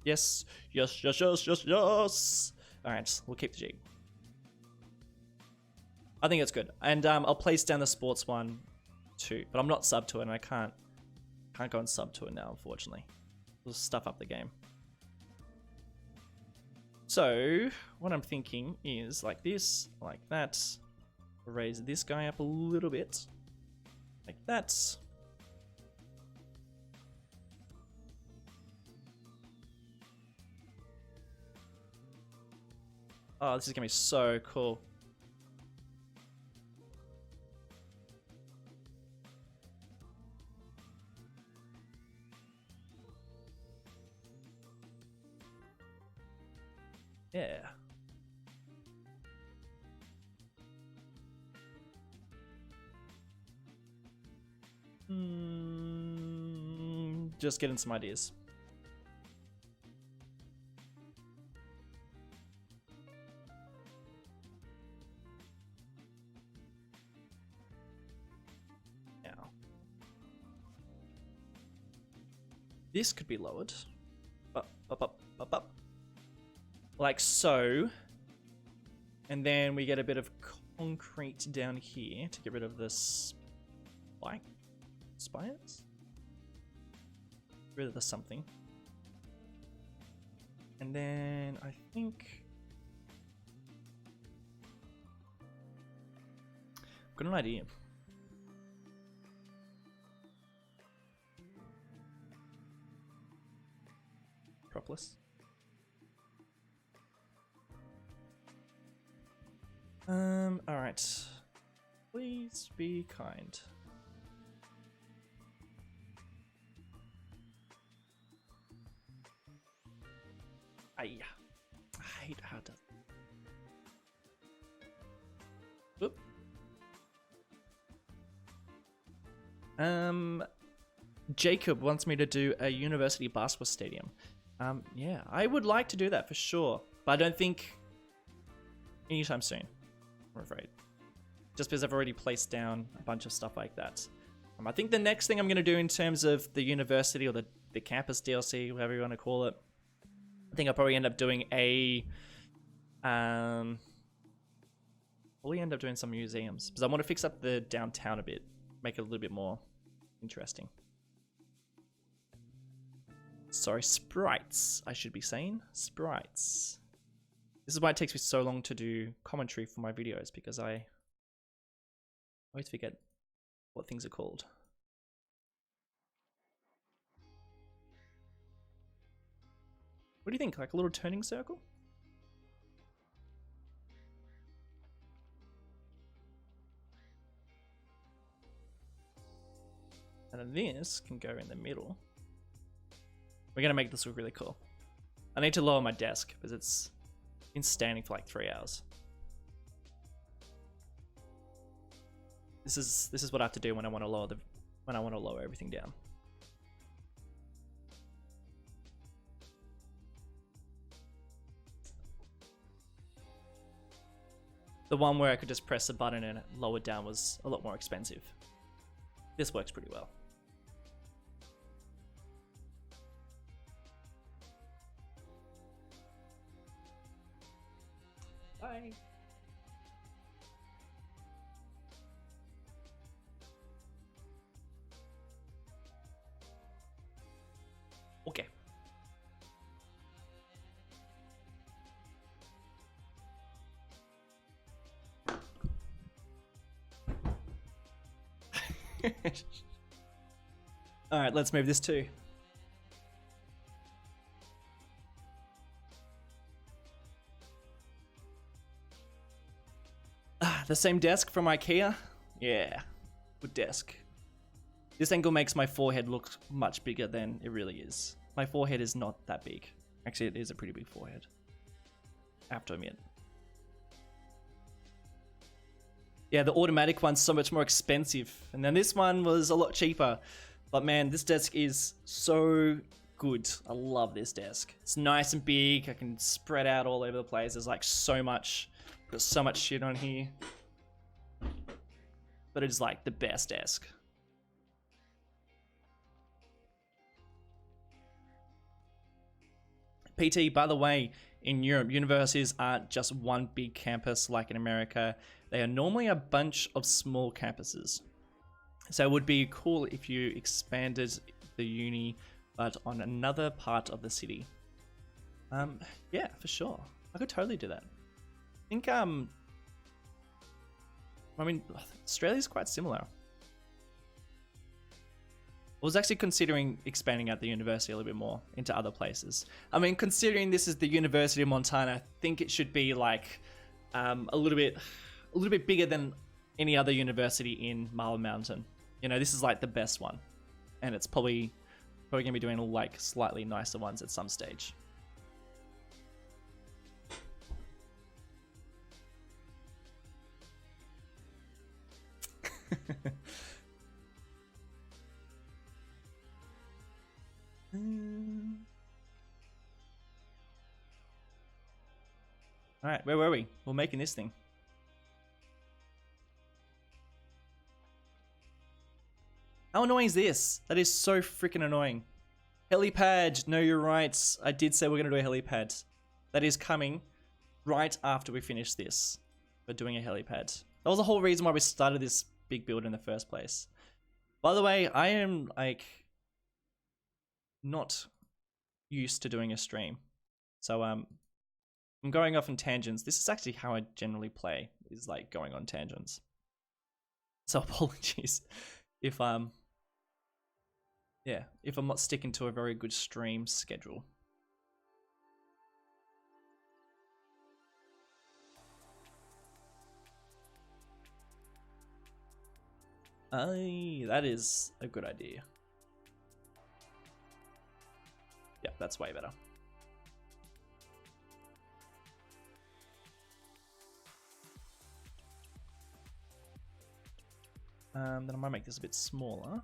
Yes, yes, yes, yes, yes, yes. All right, we'll keep the Jeep. I think it's good, and I'll place down the sports one too. But I'm not sub to it, and I can't go and sub to it now, unfortunately. We'll stuff up the game. So what I'm thinking is like this, like that. Raise this guy up a little bit, like that. Oh, this is gonna be so cool. Yeah. Just getting some ideas. Now, this could be lowered. Up. Like so. And then we get a bit of concrete down here to get rid of this spires? Get rid of the something. And then I think I've got an idea. Propolis. Alright. Please be kind. I hate how to. Whoop. Jacob wants me to do a university basketball stadium. Yeah, I would like to do that for sure, but I don't think anytime soon, I'm afraid. Just because I've already placed down a bunch of stuff like that. I think the next thing I'm going to do in terms of the university or the campus DLC, whatever you want to call it, I think I'll probably end up doing probably end up doing some museums because I want to fix up the downtown a bit, make it a little bit more interesting. Sorry, sprites, I should be saying. Sprites. This is why it takes me so long to do commentary for my videos, because I always forget what things are called. What do you think? Like a little turning circle? And then this can go in the middle. We're gonna make this look really cool. I need to lower my desk because it's been standing for like 3 hours. This is what I have to do when I want to lower everything down. The one where I could just press a button and lower it down was a lot more expensive. This works pretty well. Bye. Okay. All right, let's move this too. The same desk from IKEA? Yeah, good desk. This angle makes my forehead look much bigger than it really is. My forehead is not that big. Actually, it is a pretty big forehead. I have to admit. Yeah, the automatic one's so much more expensive. And then this one was a lot cheaper. But man, this desk is so good. I love this desk. It's nice and big. I can spread out all over the place. There's like so much, got so much shit on here. But it is like the best desk. PT, by the way, in Europe, universities aren't just one big campus like in America. They are normally a bunch of small campuses. So it would be cool if you expanded the uni, but on another part of the city. Yeah, for sure. I could totally do that. I think, I mean, Australia's quite similar. I was actually considering expanding out the university a little bit more into other places. I mean, considering this is the University of Montana, I think it should be like a little bit bigger than any other university in Marble Mountain. You know, this is like the best one, and it's probably gonna be doing like slightly nicer ones at some stage. All right, where were we? We're making this thing. How annoying is this? That is so freaking annoying. Helipad, no, you're right. I did say we're going to do a helipad. That is coming right after we finish this. We're doing a helipad. That was the whole reason why we started this big build in the first place. By the way, I am like not used to doing a stream. So I'm going off on tangents. This is actually how I generally play, is like going on tangents. So apologies if if I'm not sticking to a very good stream schedule. That is a good idea. Yeah, that's way better. Then I might make this a bit smaller.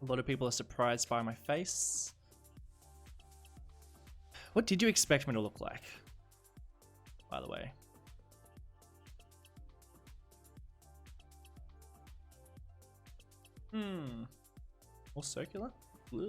A lot of people are surprised by my face. What did you expect me to look like, by the way? More circular? Ugh.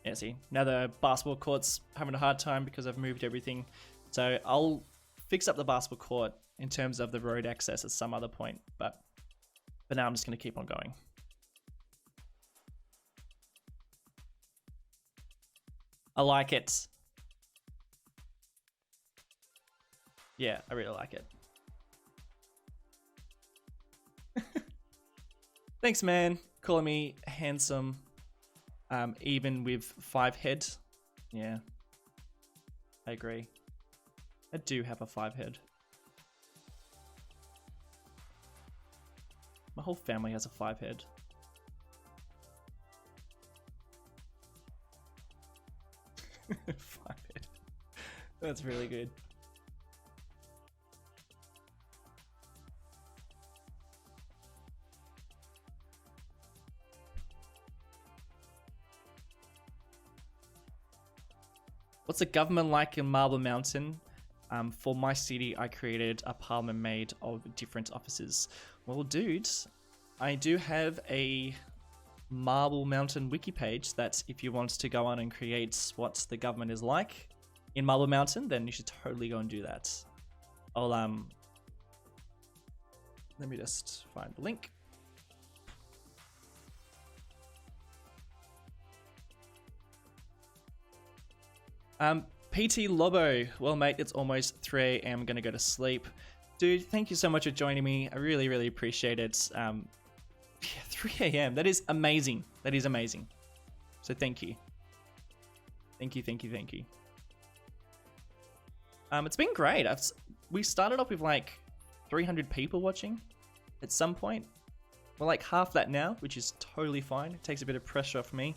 Yeah, see, now the basketball court's having a hard time because I've moved everything. So I'll fix up the basketball court in terms of the road access at some other point. But for now, I'm just going to keep on going. I like it. Yeah, I really like it. Thanks, man. Calling me handsome. Even with 5 head. Yeah. I agree. I do have a 5 head. My whole family has a 5 head. Five head. That's really good. What's the government like in Marble Mountain? For my city, I created a parliament made of different offices. Well, dude, I do have a Marble Mountain wiki page that if you want to go on and create what the government is like in Marble Mountain, then you should totally go and do that. I'll, let me just find the link. PT Lobo, well mate, it's almost 3 a.m. I'm gonna go to sleep. Dude, thank you so much for joining me. I really, really appreciate it. Yeah, 3 a.m. That is amazing. That is amazing. So thank you. Thank you, thank you, thank you. It's been great. We started off with like 300 people watching at some point. We're like half that now, which is totally fine. It takes a bit of pressure off me.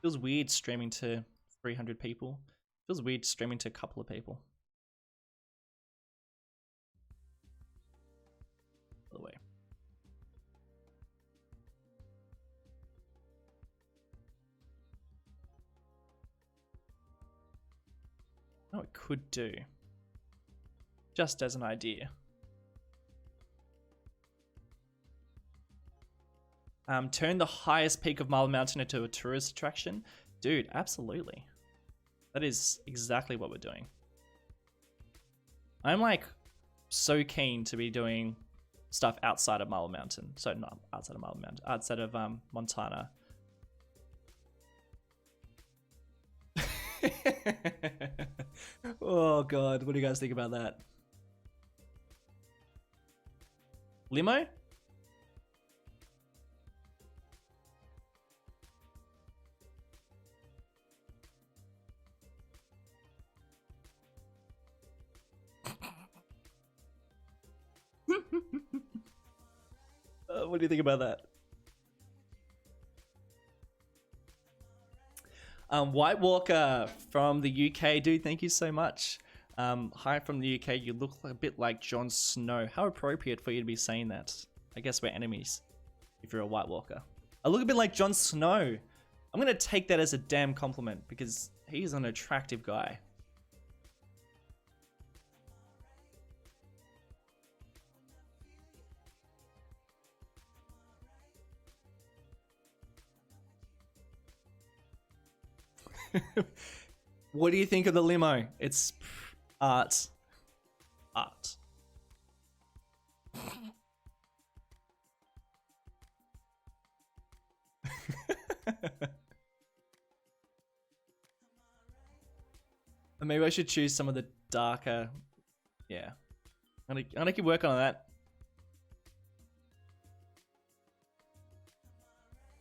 Feels weird streaming to 300 people. Feels weird streaming to a couple of people. By the way. Oh, it could do. Just as an idea. Turn the highest peak of Marble Mountain into a tourist attraction. Dude, absolutely. That is exactly what we're doing. I'm like so keen to be doing stuff outside of Marble Mountain. So not outside of Marble Mountain, outside of Montana. Oh god, what do you guys think about that? Limo? What do you think about that? White Walker from the UK, dude, thank you so much. Hi from the UK, you look a bit like Jon Snow. How appropriate for you to be saying that. I guess we're enemies if you're a White Walker. I look a bit like Jon Snow. I'm gonna take that as a damn compliment because he's an attractive guy. What do you think of the limo? It's art. Art. Maybe I should choose some of the darker. Yeah. I'm gonna keep working on that.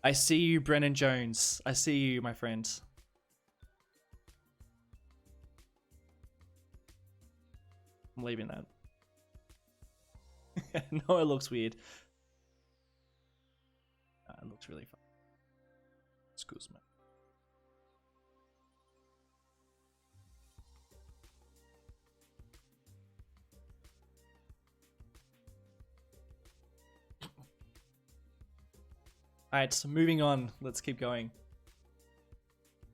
I see you, Brennan Jones. I see you, my friend. I'm leaving that. No, it looks weird. It looks really fun. Excuse me. Alright, so moving on. Let's keep going.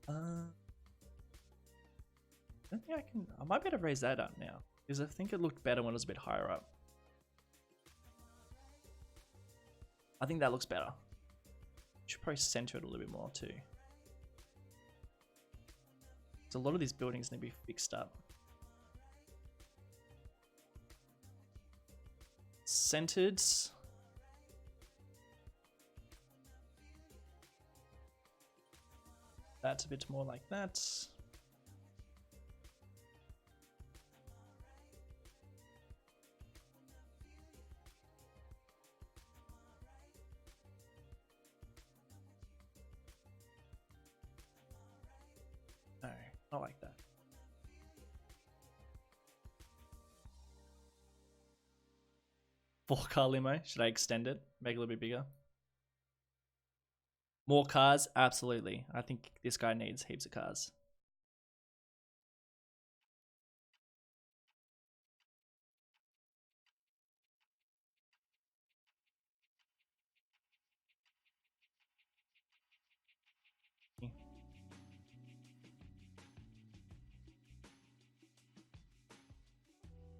I don't think I can. I might be able to raise that up now. Because I think it looked better when it was a bit higher up. I think that looks better. Should probably center it a little bit more too. So a lot of these buildings need to be fixed up. Centered. That's a bit more like that. No, not like that. Four-car limo. Should I extend it? Make it a little bit bigger? More cars? Absolutely. I think this guy needs heaps of cars.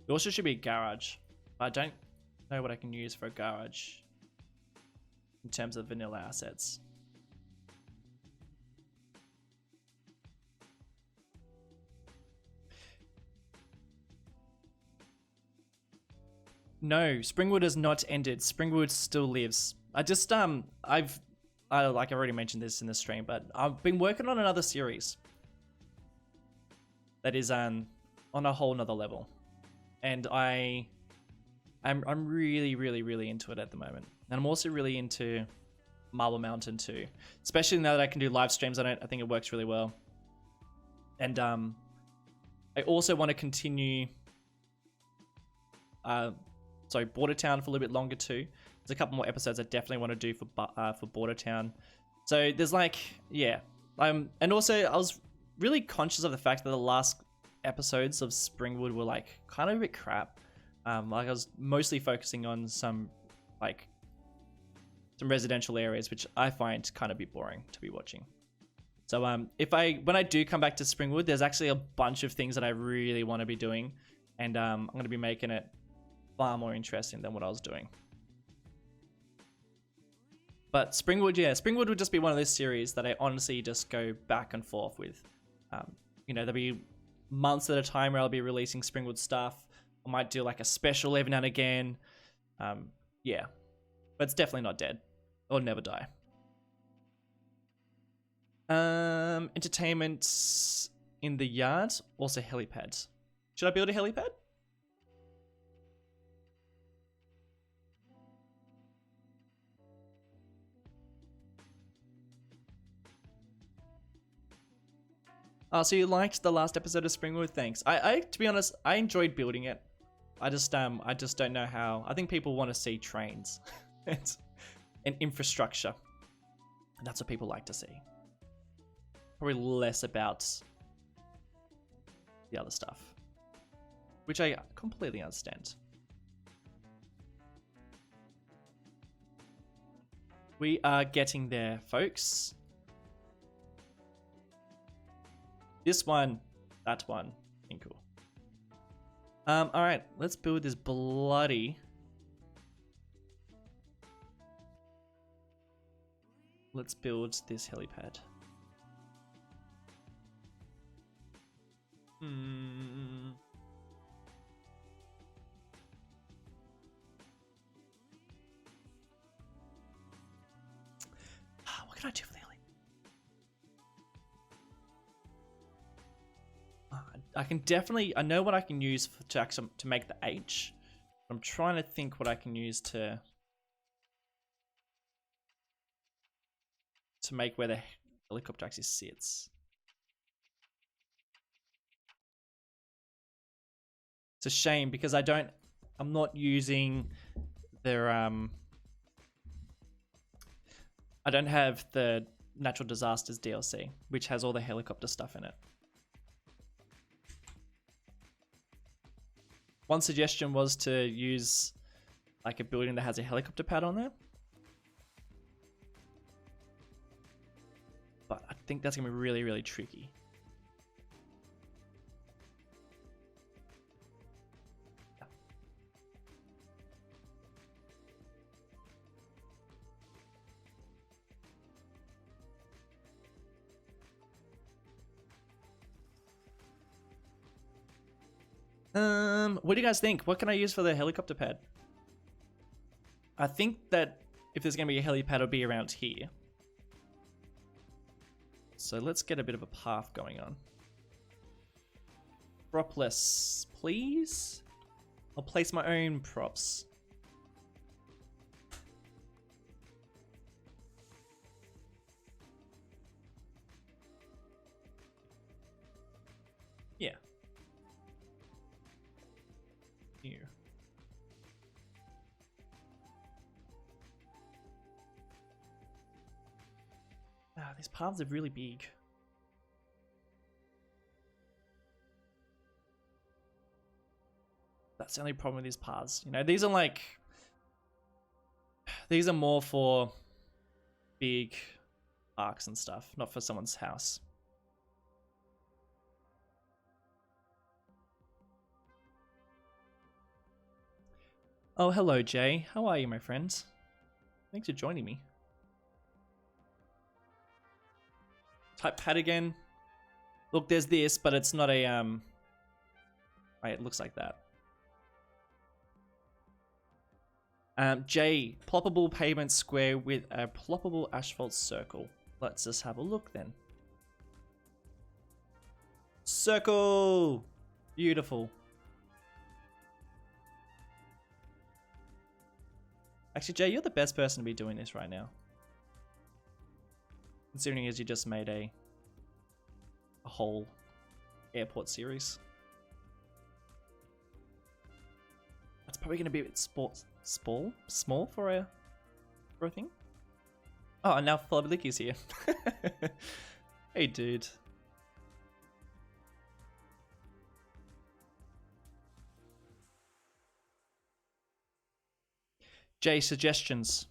There also should be a garage. I don't know what I can use for a garage in terms of vanilla assets. No, Springwood has not ended. Springwood still lives. I just like I already mentioned this in the stream, but I've been working on another series. that is on a whole nother level, and I'm really into it at the moment. And I'm also really into Marble Mountain too, especially now that I can do live streams on it. I think it works really well. And I also want to continue Border Town for a little bit longer too. There's a couple more episodes I definitely want to do for Border Town. So there's like, yeah. And also I was really conscious of the fact that the last episodes of Springwood were like kind of a bit crap. Like I was mostly focusing on some residential areas, which I find kind of a bit boring to be watching. So when I do come back to Springwood, there's actually a bunch of things that I really want to be doing, and I'm going to be making it far more interesting than what I was doing. But Springwood, yeah, Springwood would just be one of those series that I honestly just go back and forth with. You know, there'll be months at a time where I'll be releasing Springwood stuff. I might do like a special every now and again. Yeah, but it's definitely not dead. It'll never die. Entertainment in the yard, also helipads. Should I build a helipad? Oh, so you liked the last episode of Springwood? Thanks. I to be honest, I enjoyed building it. I just don't know how. I think people want to see trains and infrastructure. And that's what people like to see. Probably less about the other stuff, which I completely understand. We are getting there, folks. This one, that one, ain't cool. All right, let's build this bloody. Let's build this helipad. What can I do for the heli? I can definitely. I know what I can use to make the H. I'm trying to think what I can use to make where the helicopter actually sits. It's a shame because I'm not using their I don't have the Natural Disasters DLC, which has all the helicopter stuff in it. One suggestion was to use like a building that has a helicopter pad on there. But I think that's gonna be really, really tricky. What do you guys think? What can I use for the helicopter pad? I think that if there's going to be a helipad, it'll be around here. So let's get a bit of a path going on. Propless, please. I'll place my own props. Yeah. Here. Ah, these paths are really big. That's the only problem with these paths. You know, these are like... These are more for big arcs and stuff, not for someone's house. Oh, hello, Jay. How are you, my friend? Thanks for joining me. Type pad again. Look, there's this, but it's not a Right, it looks like that. J, ploppable pavement square with a ploppable asphalt circle. Let's just have a look then. Circle. Beautiful. Actually, Jay, you're the best person to be doing this right now. Considering as you just made a whole airport series. That's probably going to be a bit small for a thing. Oh, and now Flubberlicky's here. Hey, dude. Jay, suggestions.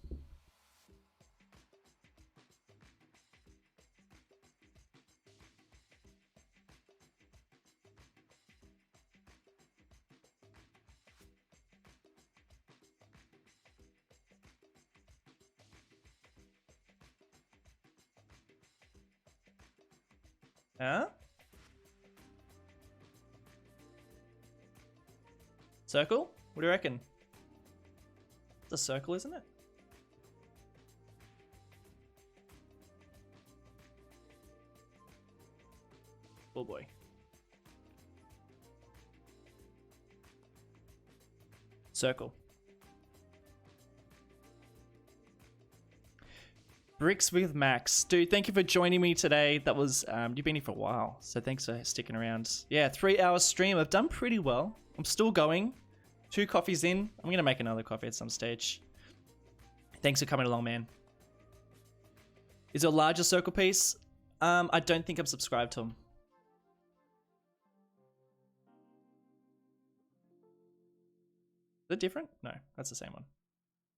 Huh? Circle? What do you reckon? It's a circle, isn't it? Oh boy. Circle. Bricks with Max. Dude, thank you for joining me today. That was, you've been here for a while, so thanks for sticking around. Yeah, 3-hour stream. I've done pretty well. I'm still going. 2 coffees in. I'm going to make another coffee at some stage. Thanks for coming along, man. Is it a larger circle piece? I don't think I'm subscribed to them. Is it different? No, that's the same one.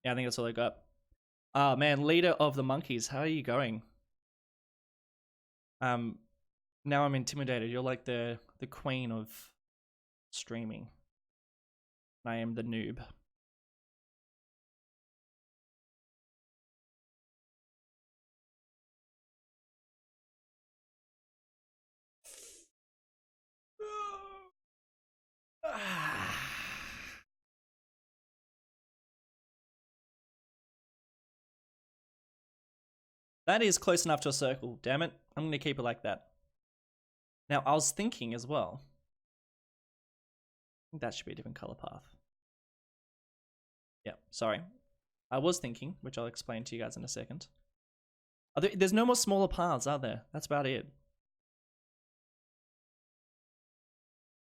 Yeah, I think that's all I got. Oh man, leader of the monkeys, how are you going? Now I'm intimidated. You're like the queen of streaming. I am the noob. That is close enough to a circle, damn it. I'm going to keep it like that. Now, I was thinking as well. I think that should be a different color path. Yeah, sorry. I was thinking, which I'll explain to you guys in a second. There's no more smaller paths, are there? That's about it.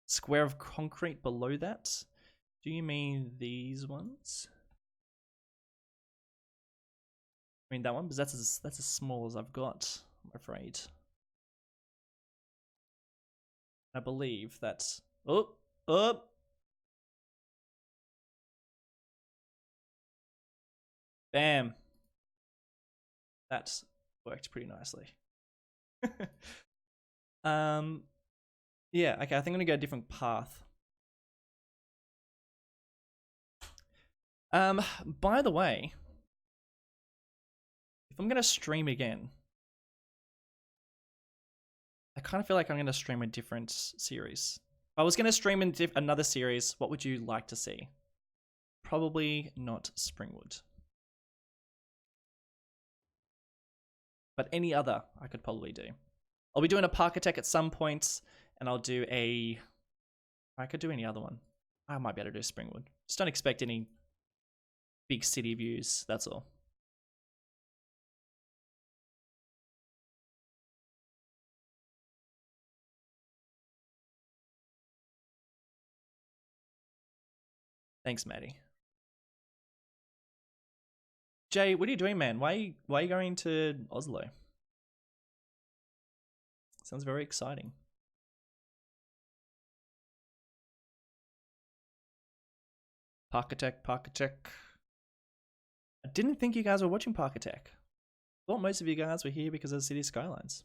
Square of concrete below that? Do you mean these ones? I mean that one, because that's as small as I've got, I'm afraid. I believe that's Bam. That worked pretty nicely. Yeah, okay, I think I'm gonna go a different path. By the way, if I'm gonna stream again, I kind of feel like I'm gonna stream a different series. If I was gonna stream in another series, what would you like to see? Probably not Springwood. But any other I could probably do. I'll be doing a Park Attack at some point, and I'll do a... I could do any other one. I might be able to do Springwood. Just don't expect any big city views, that's all. Thanks, Maddie. Jay, what are you doing, man? Why are you going to Oslo? Sounds very exciting. Park Attack, Park Attack. I didn't think you guys were watching Park Attack. I thought most of you guys were here because of City Skylines.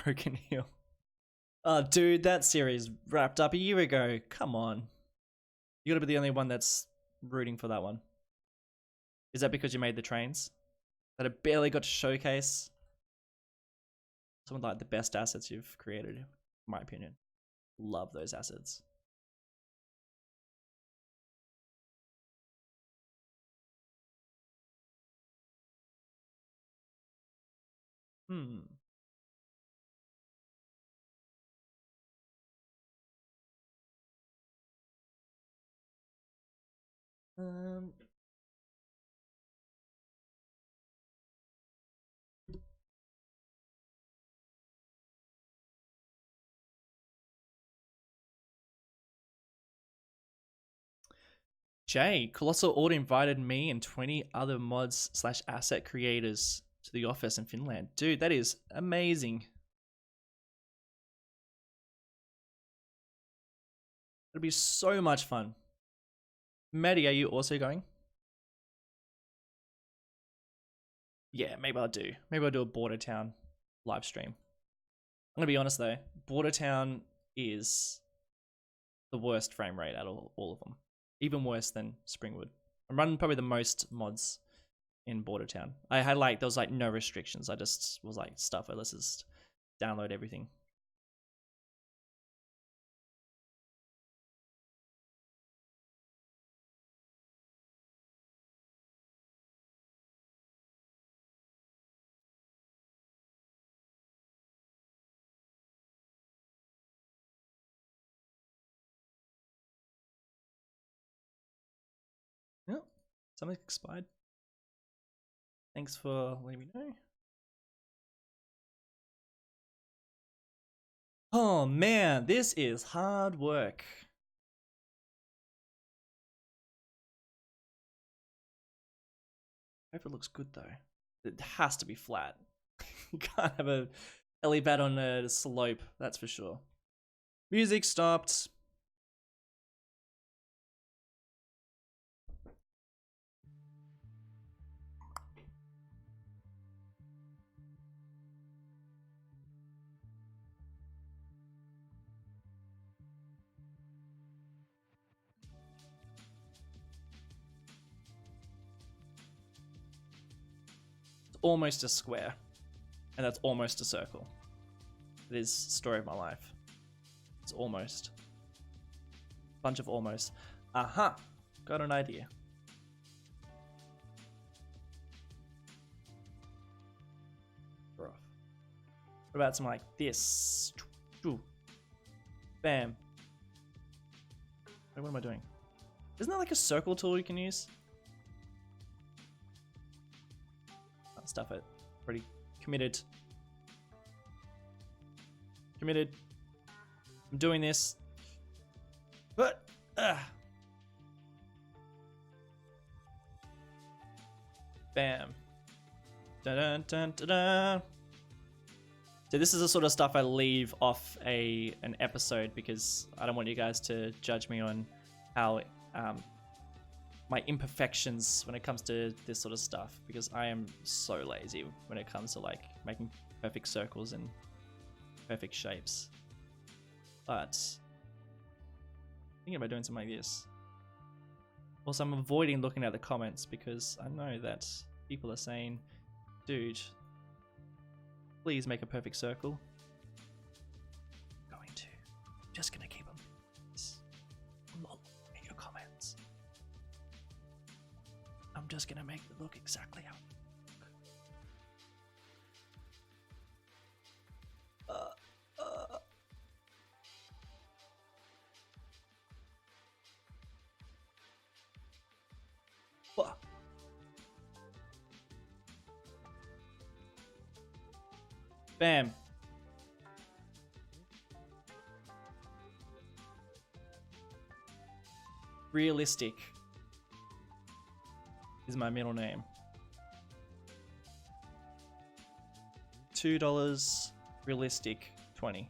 Broken Hill. Oh, dude, that series wrapped up a year ago. Come on. You gotta be the only one that's rooting for that one. Is that because you made the trains? That it barely got to showcase? Some of like the best assets you've created, in my opinion. Love those assets. Jay, Colossal Order invited me and 20 other mods / asset creators to the office in Finland. Dude, that is amazing. It'll be so much fun. Maddie, are you also going? Yeah, maybe I'll do. Maybe I'll do a Border Town live stream. I'm gonna be honest though, Border Town is the worst frame rate out of all of them. Even worse than Springwood. I'm running probably the most mods in Border Town. I had like, there was like no restrictions. I just was like, stuff it, let's just download everything. Yeah, something expired. Thanks for letting me know. Oh man, this is hard work. I hope it looks good though. It has to be flat. You can't have a helipad on a slope, that's for sure. Music stopped. Almost a square, and that's almost a circle. It is story of my life. It's almost. Bunch of almost. Aha! Got an idea. What about something like this? Bam. Wait, what am I doing? Isn't that like a circle tool you can use? Stuff it. Pretty committed. Committed. I'm doing this. But bam. Dun dun dun dun dun. So this is the sort of stuff I leave off an episode because I don't want you guys to judge me on how my imperfections when it comes to this sort of stuff, because I am so lazy when it comes to like making perfect circles and perfect shapes. But thinking about doing something like this. Also, I'm avoiding looking at the comments because I know that people are saying, dude, please make a perfect circle. I'm going to. I'm just gonna keep them. I'm not looking at your comments. I'm just gonna make it look exactly how. What? Bam. Realistic is my middle name. $2 realistic 20.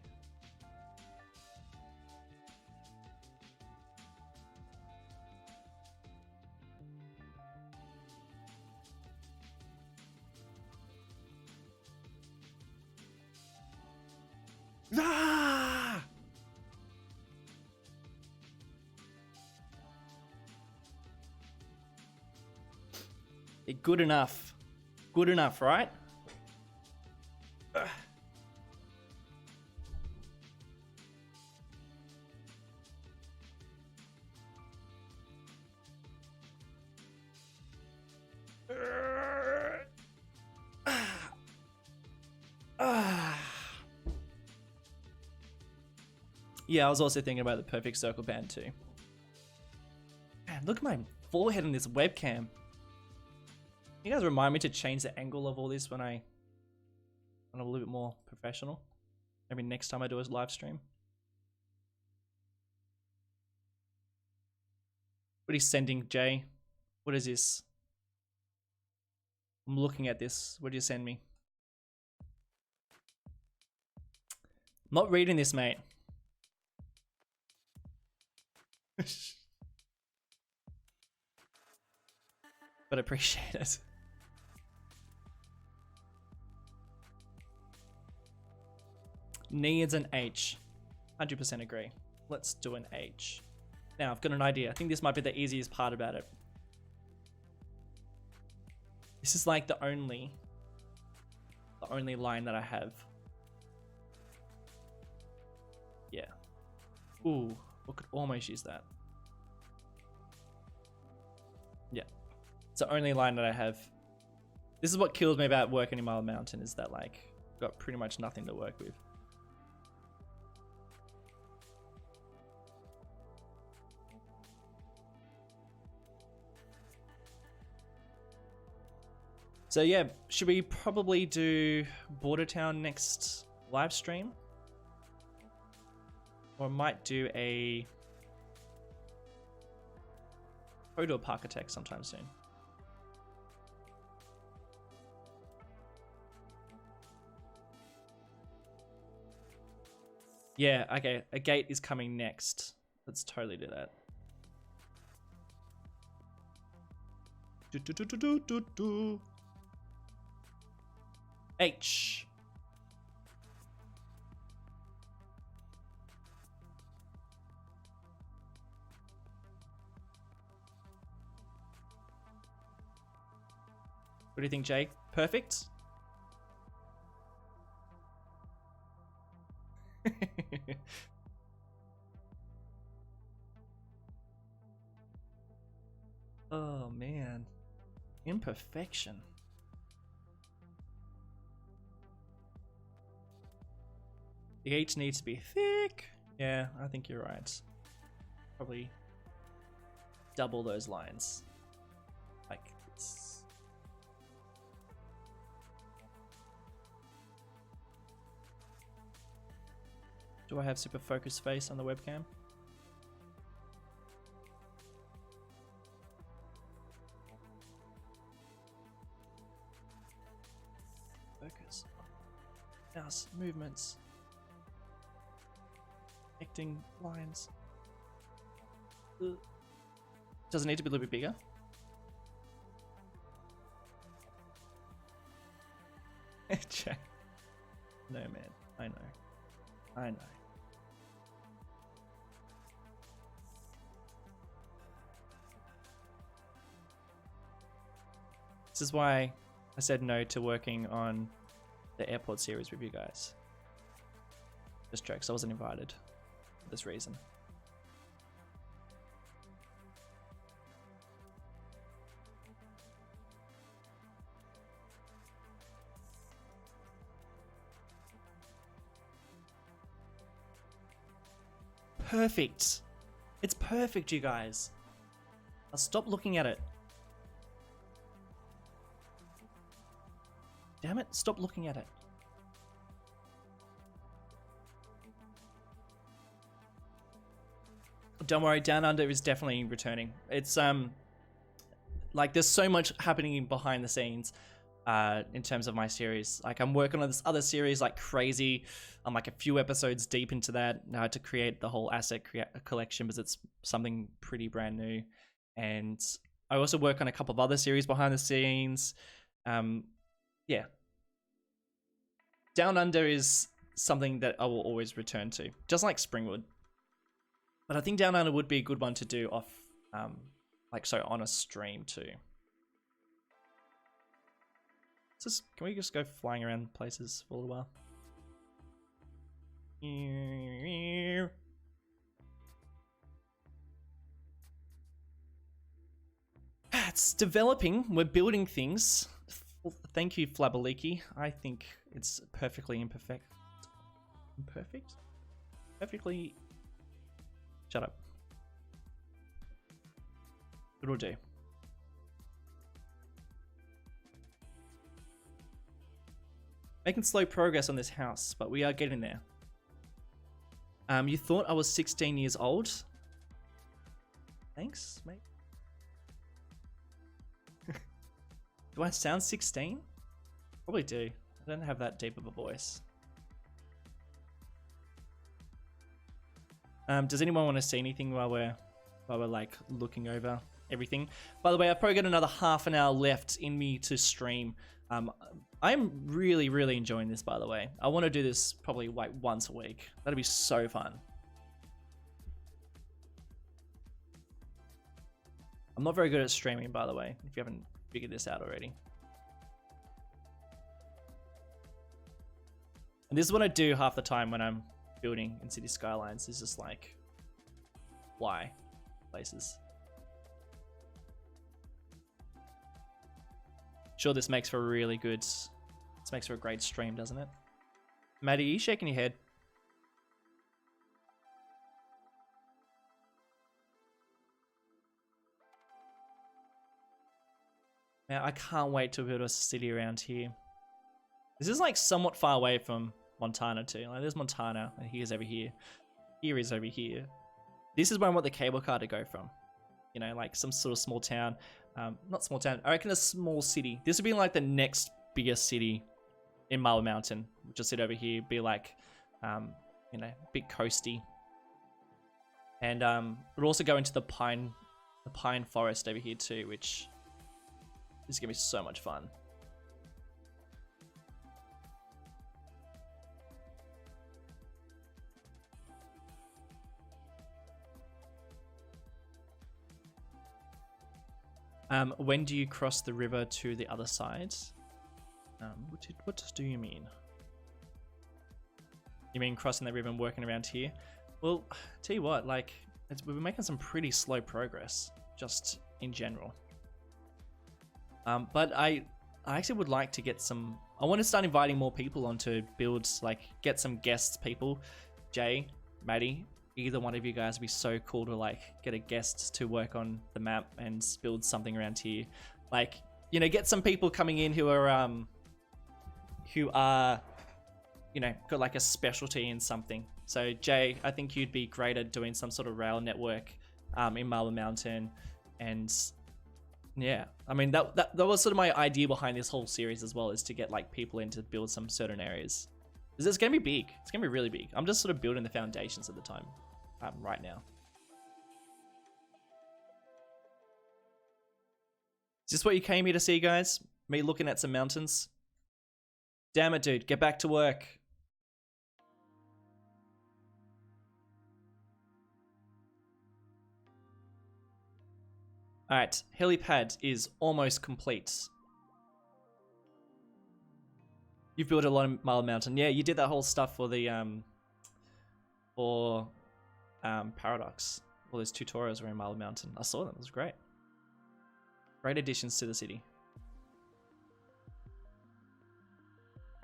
Ah! Good enough. Good enough, right? Yeah, I was also thinking about the perfect circle band too. Man, look at my forehead in this webcam. You guys remind me to change the angle of all this when I'm a little bit more professional. Maybe next time I do a live stream. What are you sending, Jay? What is this? I'm looking at this. What did you send me? I'm not reading this, mate. But appreciate it. Needs an H. 100% agree. Let's do an H. Now, I've got an idea. I think this might be the easiest part about it. This is like the only line that I have. Yeah. Ooh, we could almost use that. Yeah. It's the only line that I have. This is what kills me about working in Mile Mountain, is that like I've got pretty much nothing to work with. So yeah, should we probably do Border Town next live stream? Or might do a Hodor Parkitect sometime soon. Yeah, okay, a gate is coming next. Let's totally do that. H. What do you think, Jake? Perfect? Oh man. Imperfection. The H needs to be thick. Yeah, I think you're right. Probably double those lines. Like this. Do I have super focus face on the webcam? Focus. Mouse movements. Connecting lines. Does it need to be a little bit bigger? Check. No, man. I know. I know. This is why I said no to working on the airport series with you guys. Just jokes, I wasn't invited for this reason. Perfect. It's perfect, you guys. I'll stop looking at it. Damn it, stop looking at it. Don't worry, Down Under is definitely returning. It's like there's so much happening behind the scenes in terms of my series. Like I'm working on this other series like crazy. I'm like a few episodes deep into that now to create the whole asset collection because it's something pretty brand new. And I also work on a couple of other series behind the scenes. Yeah. Down Under is something that I will always return to, just like Springwood. But I think Down Under would be a good one to do off, like so on a stream too. Just, can we just go flying around places for a little while? It's developing. We're building things. Thank you, Flabberleaky. I think it's perfectly imperfect. Imperfect? Perfectly Shut up. It'll do. Making slow progress on this house, but we are getting there. You thought I was 16 years old? Thanks, mate. Do I sound 16? Probably do. I don't have that deep of a voice. Does anyone want to see anything while we're like looking over everything? By the way, I've probably got another half an hour left in me to stream. I'm really enjoying this, by the way. I want to do this probably like once a week. That'd be so fun. I'm not very good at streaming, by the way, if you haven't figured this out already. And this is what I do half the time when I'm building in City Skylines, is just like fly places. Sure, this makes for a really good, this makes for a great stream, doesn't it? Maddie, are you shaking your head? Man, I can't wait to build a city around here. This is like somewhat far away from Montana too. Like there's Montana and here's over here. Here is over here. This is where I want the cable car to go from. You know, like some sort of small town. Not small town, I reckon a small city. This would be like the next biggest city in Marble Mountain. We'll just sit over here, be like, you know, big coasty. And we'll also go into the pine forest over here too, which is gonna be so much fun. When do you cross the river to the other side? What do you mean? You mean crossing the river and working around here? Well, tell you what, like, we've been making some pretty slow progress, just in general. But I actually would like to get some... I want to start inviting more people onto builds, like, get some guests people. Jay, Maddie, either one of you guys would be so cool to like get a guest to work on the map and build something around here. Like, you know, get some people coming in who are, you know, got like a specialty in something. So Jay, I think you'd be great at doing some sort of rail network in Marble Mountain. And yeah, I mean, that was sort of my idea behind this whole series as well, is to get like people in to build some certain areas. Because it's going to be big. It's going to be really big. I'm just sort of building the foundations at the time, right now. Is this what you came here to see, guys? Me looking at some mountains? Damn it, dude. Get back to work. Alright, Helipad is almost complete. You've built a lot of Marble Mountain. Yeah, you did that whole stuff for the Paradox. All those tutorials were in Marble Mountain. I saw them. It was great. Great additions to the city.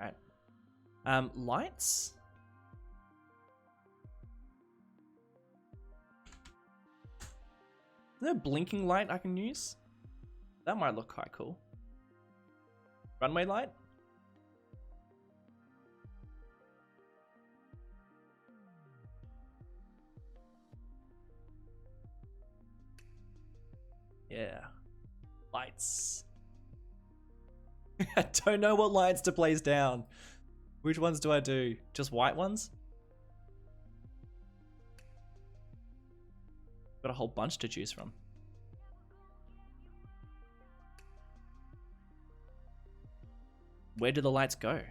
Alright. Lights? Is there a blinking light I can use? That might look quite cool. Runway light? Yeah. Lights. I don't know what lights to place down. Which ones do I do? Just white ones? Got a whole bunch to choose from. Where do the lights go? Are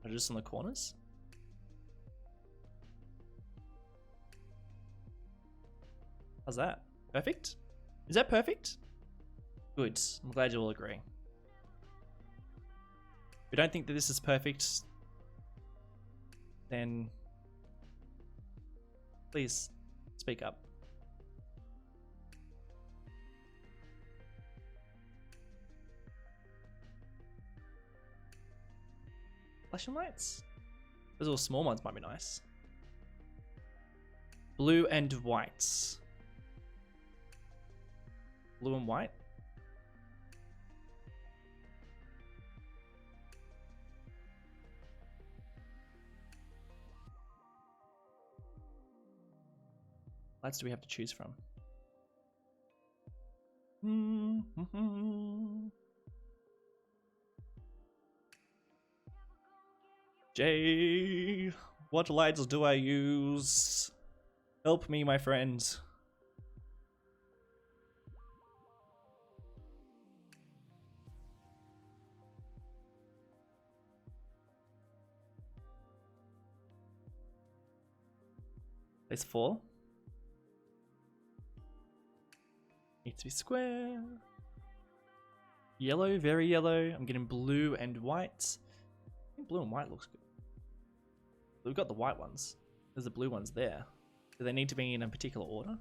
they just on the corners? How's that? Perfect? Is that perfect? Good. I'm glad you all agree. If you don't think that this is perfect, then please speak up. Flashing lights? Those little small ones might be nice. Blue and white. Blue and white. Lights do we have to choose from? Jay, what lights do I use? Help me, my friend. Place 4. Needs to be square. Yellow, very yellow. I'm getting blue and white. I think blue and white looks good. We've got the white ones. There's the blue ones there. Do they need to be in a particular order?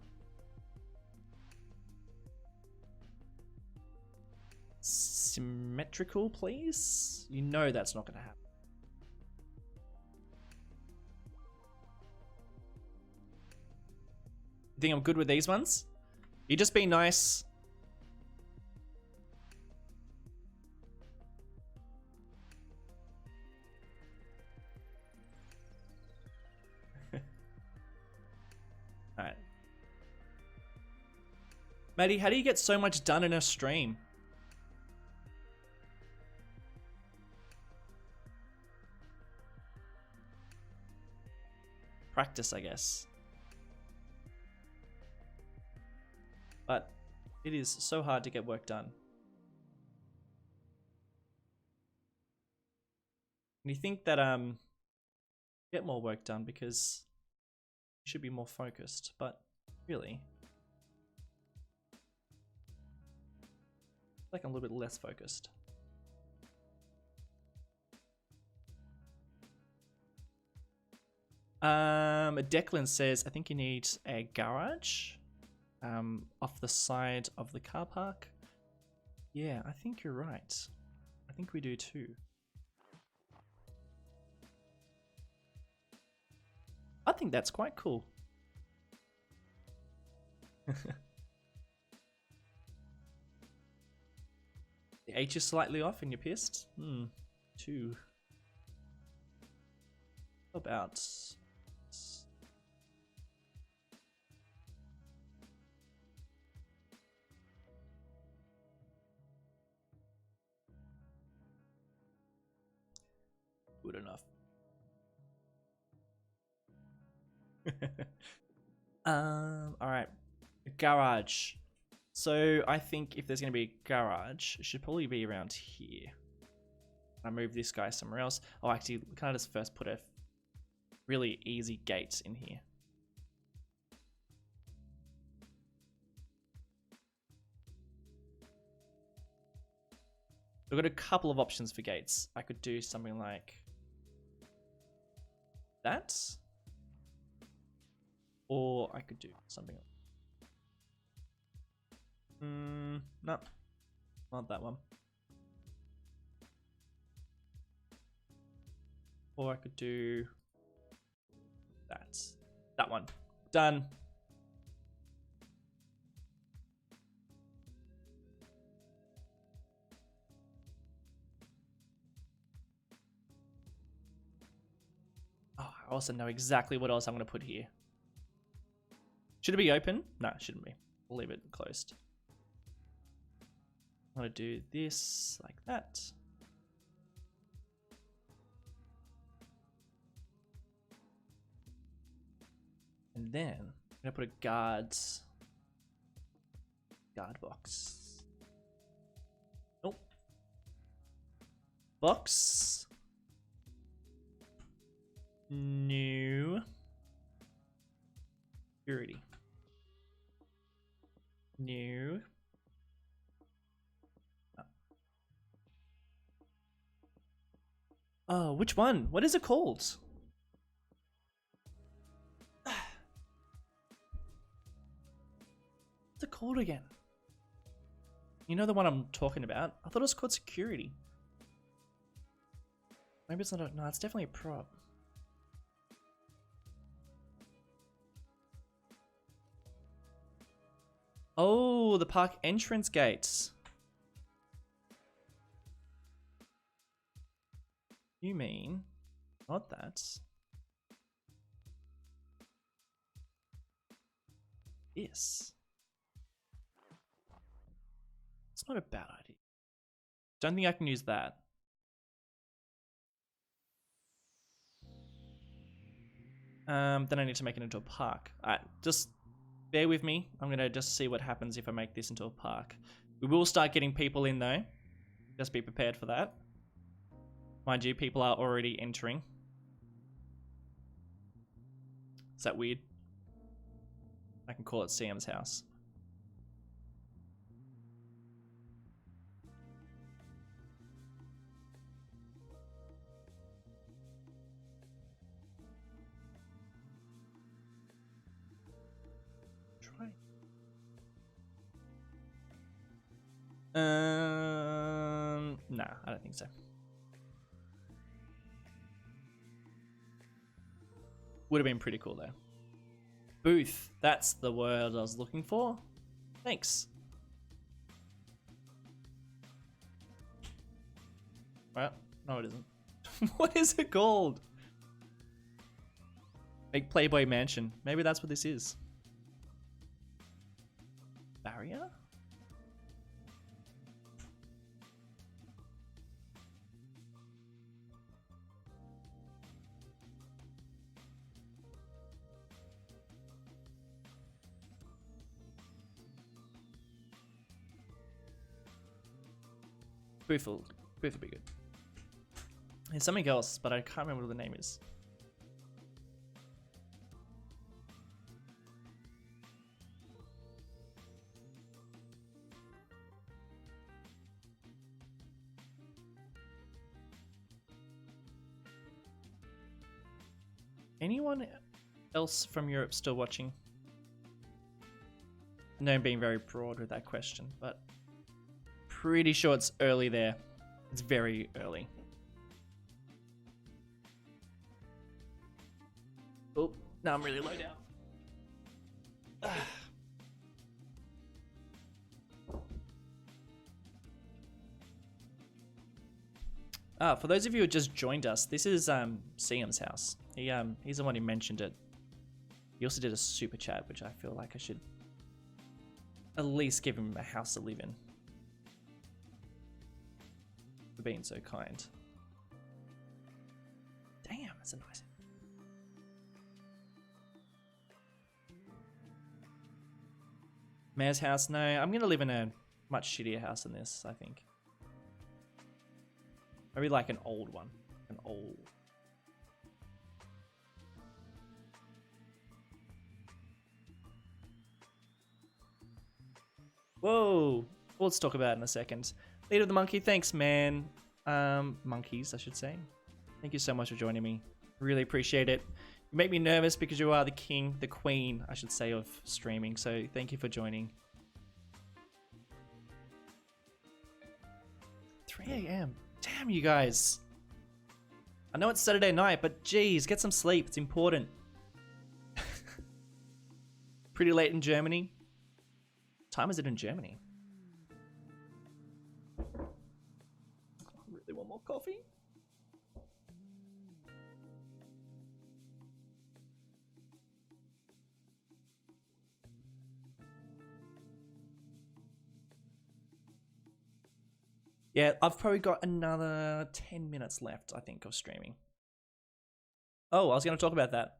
Symmetrical, please? You know that's not going to happen. You think I'm good with these ones? You just be nice. Alright. Maddie, how do you get so much done in a stream? Practice, I guess. But it is so hard to get work done. And you think that get more work done because you should be more focused, but really, I feel like I'm a little bit less focused. Declan says, I think you need a garage off the side of the car park. Yeah, I think you're right. I think we do too. I think that's quite cool. The H is slightly off and you're pissed? 2. About... good enough. Alright. Garage. So I think if there's going to be a garage, it should probably be around here. I move this guy somewhere else. Oh, actually, can I just first put a really easy gate in here? We've got a couple of options for gates. I could do something like that. Or I could do something else. No, not that one. Or I could do that one. Done. Oh, I also know exactly what else I'm going to put here. Should it be open? No, it shouldn't be. We'll leave it closed. I'm going to do this like that. And then I'm going to put a guard box. Nope. Box. New. Security. New. Oh, which one? What is it called? What's it called again? You know the one I'm talking about? I thought it was called security. Maybe it's not a... No, it's definitely a prop. Oh, the park entrance gates. You mean not that? Yes. It's not a bad idea. Don't think I can use that. Then I need to make it into a park. Alright, just bear with me. I'm gonna just see what happens if I make this into a park. We will start getting people in though. Just be prepared for that. Mind you, people are already entering. Is that weird? I can call it Sam's house. Try. Nah, I don't think so. Would have been pretty cool though. Booth, that's the word I was looking for. Thanks. Well, no it isn't. What is it called? Make Playboy Mansion. Maybe that's what this is. Barrier? Booth will be good. There's something else, but I can't remember what the name is. Anyone else from Europe still watching? I know I'm being very broad with that question, but pretty sure it's early there. It's very early. Oh, now I'm really low down. For those of you who just joined us, this is Siam's house. He's the one who mentioned it. He also did a super chat, which I feel like I should at least give him a house to live in. For being so kind. Damn, that's a nice. Mayor's house? No, I'm gonna live in a much shittier house than this, I think. Maybe like an old one. An old. Whoa! Well, let's talk about it in a second. Leader of the Monkey, thanks, man. Monkeys, I should say. Thank you so much for joining me. Really appreciate it. You make me nervous because you are the king, the queen, I should say, of streaming. So thank you for joining. 3 a.m. Damn, you guys. I know it's Saturday night, but geez, get some sleep. It's important. Pretty late in Germany. What time is it in Germany? I really want more coffee. Yeah, I've probably got another 10 minutes left, I think, of streaming. Oh, I was going to talk about that.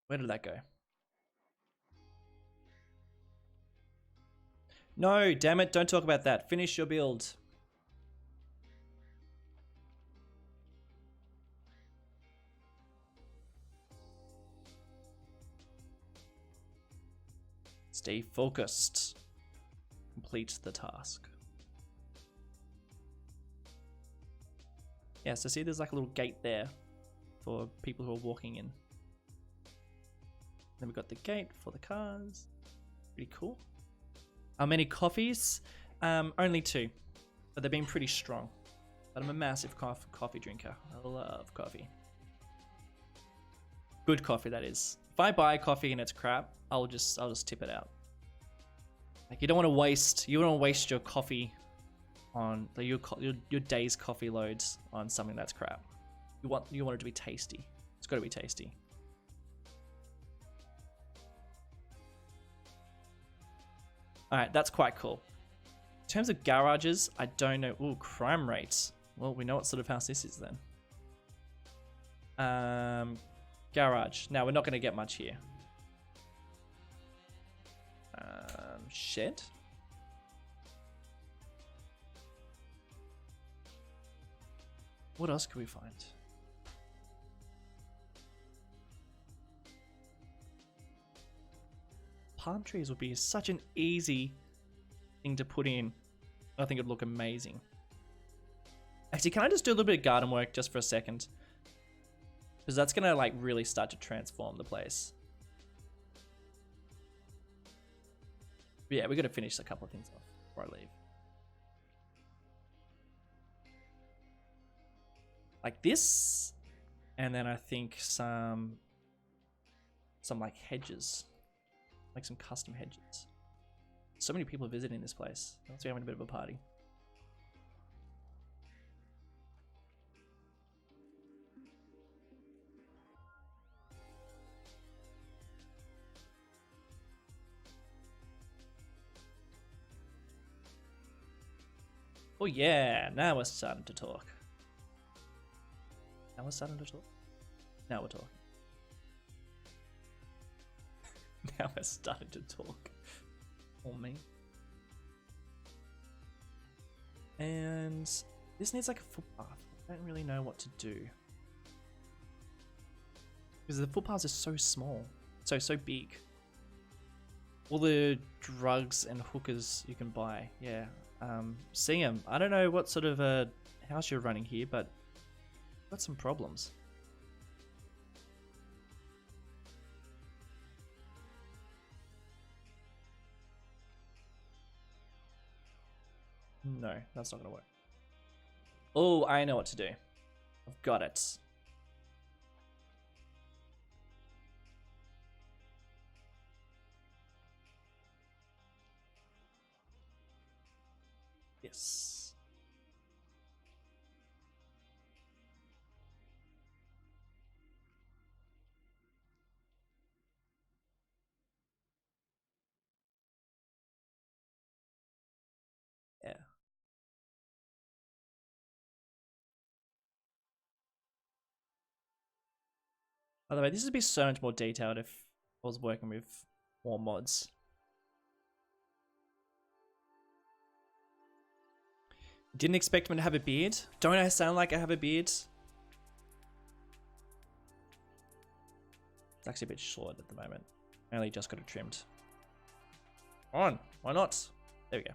Where did that go? No, damn it, don't talk about that. Finish your build. Stay focused. Complete the task. Yeah, so see there's like a little gate there for people who are walking in. Then we've got the gate for the cars. Pretty cool. How many coffees? Only 2. But they've been pretty strong. But I'm a massive coffee drinker. I love coffee. Good coffee, that is. If I buy coffee and it's crap, I'll just tip it out. Like you don't want to waste your coffee on your day's coffee loads on something that's crap. You want it to be tasty. It's got to be tasty. All right, that's quite cool. In terms of garages, I don't know. Ooh, crime rates. Well, we know what sort of house this is then. Garage. Now we're not going to get much here. Shed. What else could we find? Palm trees would be such an easy thing to put in. I think it'd look amazing. Actually, can I just do a little bit of garden work just for a second? Because that's gonna like really start to transform the place. But yeah, we gotta finish a couple of things off before I leave. Like this, and then I think some like hedges, like some custom hedges. So many people are visiting this place. Must be having a bit of a party. Oh yeah, now we're starting to talk. Now we're starting to talk. Now we're talking. Now we're starting to talk. For me. And this needs like a footpath. I don't really know what to do. Because the footpaths are so small. So big. All the drugs and hookers you can buy. Yeah. See 'em. I don't know what sort of a house you're running here, but got some problems. No, that's not gonna work. Oh, I know what to do. I've got it. Yes. Yeah. By the way, this would be so much more detailed if I was working with more mods. Didn't expect him to have a beard. Don't I sound like I have a beard? It's actually a bit short at the moment. I only just got it trimmed. On, why not? There we go.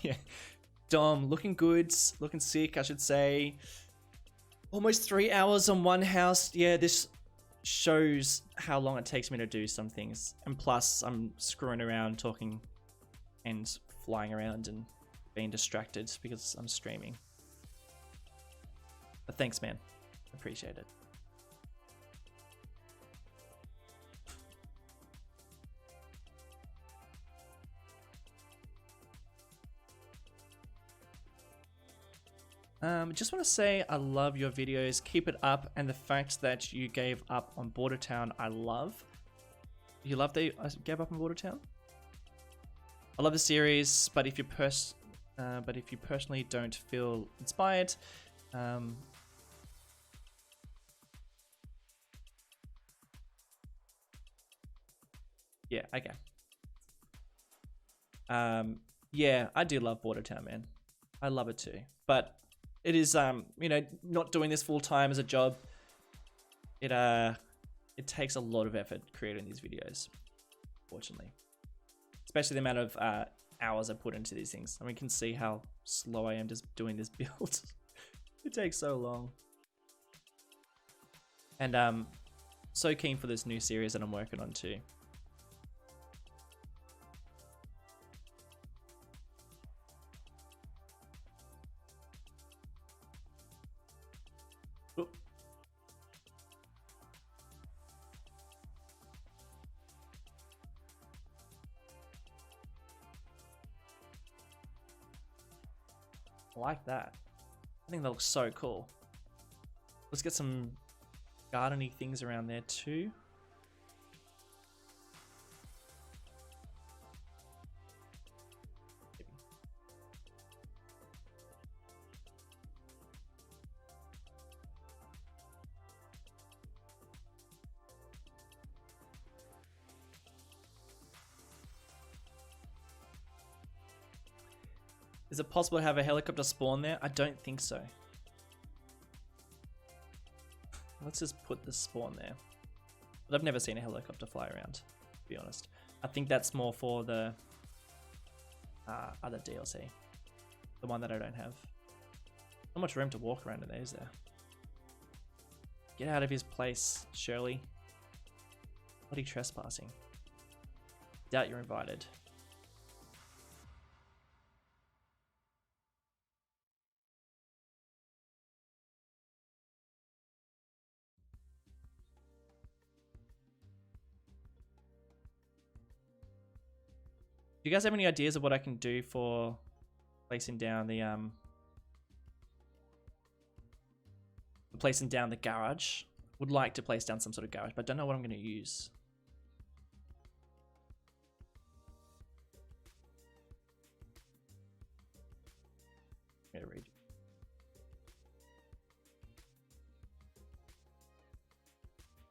Yeah, Dom, looking good, looking sick, I should say. Almost 3 hours on one house. Yeah, this shows how long it takes me to do some things. And plus, I'm screwing around, talking and flying around and being distracted because I'm streaming. But thanks, man. Appreciate it. Just want to say I love your videos. Keep it up, and the fact that you gave up on Border Town, I love. You love that I gave up on Border Town? I love the series, but if you personally don't feel inspired, yeah, okay. Yeah, I do love Border Town, man. I love it too, but it is, you know, not doing this full time as a job. It takes a lot of effort creating these videos, fortunately. Especially the amount of hours I put into these things. I mean, you can see how slow I am just doing this build. It takes so long. And so keen for this new series that I'm working on too. Oop. I like that. I think that looks so cool. Let's get some gardeny things around there too. Is it possible to have a helicopter spawn there? I don't think so. Let's just put the spawn there. But I've never seen a helicopter fly around, to be honest. I think that's more for the other DLC. The one that I don't have. Not much room to walk around in there, is there? Get out of his place, Shirley. Bloody trespassing. Doubt you're invited. Do you guys have any ideas of what I can do for placing down the garage? Would like to place down some sort of garage, but I don't know what I'm going to use. I'm going to read.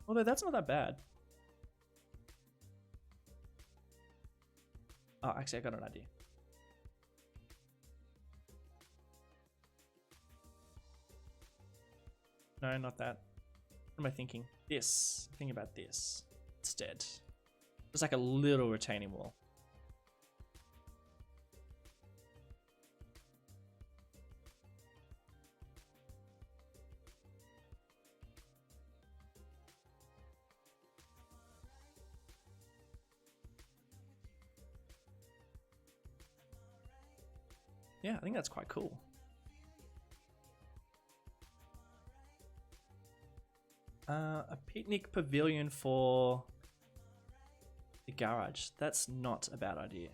Although that's not that bad. Oh, actually, I got an idea. No, not that. What am I thinking? This. I'm thinking about this instead. Just like a little retaining wall. Yeah, I think that's quite cool. A picnic pavilion for the garage. That's not a bad idea.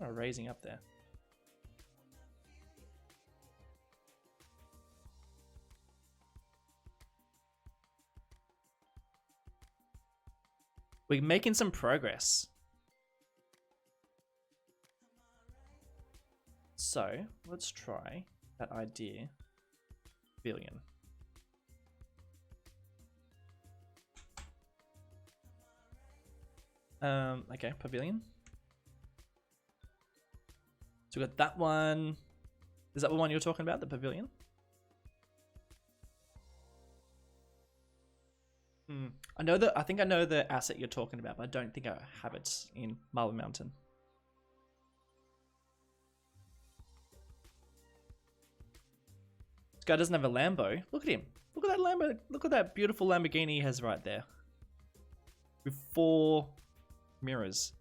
Oh, raising up there. We're making some progress. So let's try that idea. Billion. Okay, pavilion. So we got that one. Is that the one you're talking about, the pavilion? I think I know the asset you're talking about, but I don't think I have it in Marble Mountain. This guy doesn't have a Lambo. Look at him. Look at that Lambo. Look at that beautiful Lamborghini he has right there. With 4 mirrors.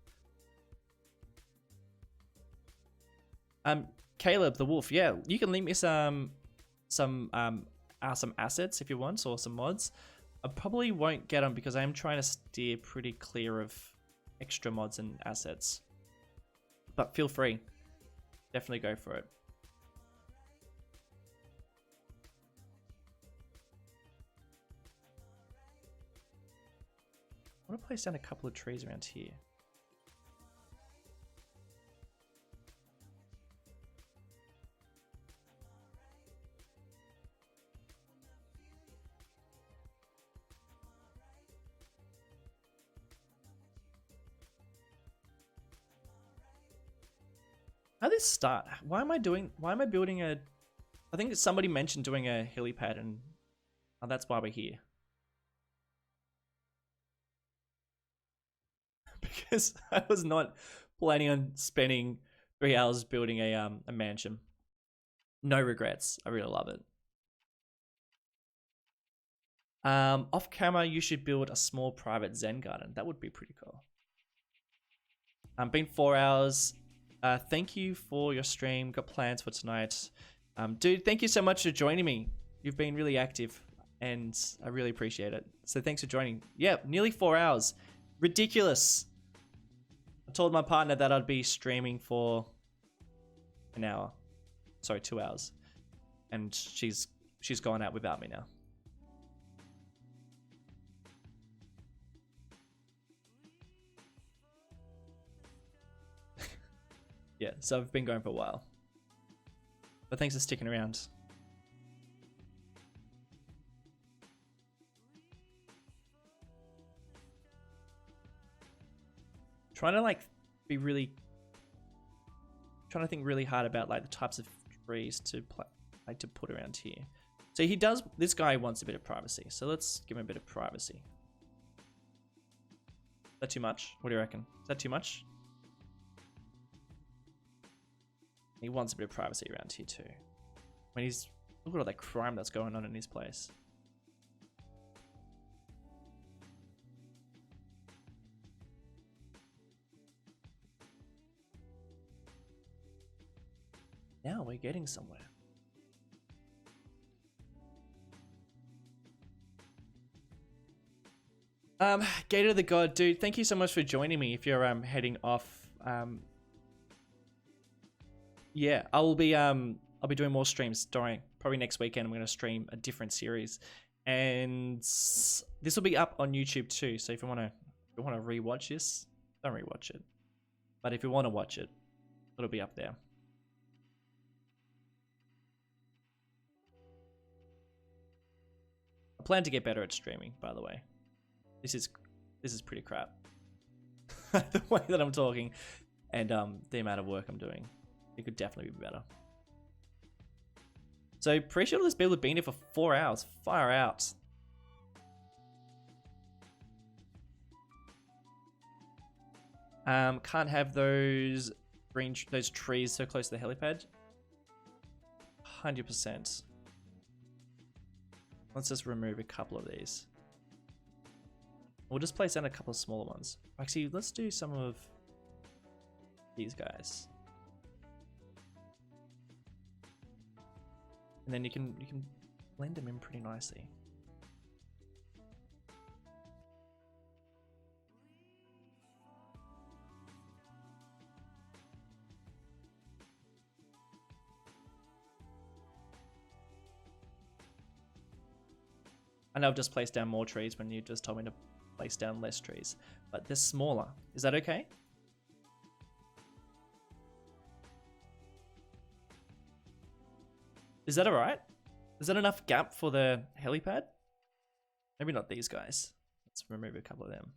Caleb the Wolf, yeah, you can link me some assets if you want, or some mods. I probably won't get them because I am trying to steer pretty clear of extra mods and assets. But feel free. Definitely go for it. I want to place down a couple of trees around here. How did this start? Why am I building a... I think somebody mentioned doing a helipad, and that's why we're here. Because I was not planning on spending 3 hours building a mansion. No regrets. I really love it. Off camera, you should build a small private Zen garden. That would be pretty cool. Been 4 hours. Thank you for your stream. Got plans for tonight. Dude, thank you so much for joining me. You've been really active and I really appreciate it. So thanks for joining. Yeah, nearly 4 hours. Ridiculous. I told my partner that I'd be streaming for an hour. Sorry, 2 hours. And she's gone out without me now. Yeah, so I've been going for a while. But thanks for sticking around. Trying to think really hard about like the types of trees to put around here. So this guy wants a bit of privacy. So let's give him a bit of privacy. Is that too much? What do you reckon? Is that too much? He wants a bit of privacy around here too. Look at all that crime that's going on in his place. Now we're getting somewhere. Gator the God, dude, thank you so much for joining me. If you're heading off, yeah, I'll be doing more streams probably next weekend. I'm going to stream a different series, and this will be up on YouTube too. So if you want to rewatch this, don't rewatch it. But if you want to watch it, it'll be up there. I plan to get better at streaming, by the way. This is pretty crap. The way that I'm talking and the amount of work I'm doing. It could definitely be better. So pretty sure this build have been here for 4 hours. Fire out. Can't have those trees so close to the helipad. 100%. Let's just remove a couple of these. We'll just place down a couple of smaller ones. Actually, let's do some of these guys. And then you can blend them in pretty nicely. I know I've just placed down more trees when you just told me to place down less trees, but they're smaller. Is that okay? Is that alright? Is that enough gap for the helipad? Maybe not these guys. Let's remove a couple of them.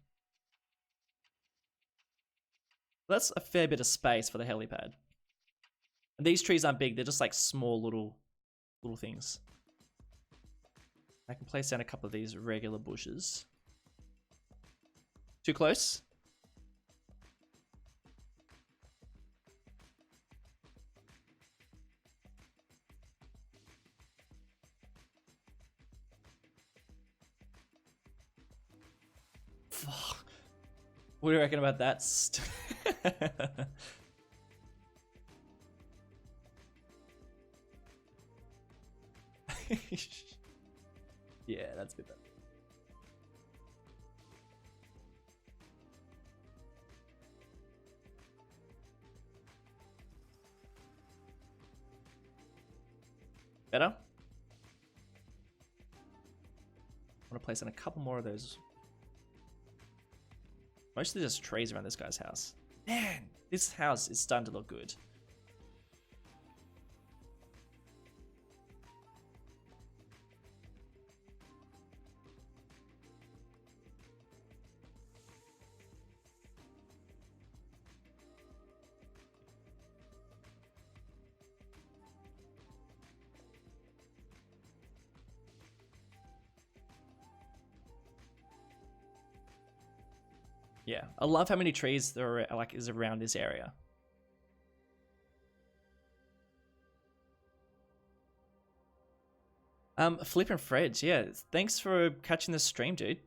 That's a fair bit of space for the helipad. And these trees aren't big, they're just like small little things. I can place down a couple of these regular bushes. Too close? Fuck. What do you reckon about that? Yeah, that's a bit better. Better? I want to place in a couple more of those. Mostly just trees around this guy's house. Man, this house is starting to look good. Yeah, I love how many trees there are, is around this area. Flippin' Fred, yeah. Thanks for catching the stream, dude.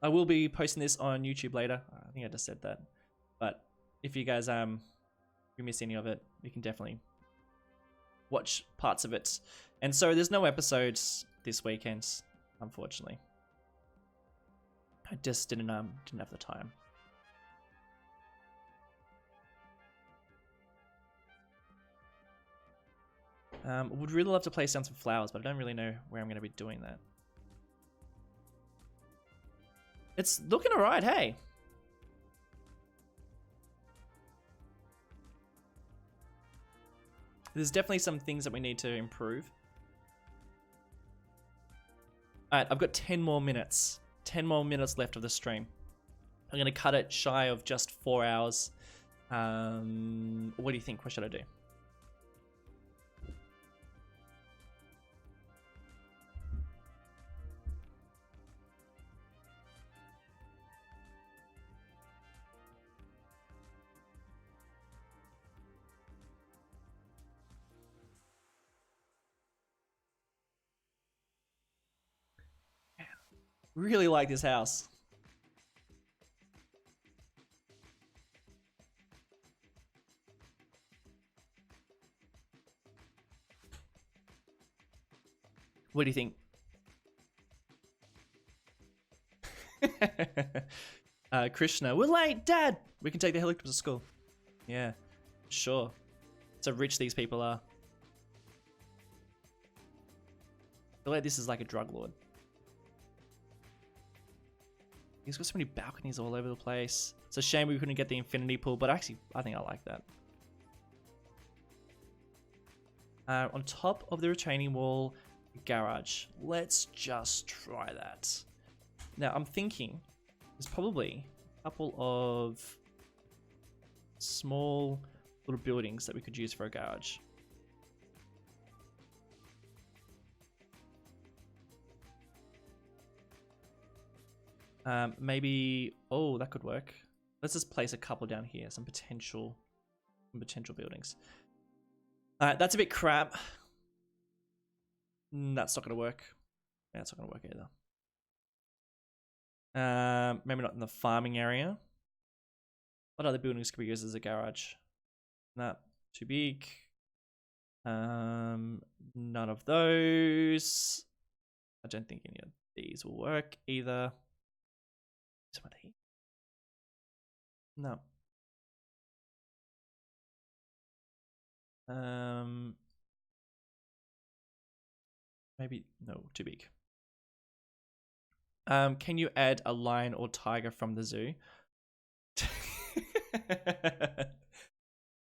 I will be posting this on YouTube later. I think I just said that. But if you guys you miss any of it, you can definitely watch parts of it. And so there's no episodes this weekend, unfortunately. I just didn't have the time. Would really love to place down some flowers, but I don't really know where I'm going to be doing that. It's looking alright, hey. There's definitely some things that we need to improve. Alright, I've got 10 more minutes. 10 more minutes left of the stream. I'm going to cut it shy of just 4 hours. What do you think? What should I do? Really like this house. What do you think? Krishna, we're late, Dad. We can take the helicopter to school. Yeah, sure. So rich these people are. I feel like this is like a drug lord. He's got so many balconies all over the place. It's a shame we couldn't get the infinity pool, but actually, I think I like that. On top of the retaining wall, garage. Let's just try that. Now, I'm thinking there's probably a couple of small little buildings that we could use for a garage. Maybe, oh, that could work. Let's just place a couple down here, some potential buildings. That's a bit crap. That's not gonna work. Yeah, it's not gonna work either. Maybe not in the farming area. What other buildings could we use as a garage? Nah, too big. None of those. I don't think any of these will work either. Some of these. No. Maybe no, too big. Can you add a lion or tiger from the zoo?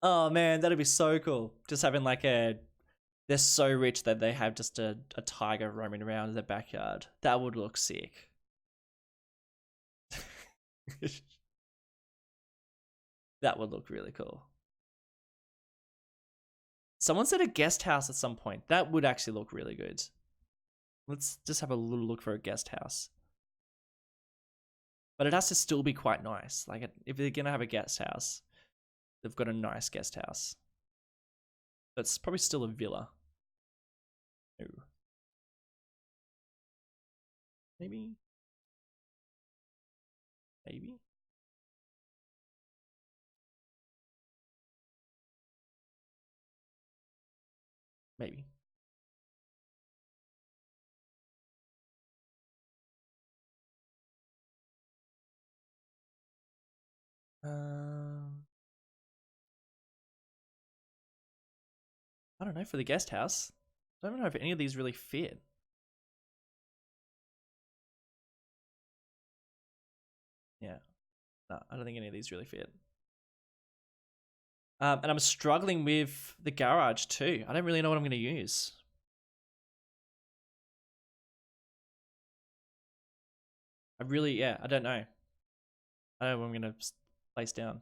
Oh man, that'd be so cool. Just having like they're so rich that they have just a tiger roaming around in their backyard. That would look sick. That would look really cool. Someone said a guest house at some point. That would actually look really good. Let's just have a little look for a guest house. But it has to still be quite nice. Like, if they're going to have a guest house, they've got a nice guest house. But it's probably still a villa. Ooh. Maybe? Maybe? Maybe. I don't know, for the guest house. I don't know if any of these really fit. Yeah. No, I don't think any of these really fit. And I'm struggling with the garage too. I don't really know what I'm going to use. I don't know. I don't know what I'm going to place down.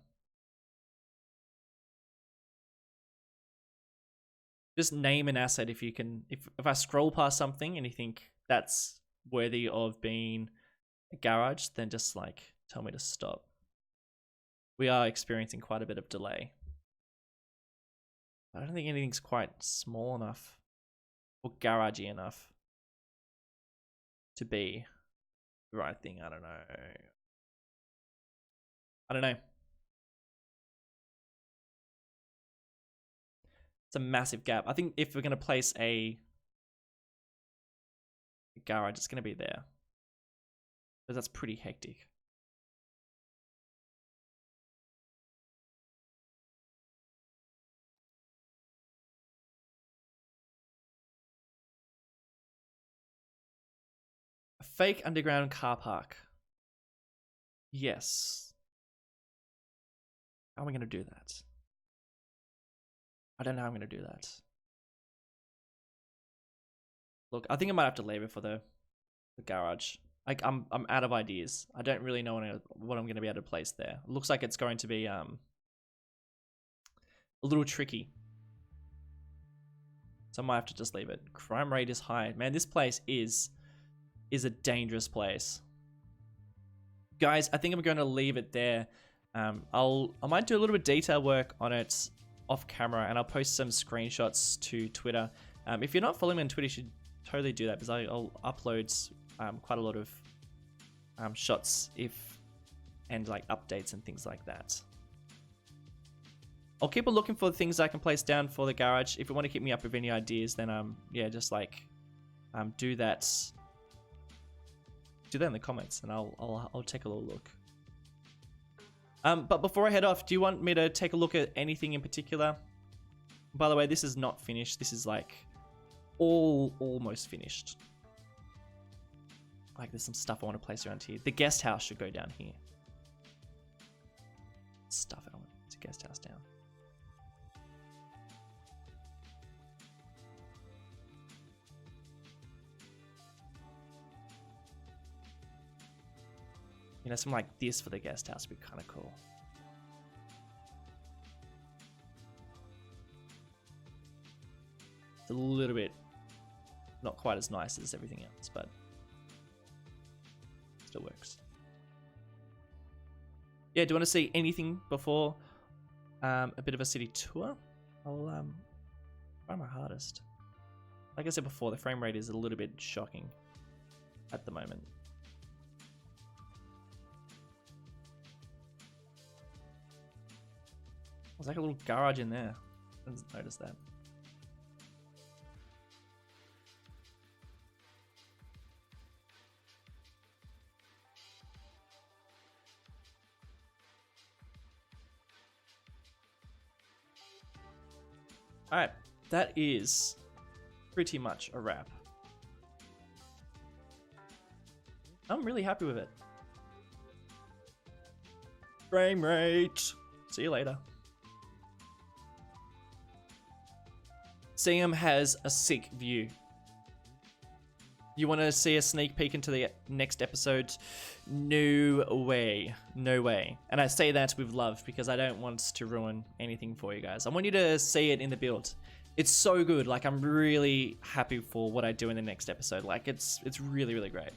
Just name an asset if you can. If I scroll past something and you think that's worthy of being a garage, then just like tell me to stop. We are experiencing quite a bit of delay. I don't think anything's quite small enough. or garagey enough to be the right thing. I don't know. I don't know. It's a massive gap. I think if we're going to place a garage, it's going to be there. Because that's pretty hectic. A fake underground car park. Yes. How are we going to do that? I don't know how I'm going to do that. Look, I think I might have to leave it for the garage. Like, I'm out of ideas. I don't really know what I'm going to be able to place there. It looks like it's going to be a little tricky. So I might have to just leave it. Crime rate is high. Man, this place is a dangerous place. Guys, I think I'm going to leave it there. I might do a little bit of detail work on it off camera, and I'll post some screenshots to Twitter. If you're not following me on Twitter, you should totally do that, because I'll upload quite a lot of shots and like updates and things like that. I'll keep a looking for things I can place down for the garage. If you want to keep me up with any ideas, then yeah, just like do that in the comments, and I'll take a little look. But before I head off, do you want me to take a look at anything in particular? By the way, this is not finished. This is like almost finished. Like, there's some stuff I want to place around here. The guest house should go down here. Stuff I want to guest house down. You know, something like this for the guest house would be kind of cool. It's a little bit not quite as nice as everything else, but still works. Yeah, do you want to see anything before a bit of a city tour? I'll try my hardest. Like I said before, the frame rate is a little bit shocking at the moment. There's like a little garage in there. I didn't notice that. Alright, that is pretty much a wrap. I'm really happy with it. Frame rate. See you later. Xeon has a sick view. You want to see a sneak peek into the next episode? No way. No way. And I say that with love, because I don't want to ruin anything for you guys. I want you to see it in the build. It's so good. Like, I'm really happy for what I do in the next episode. Like, it's really, really great.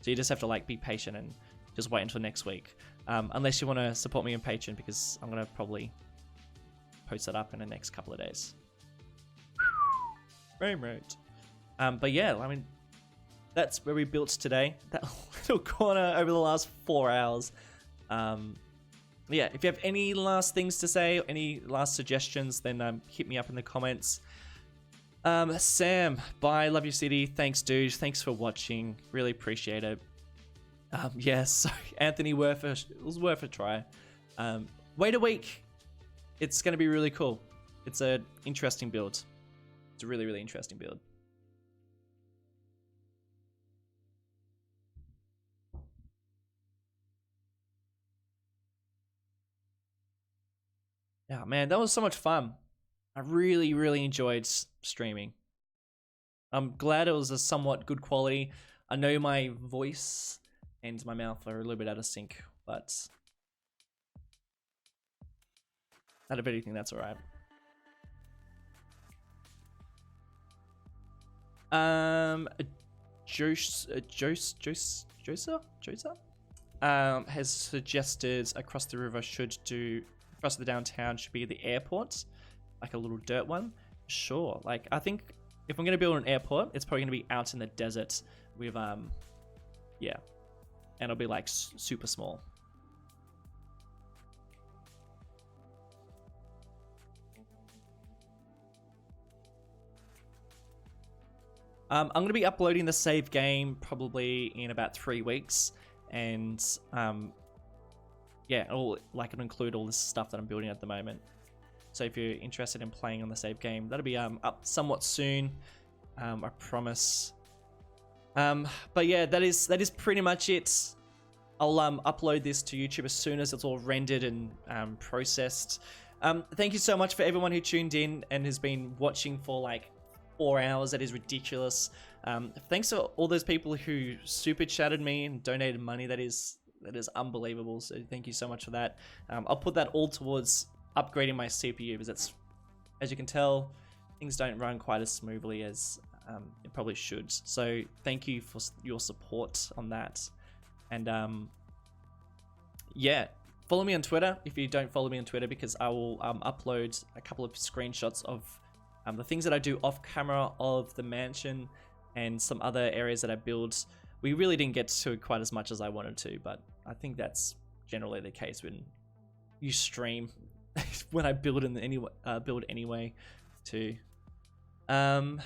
So you just have to, like, be patient and just wait until next week. Unless you want to support me on Patreon, because I'm going to probably post that up in the next couple of days. Frame rate. But yeah, I mean, that's where we built today. That little corner over the last 4 hours. Yeah, if you have any last things to say, or any last suggestions, then hit me up in the comments. Sam, bye, love your city. Thanks, dude. Thanks for watching. Really appreciate it. Yeah, sorry, Anthony, it was worth a try. Wait a week. It's going to be really cool. It's an interesting build. It's a really, really interesting build. Yeah, man, that was so much fun. I really, really enjoyed streaming. I'm glad it was a somewhat good quality. I know my voice and my mouth are a little bit out of sync, but out of anything, that's alright. Josa has suggested across the river across the downtown should be the airport, like a little dirt one. Sure, like I think if I'm going to build an airport, it's probably going to be out in the desert with, yeah. And it'll be like super small. I'm going to be uploading the save game probably in about 3 weeks. And yeah, it'll include all this stuff that I'm building at the moment. So if you're interested in playing on the save game, that'll be up somewhat soon. I promise. But yeah, that is pretty much it. I'll upload this to YouTube as soon as it's all rendered and processed. Thank you so much for everyone who tuned in and has been watching for like 4 hours. That is ridiculous. Thanks to all those people who super chatted me and donated money. That is unbelievable. So thank you so much for that. I'll put that all towards upgrading my CPU because it's, as you can tell, things don't run quite as smoothly as it probably should. So thank you for your support on that. And yeah, follow me on Twitter if you don't follow me on Twitter, because I will upload a couple of screenshots of the things that I do off camera of the mansion and some other areas that I build. We really didn't get to quite as much as I wanted to, but I think that's generally the case when you stream. When I build anyway too. But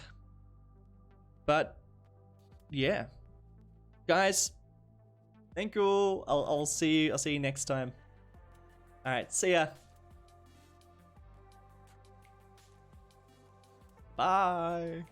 yeah, guys, thank you all. I'll see you next time. All right, see ya. Bye.